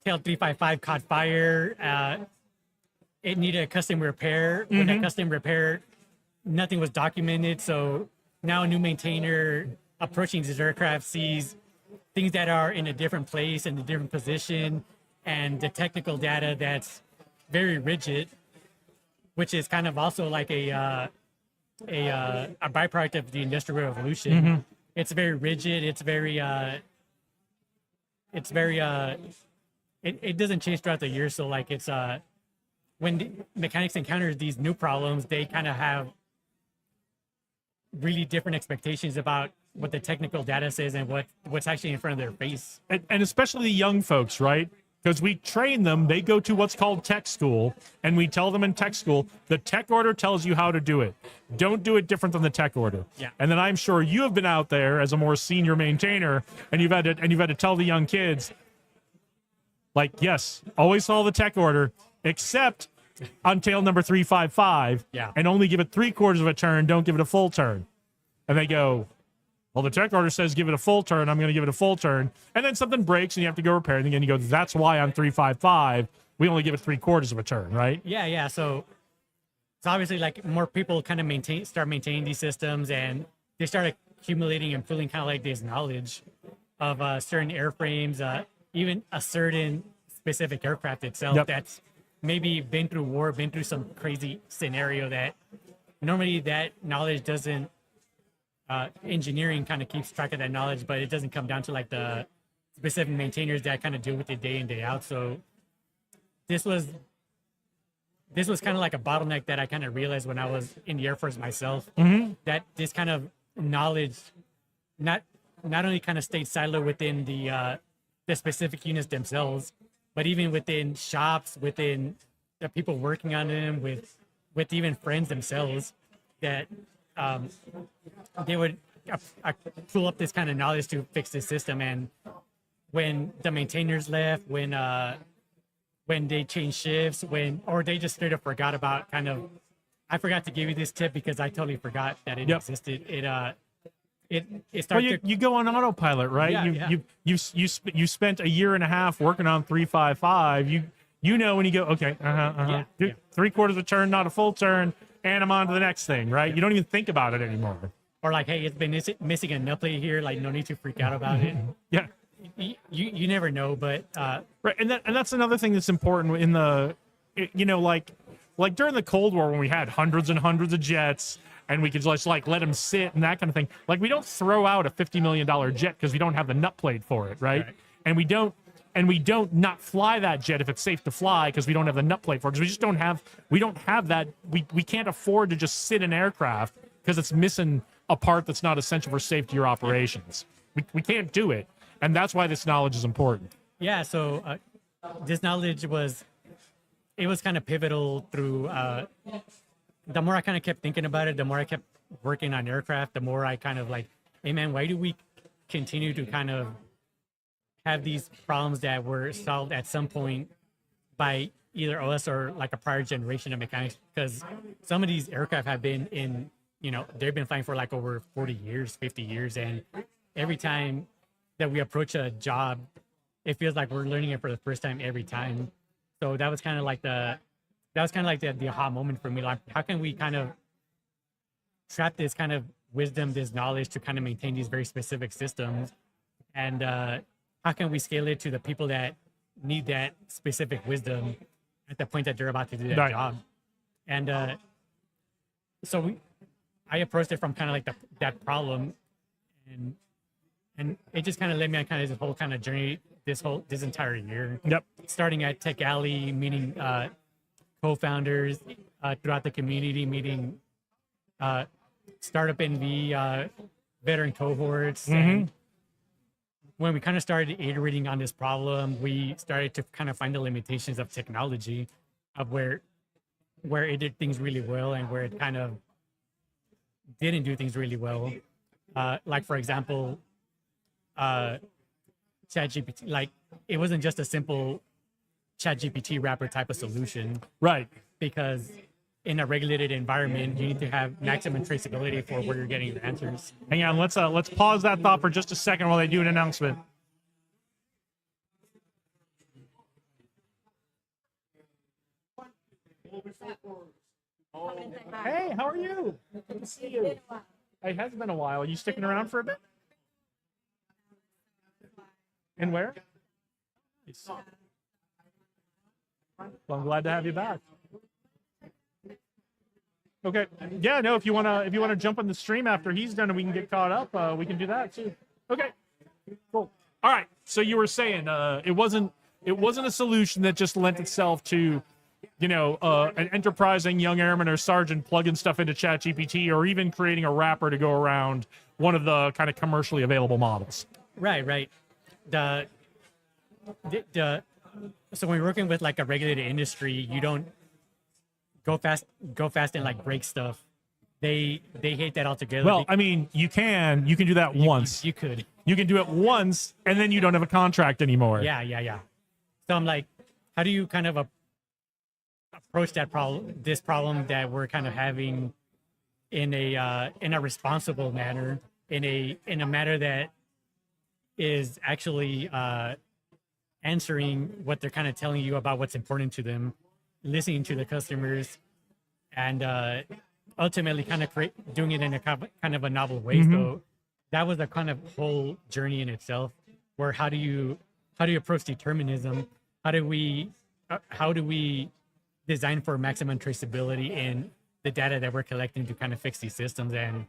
S2: tail 355 caught fire. It needed a custom repair. When that custom repair, nothing was documented. So now a new maintainer approaching this aircraft sees things that are in a different place, in a different position, and the technical data that's very rigid, which is kind of also like a byproduct of the Industrial Revolution. It's very rigid. It doesn't change throughout the year. So like it's when the mechanics encounter these new problems, they kind of have really different expectations about what the technical data says and what's actually in front of their face.
S1: And especially the young folks, right? Because we train them, they go to what's called tech school, and we tell them in tech school, the tech order tells you how to do it. Don't do it different than the tech order.
S2: Yeah.
S1: And then I'm sure you have been out there as a more senior maintainer, and you've had to tell the young kids, like, yes, always follow the tech order, except on tail number 355, and only give it 3/4 of a turn, don't give it a full turn. And they go, well, the tech order says give it a full turn. I'm going to give it a full turn. And then something breaks and you have to go repair it. And again, you go, that's why on 355, we only give it 3/4 of a turn, right?
S2: Yeah. So it's obviously like more people kind of start maintaining these systems, and they start accumulating and pooling kind of like this knowledge.
S6: certain airframes, even a certain specific aircraft itself
S1: Yep.
S6: that's maybe been through war, been through some crazy scenario that normally that knowledge doesn't. Engineering kind of keeps track of that knowledge, but it doesn't come down to like the specific maintainers that kind of deal with it day in day out. So this was kind of like a bottleneck that I kind of realized when I was in the Air Force myself, that this kind of knowledge not only kind of stayed siloed within the specific units themselves, but even within shops, within the people working on them, with even friends themselves, that they would pull up this kind of knowledge to fix the system. And when the maintainers left, when they changed shifts, or they just straight up forgot about I forgot to give you this tip because I totally forgot that it existed. It
S1: Well,
S6: started
S1: you go on autopilot, right?
S6: Yeah,
S1: You spent a year and a half working on 355. You know when you go, okay,
S6: Yeah, yeah.
S1: 3/4 a turn, not a full turn, and I'm on to the next thing, right? You don't even think about it anymore.
S6: or like, hey, it's been missing a nut plate here. Like, no need to freak out about it.
S1: Yeah.
S6: You never know, but
S1: Right, and that's another thing that's important in like during the Cold War when we had hundreds and hundreds of jets and we could just like let them sit and that kind of thing. Like we don't throw out a $50 million jet because we don't have the nut plate for it, right? And we don't not fly that jet if it's safe to fly because we don't have the nut plate for it because we don't have that. We can't afford to just sit an aircraft because it's missing a part that's not essential for safety or operations. We can't do it, and that's why this knowledge is important.
S6: yeah. So this knowledge was kind of pivotal through. The more I kind of kept thinking about it, the more I kept working on aircraft, the more I kind of like, hey man, why do we continue to kind of have these problems that were solved at some point by either us or like a prior generation of mechanics? Because some of these aircraft have been they've been flying for like over 40 years, 50 years. And every time that we approach a job, it feels like we're learning it for the first time every time. So that was kind of like the aha moment for me. Like, how can we kind of trap this kind of wisdom, this knowledge to kind of maintain these very specific systems? And how can we scale it to the people that need that specific wisdom at the point that they're about to do that
S1: Right.
S6: job? And I approached it from kind of like that problem, and it just kind of led me on kind of this whole kind of journey this entire year.
S1: Yep.
S6: Starting at Tech Alley, meeting co-founders throughout the community, meeting startup NV veteran cohorts. And when we kind of started iterating on this problem, we started to kind of find the limitations of technology, of where it did things really well and where it kind of didn't do things really well. Like, for example, ChatGPT, like it wasn't just a simple ChatGPT wrapper type of solution.
S1: Right.
S6: Because in a regulated environment, you need to have maximum traceability for where you're getting your answers.
S1: Hang on, let's pause that thought for just a second while they do an announcement. Hey, how are you? Good to see you. It has been a while. Are you sticking around for a bit? And where? Well, I'm glad to have you back. Okay. Yeah, no, if you wanna jump on the stream after he's done and we can get caught up, we can do that too. Okay. Cool. All right. So you were saying it wasn't a solution that just lent itself to, an enterprising young airman or sergeant plugging stuff into ChatGPT or even creating a wrapper to go around one of the kind of commercially available models.
S6: Right. So when you're working with like a regulated industry, you don't go fast and like break stuff. They hate that altogether.
S1: Well, I mean, you can do that once.
S6: You could.
S1: You can do it once, and then you don't have a contract anymore.
S6: Yeah. So I'm like, how do you kind of approach this problem that we're kind of having in a responsible manner, in a manner that is actually answering what they're kind of telling you about what's important to them, listening to the customers, and ultimately kind of doing it in a kind of a novel way. So that was a kind of whole journey in itself.
S12: where how do you approach determinism? How do we design for maximum traceability in the data that we're collecting to kind of fix these systems? And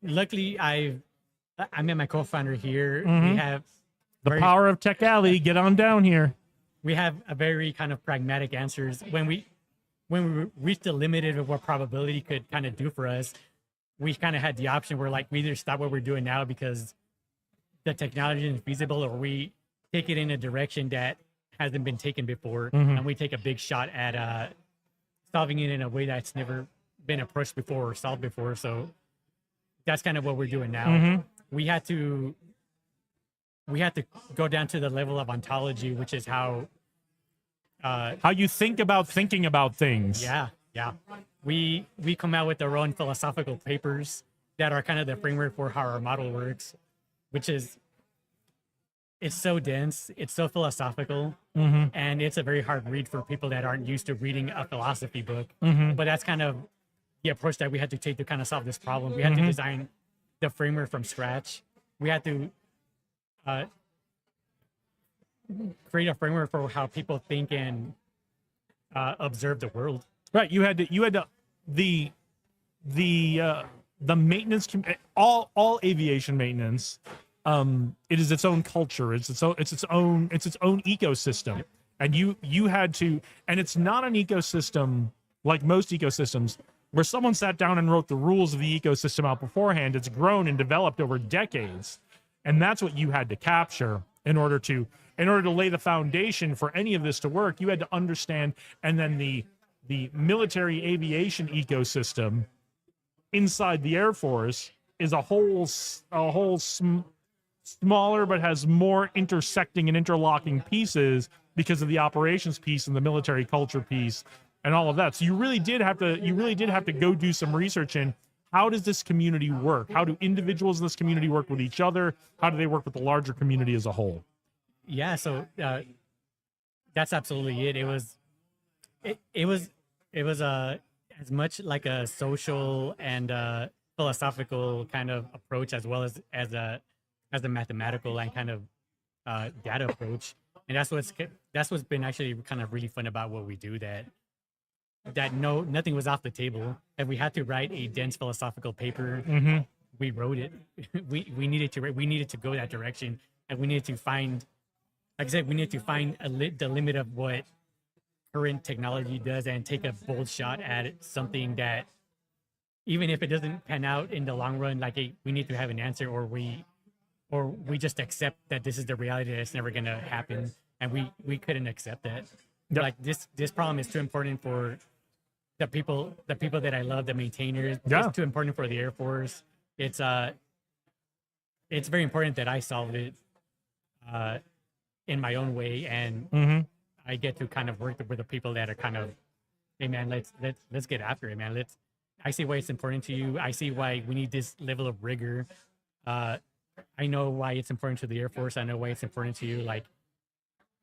S12: luckily, I met my co-founder here. We have
S1: The power of Tech Alley. Get on down here.
S12: we have a very kind of pragmatic answers when we reach the limit of what probability could kind of do for us. We kind of had the option where like we either stop what we're doing now because the technology isn't feasible, or we take it in a direction that hasn't been taken before, and we take a big shot at solving it in a way that's never been approached before or solved before. So that's kind of what we're doing now. We had to go down to the level of ontology, which is how
S1: you think about thinking about things.
S12: Yeah. We come out with our own philosophical papers that are kind of the framework for how our model works, which is it's so dense, it's so philosophical, and it's a very hard read for people that aren't used to reading a philosophy book. But that's kind of the approach that we had to take to kind of solve this problem. We had to design the framework from scratch. We had to create a framework for how people think and observe the world.
S1: Right. You had to the maintenance all aviation maintenance. It is its own culture. It's its own ecosystem. And you had to, and it's not an ecosystem like most ecosystems where someone sat down and wrote the rules of the ecosystem out beforehand. It's grown and developed over decades. And that's what you had to capture in order to lay the foundation for any of this to work. You had to understand, and then the military aviation ecosystem inside the Air Force is a whole smaller but has more intersecting and interlocking pieces because of the operations piece and the military culture piece and all of that. So you really did have to go do some research in how does this community work? How do individuals in this community work with each other? How do they work with the larger community as a whole?
S12: Yeah, so that's absolutely it. It was as much like a social and philosophical kind of approach as well as a mathematical and kind of data approach. And that's what's been actually kind of really fun about what we do, that nothing was off the table. And we had to write a dense philosophical paper. We wrote it. we needed to go that direction, and we needed to find, like I said, the limit of what current technology does and take a bold shot at it, something that even if it doesn't pan out in the long run, like we need to have an answer, or we just accept that this is the reality that it's never going to happen, and we couldn't accept that. Yep. Like this problem is too important for the people that I love, the maintainers.
S1: Yeah.
S12: It's too important for the Air Force. It's very important that I solve it in my own way, and I get to kind of work with the people that are kind of, hey man, let's get after it, man. I see why it's important to you. I see why we need this level of rigor. I know why it's important to the Air Force. I know why it's important to you. Like,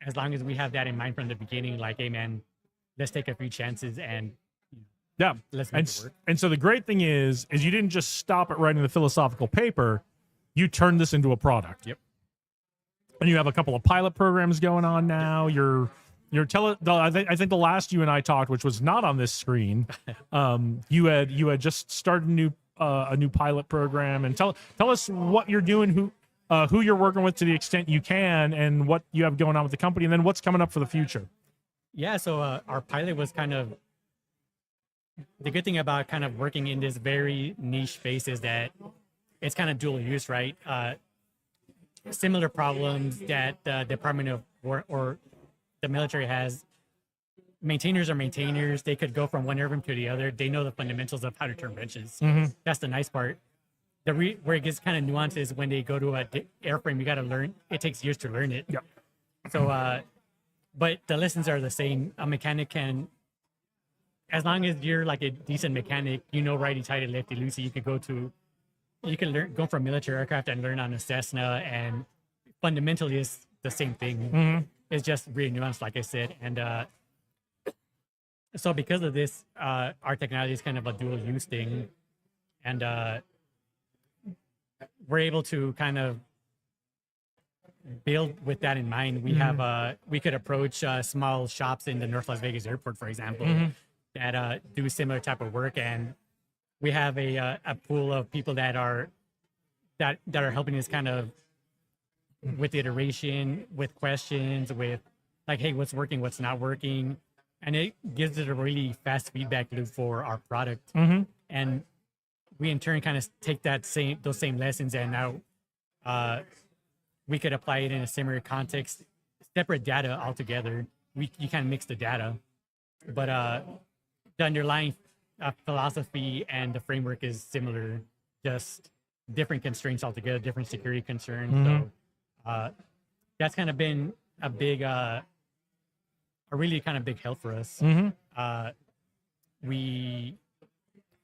S12: as long as we have that in mind from the beginning, like, hey man, let's take a few chances and let's make it work.
S1: And so the great thing is you didn't just stop at writing the philosophical paper. You turned this into a product.
S12: Yep.
S1: And you have a couple of pilot programs going on now. I think the last you and I talked, which was not on this screen, you had just started a new pilot program. And tell us what you're doing, who you're working with to the extent you can, and what you have going on with the company, and then what's coming up for the future.
S12: Yeah, so our pilot was kind of, the good thing about kind of working in this very niche space is that it's kind of dual use, right? Similar problems that the Department of War or the military has. Maintainers are maintainers. They could go from one airframe to the other. They know the fundamentals of how to turn wrenches. That's the nice part. Where it gets kind of nuanced is when they go to a airframe, you got to learn. It takes years to learn it.
S1: Yep.
S12: So, but the lessons are the same. A mechanic can, as long as you're like a decent mechanic, you know righty tighty, lefty loosey. You can go from military aircraft and learn on a Cessna, and fundamentally it's the same thing. It's just really nuanced, like I said. And so because of this, our technology is kind of a dual use thing. And we're able to kind of build with that in mind. We have we could approach small shops in the North Las Vegas airport, for example, that do similar type of work, and we have a pool of people that are helping us kind of with iteration, with questions, with like, hey, what's working, what's not working, and it gives it a really fast feedback loop for our product. And we in turn kind of take those same lessons, and now we could apply it in a similar context, separate data altogether. You kind of mix the data, but the underlying philosophy and the framework is similar, just different constraints altogether, different security concerns. So that's kind of been a really kind of big help for us.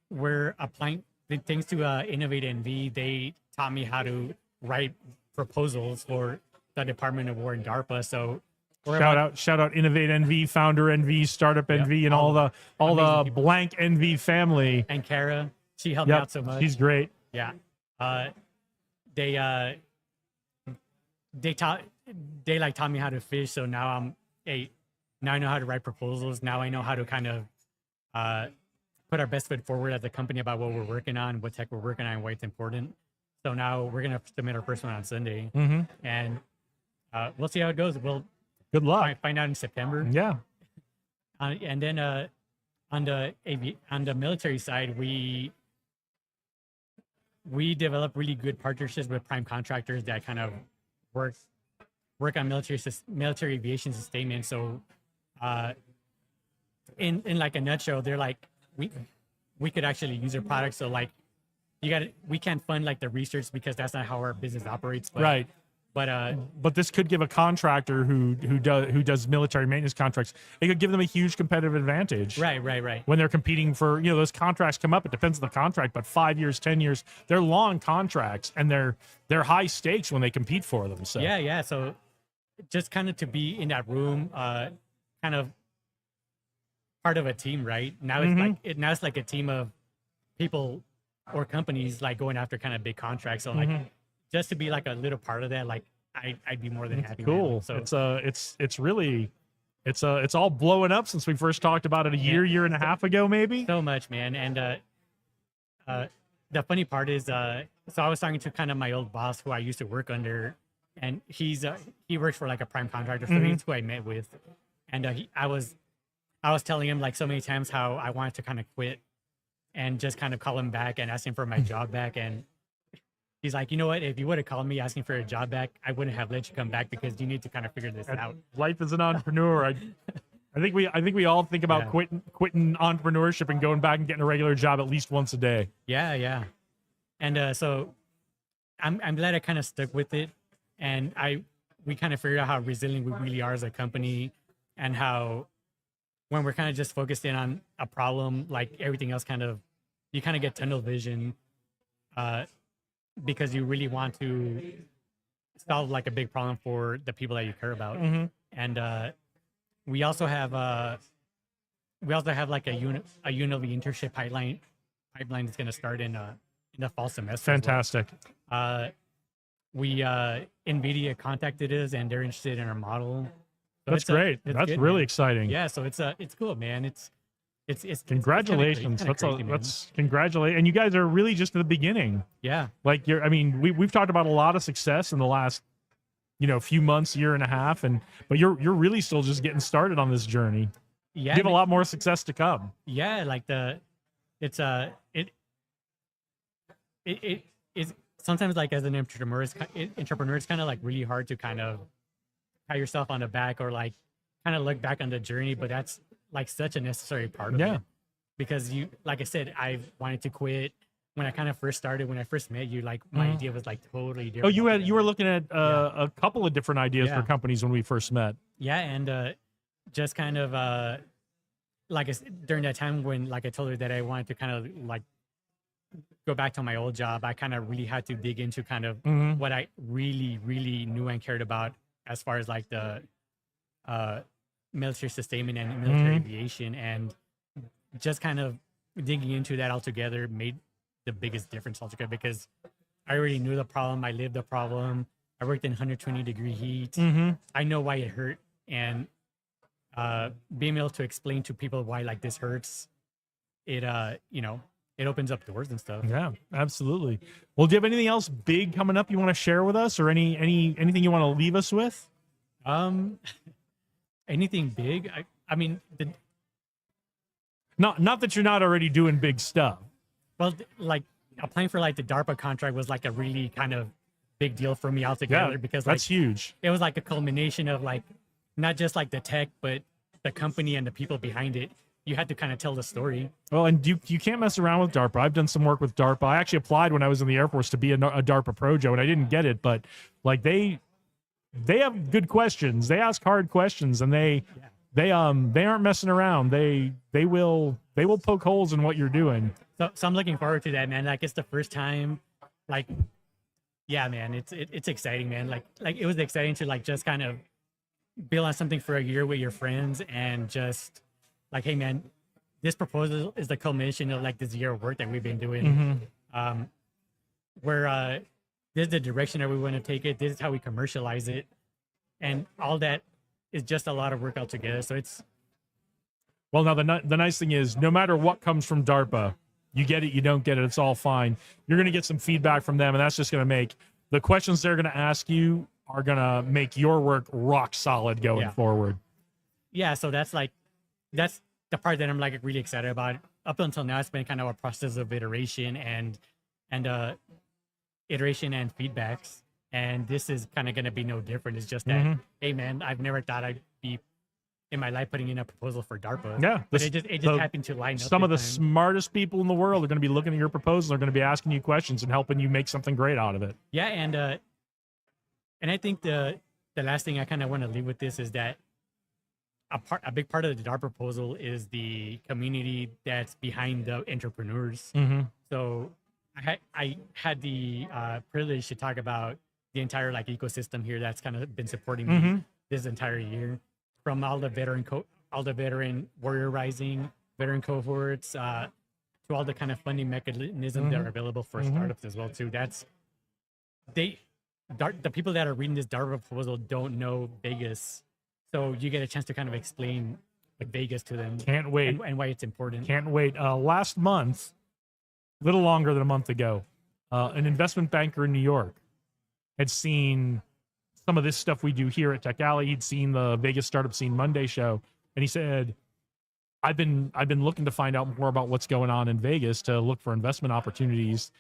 S12: We're applying thanks to Innovate NV. They taught me how to write proposals for the Department of War and DARPA. So
S1: Shout out Innovate NV, Founder NV, Startup NV, and all the blank NV family.
S12: And Kara, she helped me out so much.
S1: She's great.
S12: Yeah. They taught me how to fish. So now now I know how to write proposals. Now I know how to kind of put our best foot forward as a company about what we're working on, what tech we're working on, and why it's important. So now we're gonna submit our first one on Sunday, and we'll see how it goes. We'll
S1: good luck.
S12: Find out in September.
S1: Yeah.
S12: And then on the military side, we develop really good partnerships with prime contractors that kind of work on military aviation sustainment. So in like a nutshell, they're like, we could actually use their products. So like we can't fund like the research because that's not how our business operates. But,
S1: Right.
S12: But
S1: this could give a contractor who does military maintenance contracts, it could give them a huge competitive advantage.
S12: Right.
S1: When they're competing for, those contracts come up, it depends on the contract, but 5 years, 10 years, they're long contracts and they're high stakes when they compete for them. So
S12: yeah. So just kind of to be in that room, kind of part of a team, right? Now it's like a team of people or companies like going after kind of big contracts. So like just to be like a little part of that, like I'd be more than happy.
S1: Cool.
S12: Man. So
S1: it's really it's all blowing up since we first talked about it a year and a half ago, maybe.
S12: So much, man. And the funny part is, so I was talking to kind of my old boss who I used to work under, and he works for like a prime contractor, so he's who I met with, and I was telling him like so many times how I wanted to kind of quit and just kind of call him back and ask him for my job back. And he's like, you know what? If you would have called me asking for a job back, I wouldn't have let you come back because you need to kind of figure this out.
S1: Life as an entrepreneur. I think we all think about quitting entrepreneurship and going back and getting a regular job at least once a day.
S12: Yeah. And so I'm glad I kind of stuck with it. And we kind of figured out how resilient we really are as a company, and how when we're kind of just focused in on a problem, like everything else you kind of get tunnel vision, because you really want to solve like a big problem for the people that you care about. And we also have like a UNLV internship pipeline that's going to start in the fall semester.
S1: Fantastic.
S12: NVIDIA contacted us and they're interested in our model. So
S1: That's great. That's
S12: good,
S1: really
S12: man.
S1: exciting.
S12: Yeah, so it's cool, man. It's
S1: Congratulations. That's congratulate. And you guys are really just at the beginning.
S12: Yeah.
S1: Like we've talked about a lot of success in the last, few months, year and a half, but you're really still just getting started on this journey.
S12: Yeah.
S1: You have a lot more success to come.
S12: Yeah, like it's sometimes like as an entrepreneur, it's kind of like really hard to kind of pat yourself on the back or like kind of look back on the journey, but that's like such a necessary part of it. Because like I said, I wanted to quit when I kind of first started. When I first met you, like my idea was like totally different.
S1: Oh, you were looking at a couple of different ideas for companies when we first met.
S12: Yeah, and just kind of like during that time when like I told her that I wanted to kind of like go back to my old job, I kind of really had to dig into kind of what I really, really knew and cared about as far as like the military sustainment and military aviation, and just kind of digging into that altogether made the biggest difference altogether, because I already knew the problem. I lived the problem. I worked in 120-degree heat.
S1: Mm-hmm.
S12: I know why it hurt, and being able to explain to people why like this hurts, it it opens up doors and stuff.
S1: Yeah, absolutely. Well, do you have anything else big coming up you want to share with us, or anything you want to leave us with?
S12: Anything big? I mean,
S1: Not that you're not already doing big stuff.
S12: well, like applying for like the DARPA contract was like a really kind of big deal for me altogether
S1: Yeah,
S12: because like
S1: that's huge.
S12: it was like a culmination of like not just like the tech, but the company and the people behind it. You had to kind of tell the story.
S1: Well, and you can't mess around with DARPA. I've done some work with DARPA. I actually applied when I was in the Air Force to be a DARPA Projo, and I didn't get it. But like they have good questions. They ask hard questions, and they aren't messing around. They will poke holes in what you're doing.
S12: So I'm looking forward to that, man. Like it's the first time, like, yeah, man, it's exciting, man. Like it was exciting to like just kind of build on something for a year with your friends and just like, hey, man, this proposal is the culmination of like this year of work that we've been doing. Where this is the direction that we want to take it. This is how we commercialize it, and all that is just a lot of work altogether. So it's
S1: Well, now the nice thing is, no matter what comes from DARPA, you get it, you don't get it, it's all fine. You're going to get some feedback from them, and that's just going to make the questions they're going to ask you are going to make your work rock solid going forward.
S12: yeah. So that's the part that I'm like really excited about. Up until now, it's been kind of a process of iteration and feedbacks. And this is kind of going to be no different. It's just that, hey man, I've never thought I'd be in my life putting in a proposal for DARPA.
S1: Yeah,
S12: but it just happened to line up.
S1: Some of the
S12: this time.
S1: smartest people in the world are going to be looking at your proposal. They're going to be asking you questions and helping you make something great out of it.
S12: Yeah, and I think the last thing I kind of want to leave with this is that a big part of the DARPA proposal is the community that's behind the entrepreneurs. So I had the privilege to talk about the entire like ecosystem here that's kind of been supporting me this entire year, from all the veteran Warrior Rising veteran cohorts to all the kind of funding mechanisms that are available for startups as well too. The people that are reading this DARPA proposal don't know Vegas, so you get a chance to kind of explain like Vegas to them.
S1: Can't wait.
S12: And why it's important.
S1: Can't wait. Last month, a little longer than a month ago, an investment banker in New York had seen some of this stuff we do here at Tech Alley. He'd seen the Vegas Startup Scene Monday show, and he said, I've been looking to find out more about what's going on in Vegas to look for investment opportunities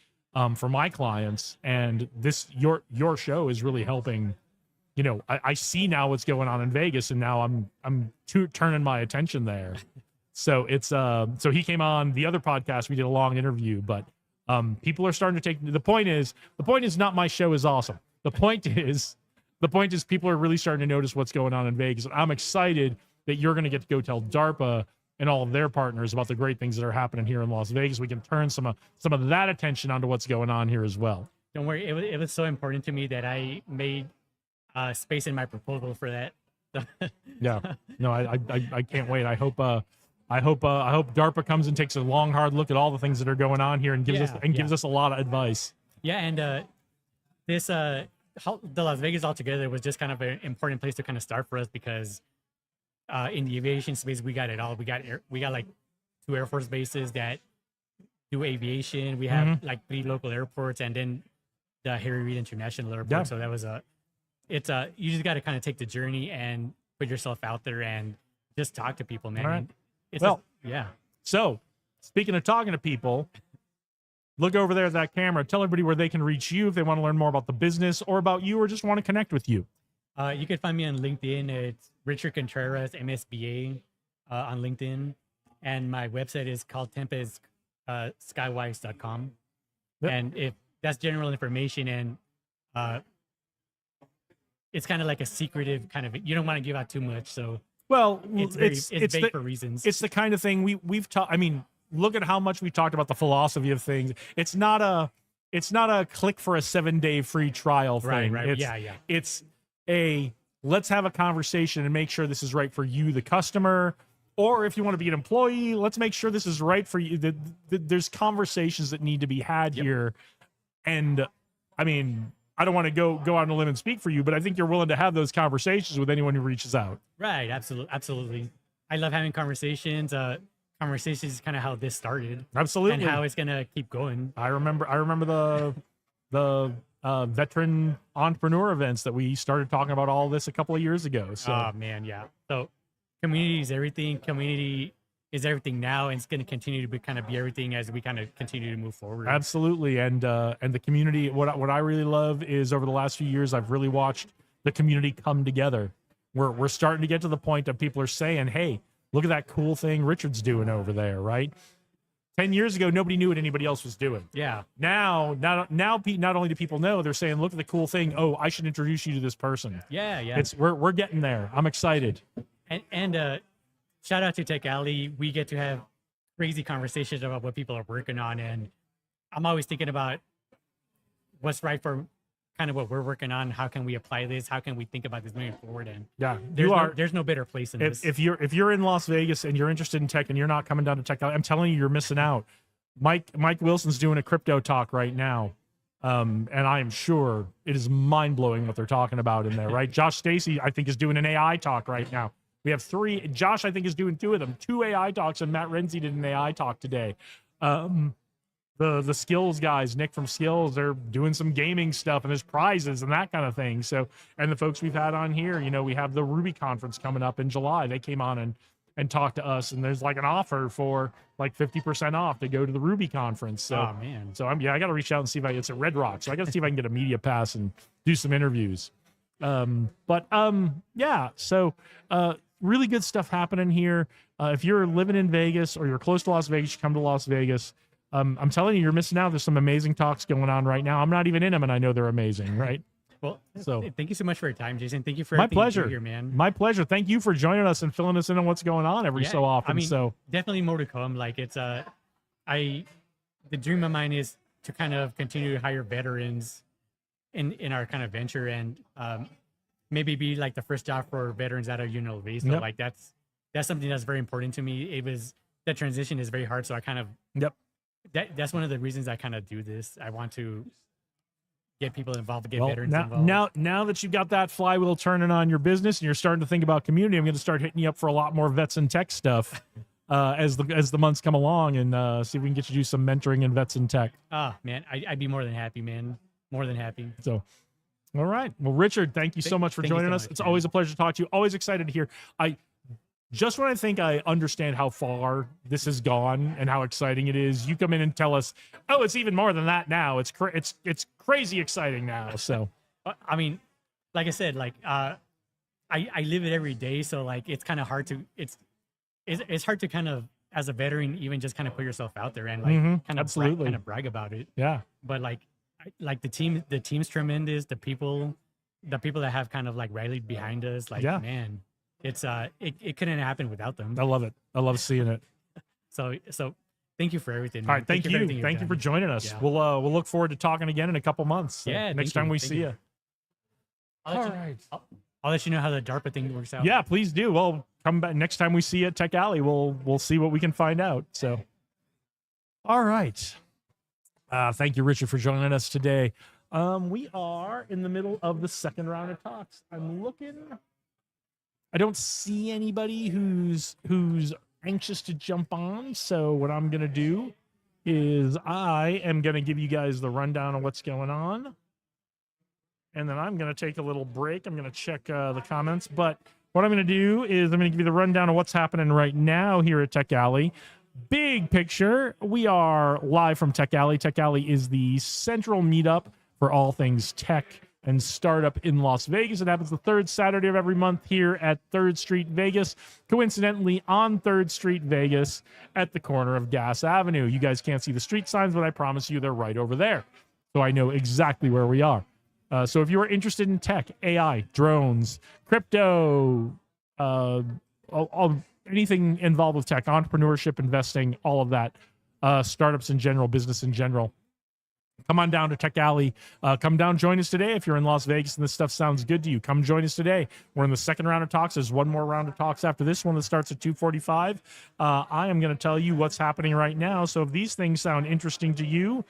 S1: for my clients. And this your show is really helping. You know, I see now what's going on in Vegas, and now I'm turning my attention there. So it's so he came on the other podcast. We did a long interview, but people are starting to take the point is not my show is awesome. The point is people are really starting to notice what's going on in Vegas. I'm excited that you're going to get to go tell DARPA and all of their partners about the great things that are happening here in Las Vegas. We can turn some of that attention onto what's going on here as well.
S12: Don't worry, it was so important to me that I made space in my proposal for that.
S1: Yeah, no, I can't wait. I hope DARPA comes and takes a long, hard look at all the things that are going on here and gives us a lot of advice.
S12: Yeah, and this the Las Vegas altogether was just kind of an important place to kind of start for us because in the aviation space we got it all. We got like 2 Air Force bases that do aviation. We have like 3 local airports, and then the Harry Reid International Airport.
S1: Yeah.
S12: So that was you just got to kind of take the journey and put yourself out there and just talk to people, man.
S1: All right.
S12: It's
S1: Well,
S12: yeah.
S1: So, speaking of talking to people, look over there at that camera. Tell everybody where they can reach you if they want to learn more about the business or about you or just want to connect with you.
S12: You can find me on LinkedIn. It's Richard Contreras, MSBA, on LinkedIn. And my website is called Skywise.com.
S1: Yep.
S12: And if that's general information, and it's kind of like a secretive kind of, you don't want to give out too much. So
S1: Well,
S12: it's vague for reasons.
S1: It's the kind of thing we've talked. I mean, look at how much we talked about the philosophy of things. It's not a click for a 7-day free trial thing.
S12: Right.
S1: It's, It's let's have a conversation and make sure this is right for you, the customer, or if you want to be an employee, let's make sure this is right for you. There's conversations that need to be had here, and I mean, I don't want to go out on a limb and speak for you, but I think you're willing to have those conversations with anyone who reaches out.
S12: Right. Absolutely. I love having conversations. Conversations is kind of how this started.
S1: Absolutely.
S12: And how it's gonna keep going.
S1: I remember the veteran entrepreneur events that we started talking about all this a couple of years ago. So
S12: Oh man, yeah. So community is everything. Community is everything now, and it's going to continue to be everything as we kind of continue to move forward.
S1: absolutely, and the community. What I really love is over the last few years, I've really watched the community come together. We're starting to get to the point that people are saying, "Hey, look at that cool thing Richard's doing over there," right? 10 years ago, nobody knew what anybody else was doing.
S12: Yeah.
S1: Now, not only do people know, they're saying, "Look at the cool thing. Oh, I should introduce you to this person."
S12: Yeah. Yeah.
S1: We're getting there. I'm excited.
S12: And shout out to Tech Alley. We get to have crazy conversations about what people are working on, and I'm always thinking about what's right for kind of what we're working on. How can we apply this? How can we think about this moving forward? And
S1: Yeah,
S12: there's no better place than this.
S1: If you're in Las Vegas and you're interested in tech and you're not coming down to Tech Alley, I'm telling you, you're missing out. Mike Wilson's doing a crypto talk right now, and I am sure it is mind blowing what they're talking about in there. Right? Josh Stacy, I think, is doing an AI talk right now. We have 3. Josh, I think, is doing 2 of them. 2 AI talks, and Matt Renzi did an AI talk today. The Skills guys, Nick from Skills, they're doing some gaming stuff, and there's prizes and that kind of thing. So, and the folks we've had on here, we have the Ruby conference coming up in July. They came on and talked to us, and there's like an offer for like 50% off to go to the Ruby conference. So,
S12: Oh, man.
S1: So I got to reach out and see if it's at Red Rock. So I got to see if I can get a media pass and do some interviews. Yeah. So, really good stuff happening here. If you're living in Vegas or you're close to Las Vegas, you come to Las Vegas. I'm telling you, you're missing out. There's some amazing talks going on right now. I'm not even in them, and I know they're amazing, right?
S12: Well,
S1: So-
S12: thank you so much for your time, Jason. Thank you for
S1: My
S12: everything you do
S1: pleasure.
S12: here, man.
S1: My pleasure. Thank you for joining us and filling us in on what's going on every
S12: Yeah,
S1: so often.
S12: I mean,
S1: So
S12: definitely more to come. Like it's the dream of mine is to kind of continue to hire veterans in our kind of venture, and maybe be like the first job for veterans out of UNLV. So
S1: Yep.
S12: like that's something that's very important to me. That transition is very hard. So I kind of
S1: Yep.
S12: That's one of the reasons I kind of do this. I want to get people involved, get
S1: Well,
S12: veterans involved.
S1: now that you've got that flywheel turning on your business and you're starting to think about community, I'm going to start hitting you up for a lot more vets and tech stuff as the months come along, and see if we can get you to do some mentoring in vets and tech.
S12: Ah, man, I'd be more than happy, man. More than happy.
S1: So, all right. Well, Richard, thank you so much for
S12: thank you
S1: joining
S12: so
S1: us.
S12: much,
S1: It's
S12: man.
S1: always a pleasure to talk to you. Always excited to hear. Just when I think I understand how far this has gone and how exciting it is, you come in and tell us, "Oh, it's even more than that now. It's crazy exciting now." So,
S12: I mean, like I said, like I live it every day, so like it's kind of hard to it's hard to kind of, as a veteran, even just kind of put yourself out there and like kind of
S1: absolutely.
S12: kind of brag about it.
S1: yeah.
S12: But like the team's tremendous. The people that have kind of like rallied behind us, like
S1: Yeah.
S12: man, it's it couldn't happen without them.
S1: I love it. I love seeing it.
S12: So thank you for everything.
S1: All
S12: man.
S1: right, thank
S12: for
S1: you.
S12: everything you've
S1: Thank you for
S12: done.
S1: joining us.
S12: Yeah.
S1: We'll look forward to talking again in a couple months. So
S12: Yeah,
S1: next
S12: thank
S1: time
S12: you.
S1: we
S12: Thank
S1: see
S12: you.
S1: you.
S12: I'll let you know how the DARPA thing works out.
S1: Yeah, please do. Well, come back next time we see you at Tech Alley. We'll see what we can find out. So, all right. Thank you, Richard, for joining us today. We are in the middle of the second round of talks. I'm looking. I don't see anybody who's anxious to jump on. So what I'm gonna do is I am gonna give you guys the rundown of what's going on. And then I'm going to take a little break. I'm going to check the comments. But what I'm going to do is I'm going to give you the rundown of what's happening right now here at Tech Alley. Big picture, we are live from Tech Alley. Tech Alley is the central meetup for all things tech and startup in Las Vegas. It happens the third Saturday of every month here at 3rd Street, Vegas. Coincidentally, on 3rd Street, Vegas, at the corner of Gas Avenue. You guys can't see the street signs, but I promise you they're right over there. So I know exactly where we are. So if you are interested in tech, AI, drones, crypto, anything involved with tech, entrepreneurship, investing, all of that, startups in general, business in general, come on down to Tech Alley. Come down, join us today. If you're in Las Vegas and this stuff sounds good to you, come join us today. We're in the second round of talks. There's one more round of talks after this one that starts at 2:45. I am going to tell you what's happening right now. So if these things sound interesting to you,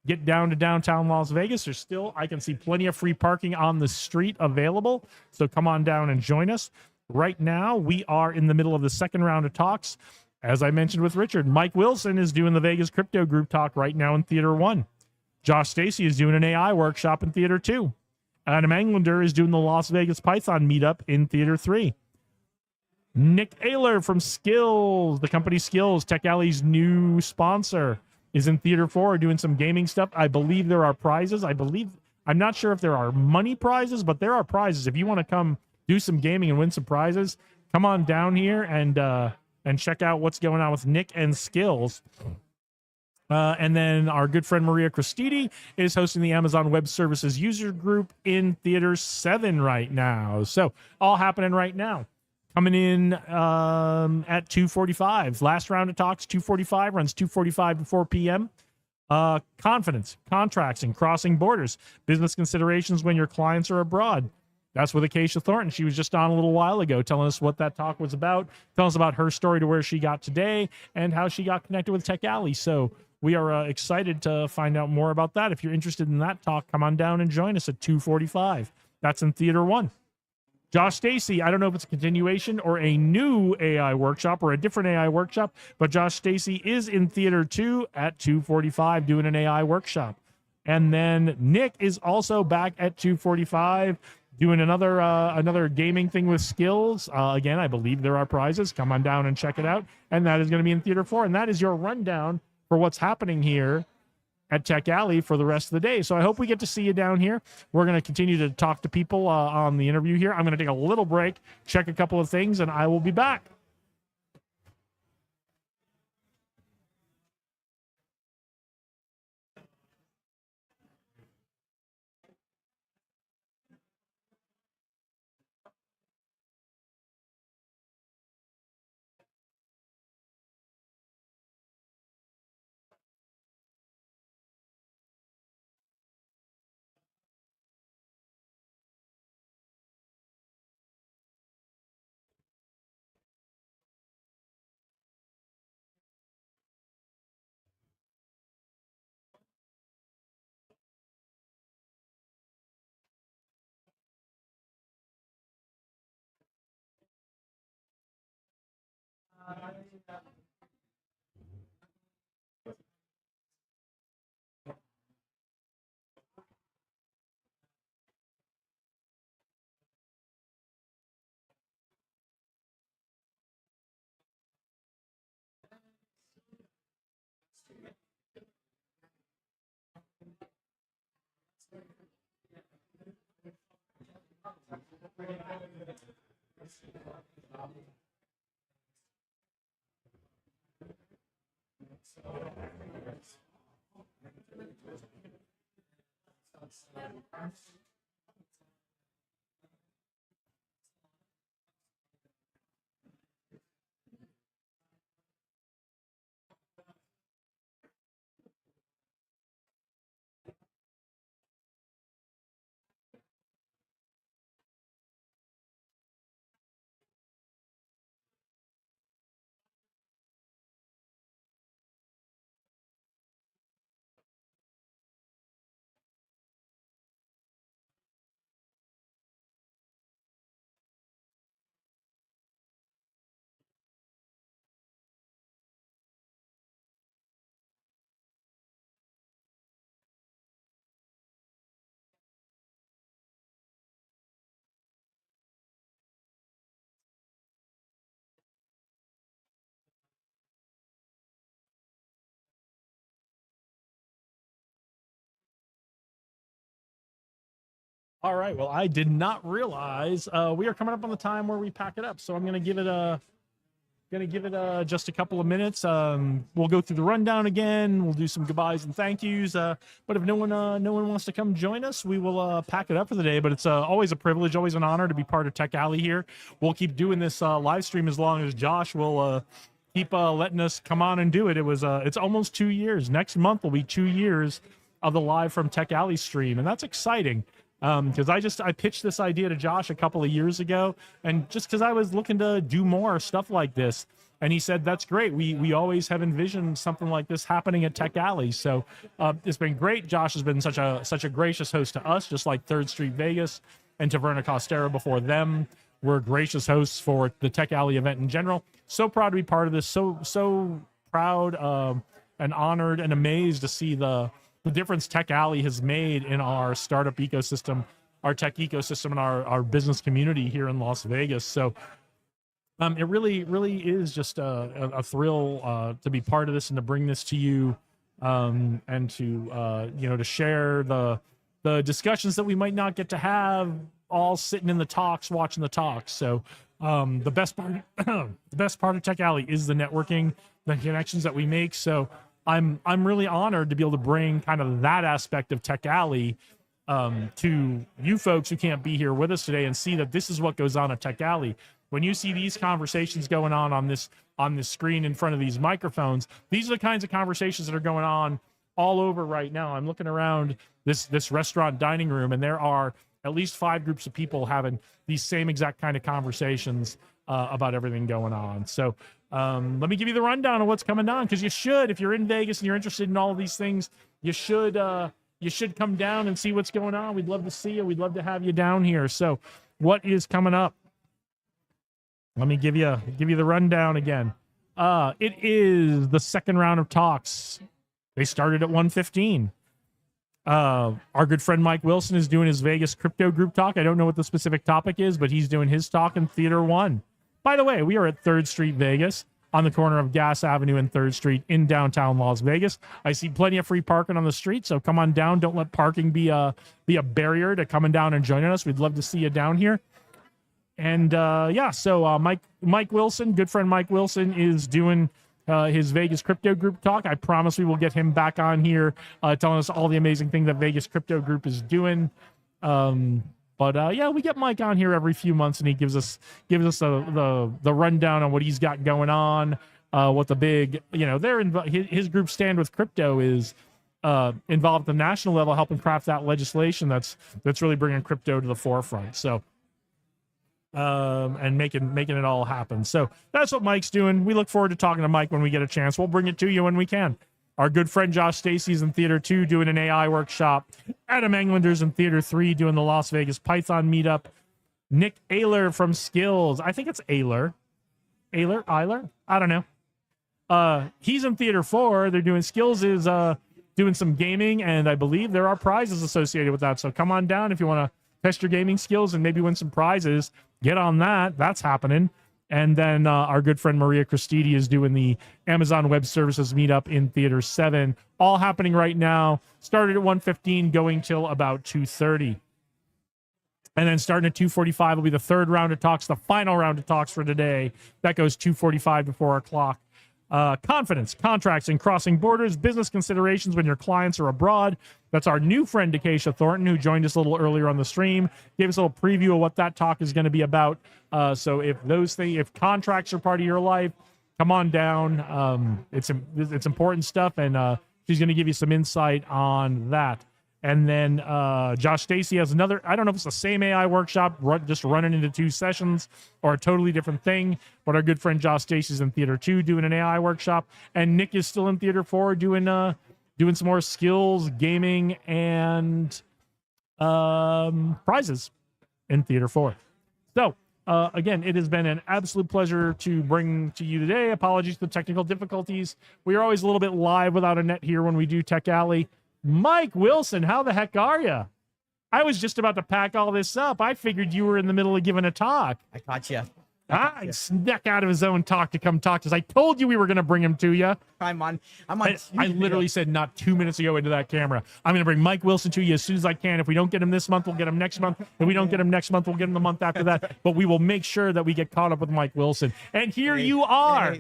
S1: get down to downtown Las Vegas. There's still, I can see plenty of free parking on the street available. So come on down and join us. Right now, we are in the middle of the second round of talks. As I mentioned with Richard, Mike Wilson is doing the Vegas Crypto Group talk right now in Theater 1. Josh Stacy is doing an AI workshop in Theater 2. Adam Englander is doing the Las Vegas Python meetup in Theater 3. Nick Ayler from Skills, the company Skills, Tech Alley's new sponsor, is in Theater 4 doing some gaming stuff. I believe there are prizes. I'm not sure if there are money prizes, but there are prizes. If you want to come do some gaming and win some prizes, come on down here and check out what's going on with Nick and Skills. And then our good friend Maria Cristidi is hosting the Amazon Web Services user group in Theater 7 right now. So all happening right now. Coming in at 2:45. Last round of talks, 2:45, runs 2:45 to 4 p.m. Confidence, contracts, and crossing borders. Business considerations when your clients are abroad. That's with Acacia Thornton. She was just on a little while ago telling us what that talk was about, telling us about her story to where she got today and how she got connected with Tech Alley. So we are excited to find out more about that. If you're interested in that talk, come on down and join us at 2:45. That's in Theater 1. Josh Stacy, I don't know if it's a continuation or a new AI workshop or a different AI workshop, but Josh Stacy is in Theater 2 at 2:45 doing an AI workshop. And then Nick is also back at 2:45 doing another gaming thing with Skills. Again, I believe there are prizes. Come on down and check it out. And that is going to be in Theater 4. And that is your rundown for what's happening here at Tech Alley for the rest of the day. So I hope we get to see you down here. We're going to continue to talk to people on the interview here. I'm going to take a little break, check a couple of things, and I will be back. All right. Well, I did not realize we are coming up on the time where we pack it up. So I'm going to give it just a couple of minutes. We'll go through the rundown again. We'll do some goodbyes and thank yous. But if no one wants to come join us, we will pack it up for the day. But it's always a privilege, always an honor to be part of Tech Alley here. We'll keep doing this live stream as long as Josh will keep letting us come on and do it. It's almost 2 years. Next month will be 2 years of the live from Tech Alley stream, and that's exciting. Because I pitched this idea to Josh a couple of years ago, and just because I was looking to do more stuff like this, And he said, that's great. We always have envisioned something like this happening at Tech Alley. So it's been great. Josh has been such a gracious host to us, just like Third Street Vegas and Taverna Costera before them were gracious hosts for the Tech Alley event in general. So proud to be part of this. So proud and honored and amazed to see the difference Tech Alley has made in our startup ecosystem, our tech ecosystem, and our business community here in Las Vegas. So it really is just a thrill to be part of this and to bring this to you, and to to share the discussions that we might not get to have all sitting in the talks, watching the talks. So the best part of Tech Alley is the networking, the connections that we make. So I'm really honored to be able to bring kind of that aspect of Tech Alley to you folks who can't be here with us today, and see that this is what goes on at Tech Alley. When you see these conversations going on this screen in front of these microphones, these are the kinds of conversations that are going on all over right now. I'm looking around this restaurant dining room, and there are at least 5 groups of people having these same exact kind of conversations about everything going on. So let me give you the rundown of what's coming on, because you should, if you're in Vegas and you're interested in all of these things, you should come down and see what's going on. We'd love to see you. We'd love to have you down here. So what is coming up? Let me give you the rundown again. It is the second round of talks. They started at 1:15. Our good friend Mike Wilson is doing his Vegas crypto group talk. I don't know what the specific topic is, but he's doing his talk in Theater 1. By the way, we are at 3rd Street Vegas, on the corner of Gas Avenue and 3rd Street in downtown Las Vegas. I see plenty of free parking on the street, so come on down. Don't let parking be a barrier to coming down and joining us. We'd love to see you down here. And so Mike Wilson, good friend Mike Wilson, is doing his Vegas Crypto Group talk. I promise we will get him back on here telling us all the amazing things that Vegas Crypto Group is doing. We get Mike on here every few months, and he gives us the rundown on what he's got going on, what the big, his group Stand With Crypto is involved at the national level, helping craft that legislation that's really bringing crypto to the forefront. So. And making it all happen. So that's what Mike's doing. We look forward to talking to Mike when we get a chance. We'll bring it to you when we can. Our good friend Josh Stacy's in Theater 2 doing an AI workshop. Adam Englander's in Theater 3 doing the Las Vegas Python meetup. Nick Ayler from Skills. I think it's Ayler. Ayler? I don't know. He's in Theater 4. They're doing Skills is doing some gaming, and I believe there are prizes associated with that. So come on down if you want to test your gaming skills and maybe win some prizes. Get on that. That's happening. And then our good friend Maria Cristidi is doing the Amazon Web Services meetup in Theater 7. All happening right now. Started at 1:15, going till about 2:30. And then starting at 2:45 will be the third round of talks, the final round of talks for today. That goes 2:45 to 4 o'clock. Confidence, contracts, and crossing borders, business considerations when your clients are abroad. That's our new friend, Acacia Thornton, who joined us a little earlier on the stream. Gave us a little preview of what that talk is going to be about. So if contracts are part of your life, come on down. It's important stuff, and she's going to give you some insight on that. And then Josh Stacy has another, I don't know if it's the same AI workshop, just running into 2 sessions or a totally different thing. But our good friend Josh Stacy's in Theater 2 doing an AI workshop. And Nick is still in Theater 4 doing some more skills, gaming, and prizes in Theater 4. So, again, it has been an absolute pleasure to bring to you today. Apologies for the technical difficulties. We are always a little bit live without a net here when we do Tech Alley. Mike Wilson, how the heck are you? I was just about to pack all this up. I figured you were in the middle of giving a talk.
S13: I caught you.
S1: He snuck out of his own talk to come talk to us. I told you we were going to bring him to you.
S13: I'm on.
S1: I literally said not 2 minutes ago into that camera, I'm going to bring Mike Wilson to you as soon as I can. If we don't get him this month, we'll get him next month. If we don't get him next month, we'll get him the month after that. But we will make sure that we get caught up with Mike Wilson. And here you are.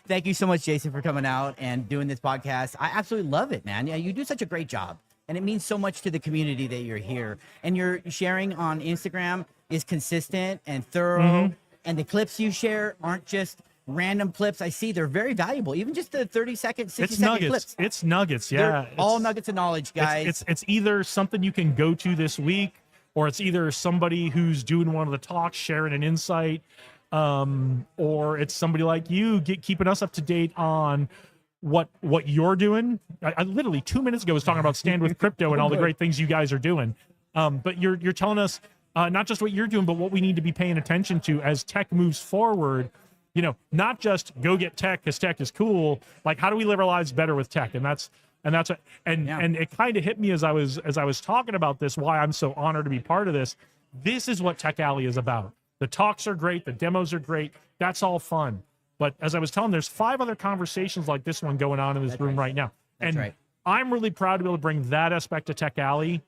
S13: Thank you so much, Jason, for coming out and doing this podcast. I absolutely love it, man. Yeah, you do such a great job. And it means so much to the community that you're here. And your sharing on Instagram is consistent and thorough. Mm-hmm. And the clips you share aren't just random clips. I see they're very valuable. Even just the 30-second, 60-second clips.
S1: It's nuggets, yeah.
S13: They're all nuggets of knowledge, guys.
S1: It's either something you can go to this week, or it's either somebody who's doing one of the talks, sharing an insight. or it's somebody like you keeping us up to date on what you're doing. I literally 2 minutes ago was talking about Stand with Crypto and all the great things you guys are doing. But you're telling us not just what you're doing, but what we need to be paying attention to as tech moves forward. You know, not just go get tech because tech is cool. Like, how do we live our lives better with tech? And it kind of hit me as I was talking about this, why I'm so honored to be part of this. This is what Tech Alley is about. The talks are great, the demos are great. That's all fun. But as I was telling, there's 5 other conversations like this one going on in this room right now. And I'm really proud to be able to bring that aspect of Tech Alley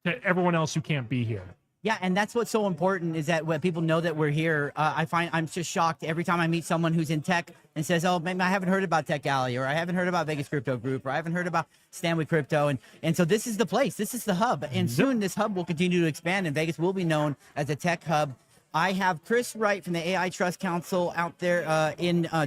S1: to everyone else who can't be here.
S13: Yeah, and that's what's so important is that when people know that we're here, I find I'm just shocked every time I meet someone who's in tech and says, oh, maybe I haven't heard about Tech Alley, or I haven't heard about Vegas Crypto Group, or I haven't heard about Stand with Crypto. And so this is the place. This is the hub. And soon this hub will continue to expand, and Vegas will be known as a tech hub. I have Chris Wright from the AI Trust Council out there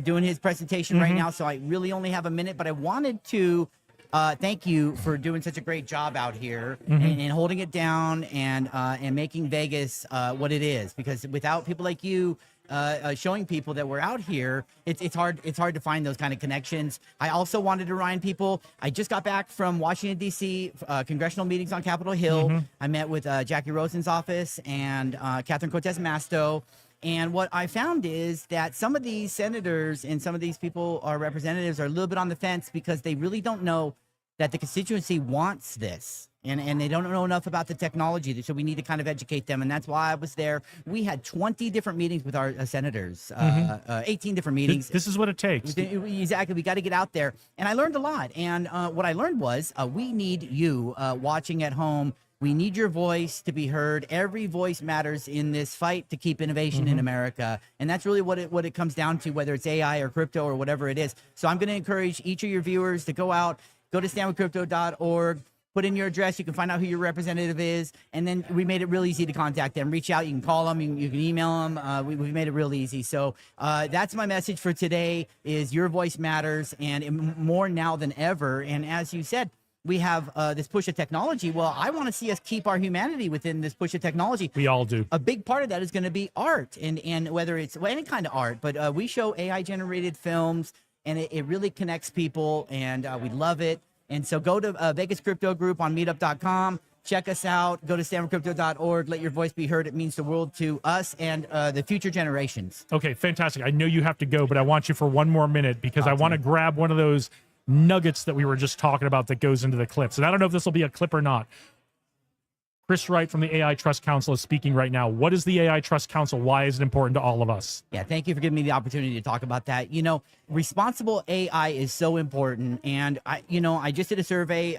S13: doing his presentation right now, so I really only have a minute, but I wanted to thank you for doing such a great job out here and holding it down and making Vegas what it is. Because without people like you showing people that we're out here, it's hard to find those kind of connections. I also wanted to remind people, I just got back from Washington, D.C., congressional meetings on Capitol Hill. I met with Jackie Rosen's office and Catherine Cortez Masto. And what I found is that some of these senators and some of these people, our representatives, are a little bit on the fence because they really don't know that the constituency wants this. And they don't know enough about the technology, so we need to kind of educate them. And that's why I was there. We had 20 different meetings with our senators, 18 different meetings.
S1: This is what it takes.
S13: Exactly. We got to get out there. And I learned a lot. And what I learned was we need you watching at home. We need your voice to be heard. Every voice matters in this fight to keep innovation in America. And that's really what it comes down to, whether it's AI or crypto or whatever it is. So I'm going to encourage each of your viewers to go out, go to standwithcrypto.org, put in your address. You can find out who your representative is. And then we made it real easy to contact them. Reach out. You can call them. You can email them. We've made it real easy. So that's my message for today is your voice matters, and more now than ever. And as you said, we have this push of technology. Well, I want to see us keep our humanity within this push of technology.
S1: We all do.
S13: A big part of that is going to be art, and whether it's any kind of art, but we show AI-generated films, and it really connects people, and we love it. And so go to Vegas Crypto Group on meetup.com. Check us out. Go to standwithcrypto.org. Let your voice be heard. It means the world to us and the future generations.
S1: Okay, fantastic. I know you have to go, but I want you for one more minute because I want to grab one of those nuggets that we were just talking about that goes into the clips. And I don't know if this will be a clip or not. Chris Wright from the AI Trust Council is speaking right now. What is the AI Trust Council? Why is it important to all of us?
S13: Yeah, thank you for giving me the opportunity to talk about that. You know, responsible AI is so important. And I just did a survey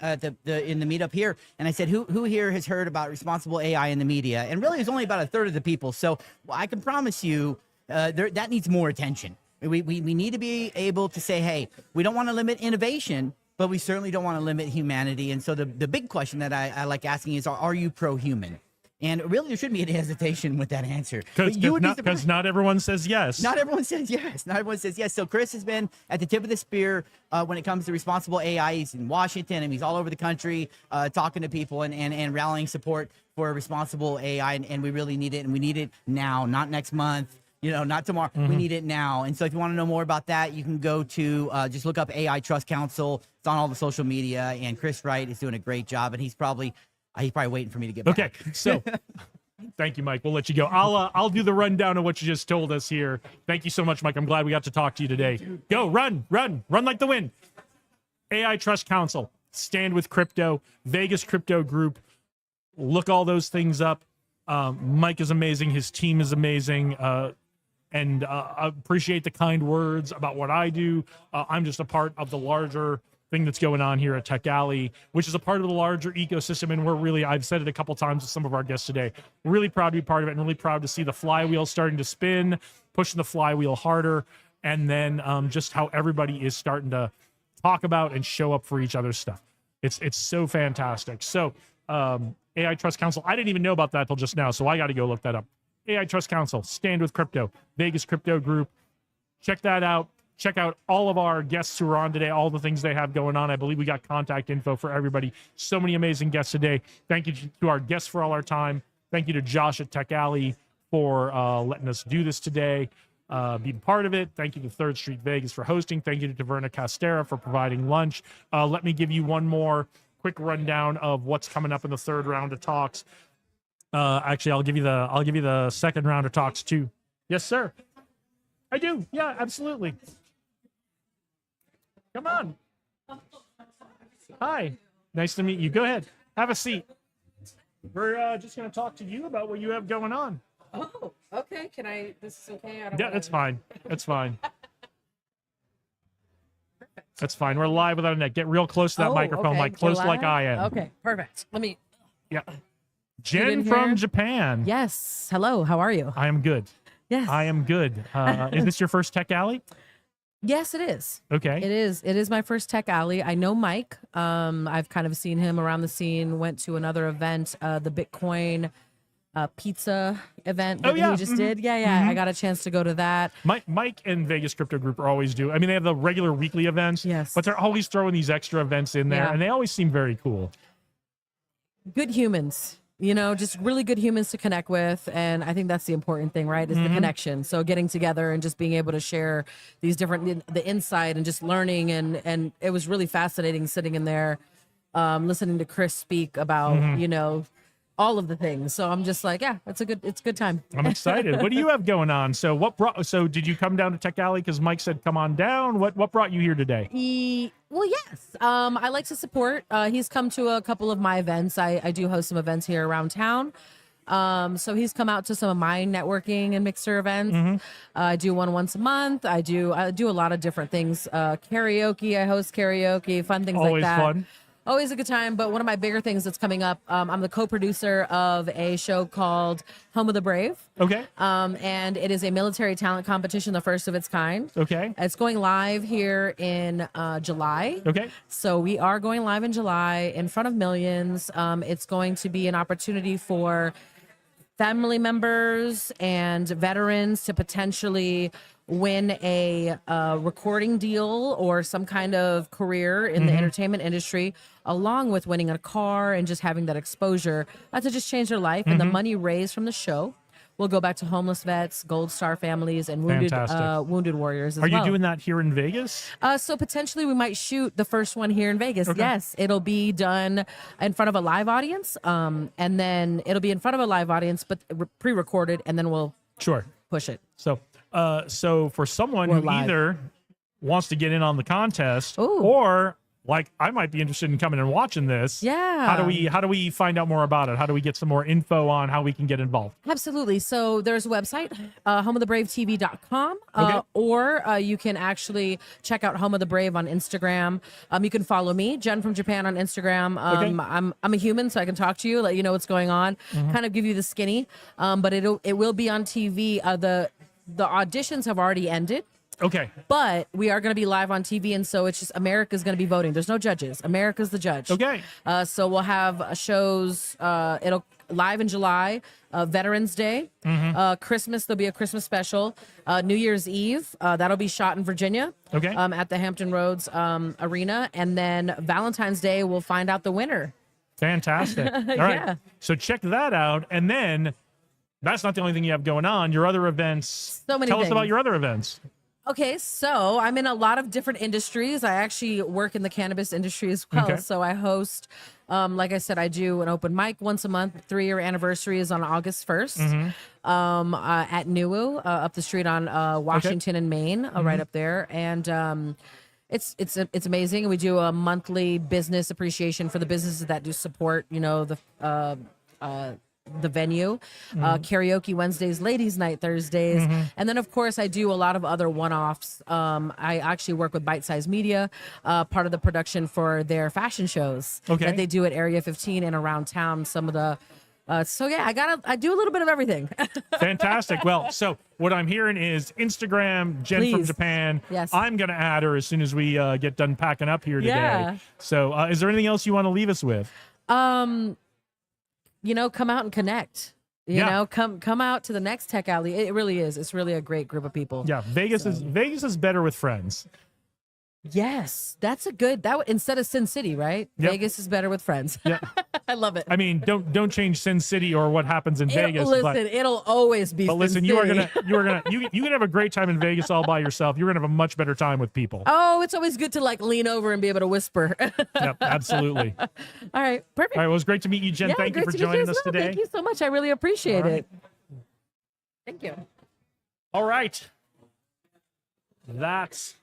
S13: in the meetup here, and I said, who here has heard about responsible AI in the media? And really, it's only about a third of the people. So I can promise you that needs more attention. We need to be able to say, hey, we don't want to limit innovation, but we certainly don't want to limit humanity. And so the big question that I like asking is, are you pro-human? And really, there shouldn't be any hesitation with that answer.
S1: Because not everyone says yes.
S13: Not everyone says yes. Not everyone says yes. So Chris has been at the tip of the spear when it comes to responsible AI. He's in Washington, and he's all over the country talking to people and rallying support for responsible AI. And we really need it, and we need it now, not next month. Not tomorrow. We need it now. And so if you want to know more about that, you can go to just look up AI Trust Council. It's on all the social media. And Chris Wright is doing a great job. And he's probably waiting for me to get back.
S1: Okay. So thank you, Mike. We'll let you go. I'll do the rundown of what you just told us here. Thank you so much, Mike. I'm glad we got to talk to you today. Go, run like the wind. AI Trust Council, Stand with Crypto, Vegas Crypto Group. Look all those things up. Mike is amazing. His team is amazing. And I appreciate the kind words about what I do. I'm just a part of the larger thing that's going on here at Tech Alley, which is a part of the larger ecosystem. And I've said it a couple times with some of our guests today, we're really proud to be part of it and really proud to see the flywheel starting to spin, pushing the flywheel harder. And then just how everybody is starting to talk about and show up for each other's stuff. It's so fantastic. So AI Trust Council, I didn't even know about that till just now, so I got to go look that up. AI Trust Council, Stand with Crypto, Vegas Crypto Group. Check that out. Check out all of our guests who are on today, all the things they have going on. I believe we got contact info for everybody. So many amazing guests today. Thank you to our guests for all our time. Thank you to Josh at Tech Alley for letting us do this today, being part of it. Thank you to Third Street Vegas for hosting. Thank you to Taverna Castera for providing lunch. Let me give you one more quick rundown of what's coming up in the third round of talks. Actually, I'll give you the second round of talks too. Yes, sir. I do. Yeah, absolutely. Come on. Hi. Nice to meet you. Go ahead. Have a seat. We're just going to talk to you about what you have going on.
S14: Oh, okay. Can I? This is okay. I don't
S1: Yeah,
S14: wanna-
S1: that's fine. That's fine. That's fine. We're live without a net. Get real close to that
S14: Oh,
S1: microphone,
S14: okay.
S1: like close
S14: We're
S1: like
S14: live?
S1: I am.
S14: Okay, perfect. Let me.
S1: Yeah.
S14: in
S1: Jen
S14: here?
S1: from Japan.
S14: Yes. Hello. How are you?
S1: I am good.
S14: Yes.
S1: I am good. Is this your first Tech Alley?
S14: Yes, it is.
S1: Okay.
S14: It is. It is my first Tech Alley. I know Mike. I've kind of seen him around the scene. Went to another event, the Bitcoin pizza event that
S1: yeah.
S14: he just
S1: Mhm.
S14: did. Yeah.
S1: Mhm.
S14: I got a chance to go to that.
S1: Mike and Vegas Crypto Group are always do. I mean, they have the regular weekly events,
S14: Yes.
S1: but they're always throwing these extra events in there,
S14: Yeah.
S1: and they always seem very cool.
S14: Good humans. Just really good humans to connect with. And I think that's the important thing, right? Is the connection. So getting together and just being able to share these the insight and just learning. And it was really fascinating sitting in there, listening to Chris speak about, all of the things. So I'm just like, yeah, it's a good time.
S1: I'm excited. What do you have going on? So did you come down to Tech Alley because Mike said come on down? What brought you here today?
S14: Well, yes. I like to support. He's come to a couple of my events. I do host some events here around town. So he's come out to some of my networking and mixer events. I do one once a month. I do a lot of different things. Karaoke. I host karaoke, fun things
S1: Always
S14: like that.
S1: fun.
S14: Always a good time. But one of my bigger things that's coming up, I'm the co-producer of a show called Home of the Brave.
S1: Okay.
S14: And it is a military talent competition, the first of its kind.
S1: Okay.
S14: It's going live here in July.
S1: Okay.
S14: So we are going live in July in front of millions. It's going to be an opportunity for family members and veterans to potentially win a recording deal or some kind of career in the entertainment industry, along with winning a car and just having that exposure to just change their life. And the money raised from the show will go back to homeless vets, Gold Star families, and wounded warriors as
S1: Are
S14: well.
S1: you doing that here in Vegas?
S14: So potentially we might shoot the first one here in Vegas.
S1: Okay.
S14: Yes, it'll be done in front of a live audience. And then it'll be in front of a live audience, but pre-recorded, and then we'll
S1: Sure.
S14: push it.
S1: So for someone
S14: We're
S1: who
S14: live.
S1: either wants to get in on the contest
S14: Ooh.
S1: or like I might be interested in coming and watching this.
S14: Yeah.
S1: How do we find out more about it? How do we get some more info on how we can get involved?
S14: Absolutely. So there's a website, homeofthebravetv.com,
S1: Okay.
S14: or you can actually check out Home of the Brave on Instagram. You can follow me, Jen from Japan, on Instagram.
S1: Okay.
S14: I'm a human, so I can talk to you, let you know what's going on, kind of give you the skinny. But it will be on TV. The auditions have already ended.
S1: Okay.
S14: But we are going to be live on TV, and so it's just America's going to be voting. There's no judges. America's the judge.
S1: Okay.
S14: So we'll have shows. It'll live in July, Veterans Day, Christmas. There'll be a Christmas special. New Year's Eve. That'll be shot in Virginia.
S1: Okay.
S14: At the Hampton Roads Arena, and then Valentine's Day we'll find out the winner.
S1: Fantastic. All right.
S14: Yeah.
S1: So check that out. And then that's not the only thing you have going on. Your other events.
S14: So many
S1: Tell us
S14: things.
S1: about your other events.
S14: Okay, so I'm in a lot of different industries. I actually work in the cannabis industry as well.
S1: Okay.
S14: So I host, like I said, I do an open mic once a month. 3-year anniversary is on August 1st at Nuwu, up the street on Washington and Main, right up there. And it's amazing. We do a monthly business appreciation for the businesses that do support, the venue, karaoke Wednesdays, ladies night Thursdays, and then of course I do a lot of other one-offs. I actually work with Bite Size Media, part of the production for their fashion shows that they do at Area 15 and around town. Some of the so yeah, I do a little bit of everything.
S1: Fantastic. Well, so what I'm hearing is Instagram, Jen from
S14: Please.
S1: Japan.
S14: Yes.
S1: I'm going to add her as soon as we get done packing up here today.
S14: Yeah.
S1: So is there anything else you want to leave us with?
S14: Come out and connect. Come out to the next Tech Alley. It really is. It's really a great group of people.
S1: Yeah, Vegas is better with friends.
S14: Yes, that's a good instead of Sin City, right?
S1: Yep.
S14: Vegas is better with friends.
S1: Yeah.
S14: I love it.
S1: I mean, don't change Sin City or what happens in Vegas.
S14: Listen, it'll always be.
S1: But listen,
S14: Sin
S1: you
S14: City.
S1: you can have a great time in Vegas all by yourself. You're gonna have a much better time with people.
S14: Oh, it's always good to like lean over and be able to whisper.
S1: Yep, absolutely.
S14: All right, perfect.
S1: All right, well, it was great to meet you, Jen.
S14: Yeah,
S1: Thank you
S14: great
S1: for
S14: to meet
S1: joining
S14: as
S1: us
S14: well.
S1: today.
S14: Thank you so much. I really appreciate
S1: All right.
S14: it. Thank you.
S1: All right. That's,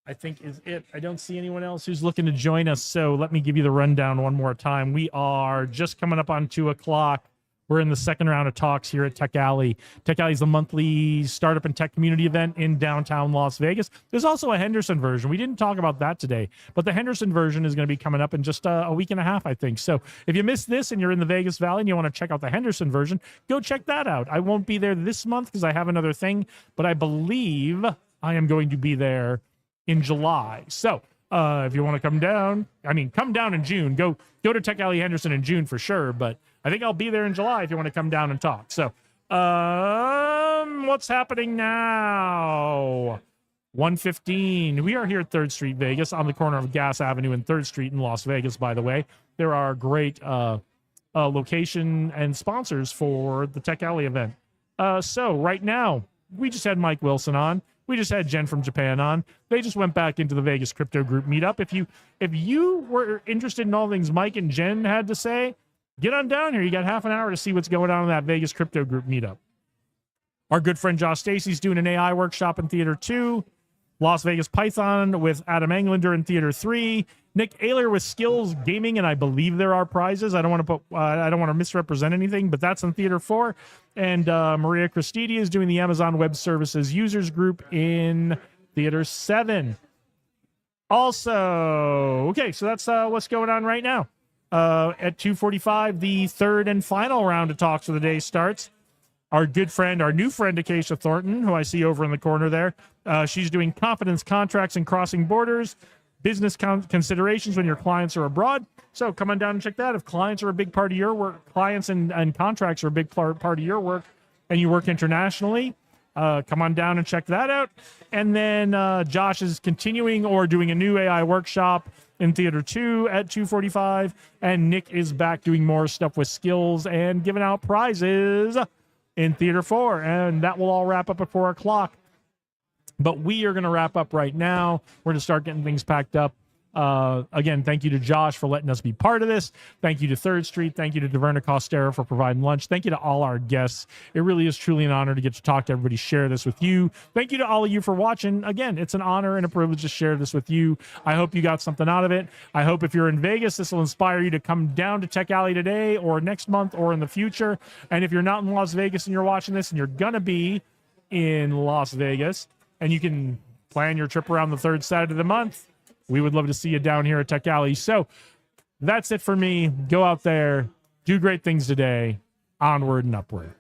S1: I think, is it. I don't see anyone else who's looking to join us. So let me give you the rundown one more time. We are just coming up on 2:00. We're in the second round of talks here at Tech Alley. Tech Alley is the monthly startup and tech community event in downtown Las Vegas. There's also a Henderson version. We didn't talk about that today, but the Henderson version is going to be coming up in just a week and a half, I think. So if you missed this and you're in the Vegas Valley and you want to check out the Henderson version, go check that out. I won't be there this month because I have another thing, but I believe I am going to be there in July. So if you want to come down in June. Go to Tech Alley Henderson in June for sure, but I think I'll be there in July if you want to come down and talk. So what's happening now? 1:15. We are here at 3rd Street, Vegas, on the corner of Gas Avenue and 3rd Street in Las Vegas, by the way. There are great location and sponsors for the Tech Alley event. So right now, we just had Mike Wilson on. We just had Jen from Japan on. They just went back into the Vegas Crypto Group meetup. If you were interested in all things Mike and Jen had to say, get on down here. You got half an hour to see what's going on in that Vegas Crypto Group meetup. Our good friend Josh Stacy's doing an AI workshop in Theater 2. Las Vegas Python with Adam Englander in Theater 3. Nick Ayler with Skills Gaming, and I believe there are prizes. I don't want to misrepresent anything, but that's in Theater 4. And Maria Cristidi is doing the Amazon Web Services Users Group in Theater 7. Also, okay, so that's what's going on right now. At 2:45, the third and final round of talks of the day starts. Our new friend, Acacia Thornton, who I see over in the corner there, she's doing confidence contracts and crossing borders, business considerations when your clients are abroad. So come on down and check that. If clients are a big part of your work, clients and contracts are a big part of your work, and you work internationally, come on down and check that out. And then Josh is continuing or doing a new AI workshop in Theater 2 at 2:45, and Nick is back doing more stuff with Skills and giving out prizes in Theater 4, and that will all wrap up at 4:00. But we are going to wrap up right now. We're going to start getting things packed up. Again, thank you to Josh for letting us be part of this. Thank you to 3rd Street. Thank you to Diverna Costera for providing lunch. Thank you to all our guests. It really is truly an honor to get to talk to everybody, share this with you. Thank you to all of you for watching. Again, it's an honor and a privilege to share this with you. I hope you got something out of it. I hope if you're in Vegas, this will inspire you to come down to Tech Alley today or next month or in the future. And if you're not in Las Vegas and you're watching this and you're going to be in Las Vegas and you can plan your trip around the 3rd Saturday of the month, we would love to see you down here at Tech Alley. So that's it for me. Go out there, do great things today, onward and upward.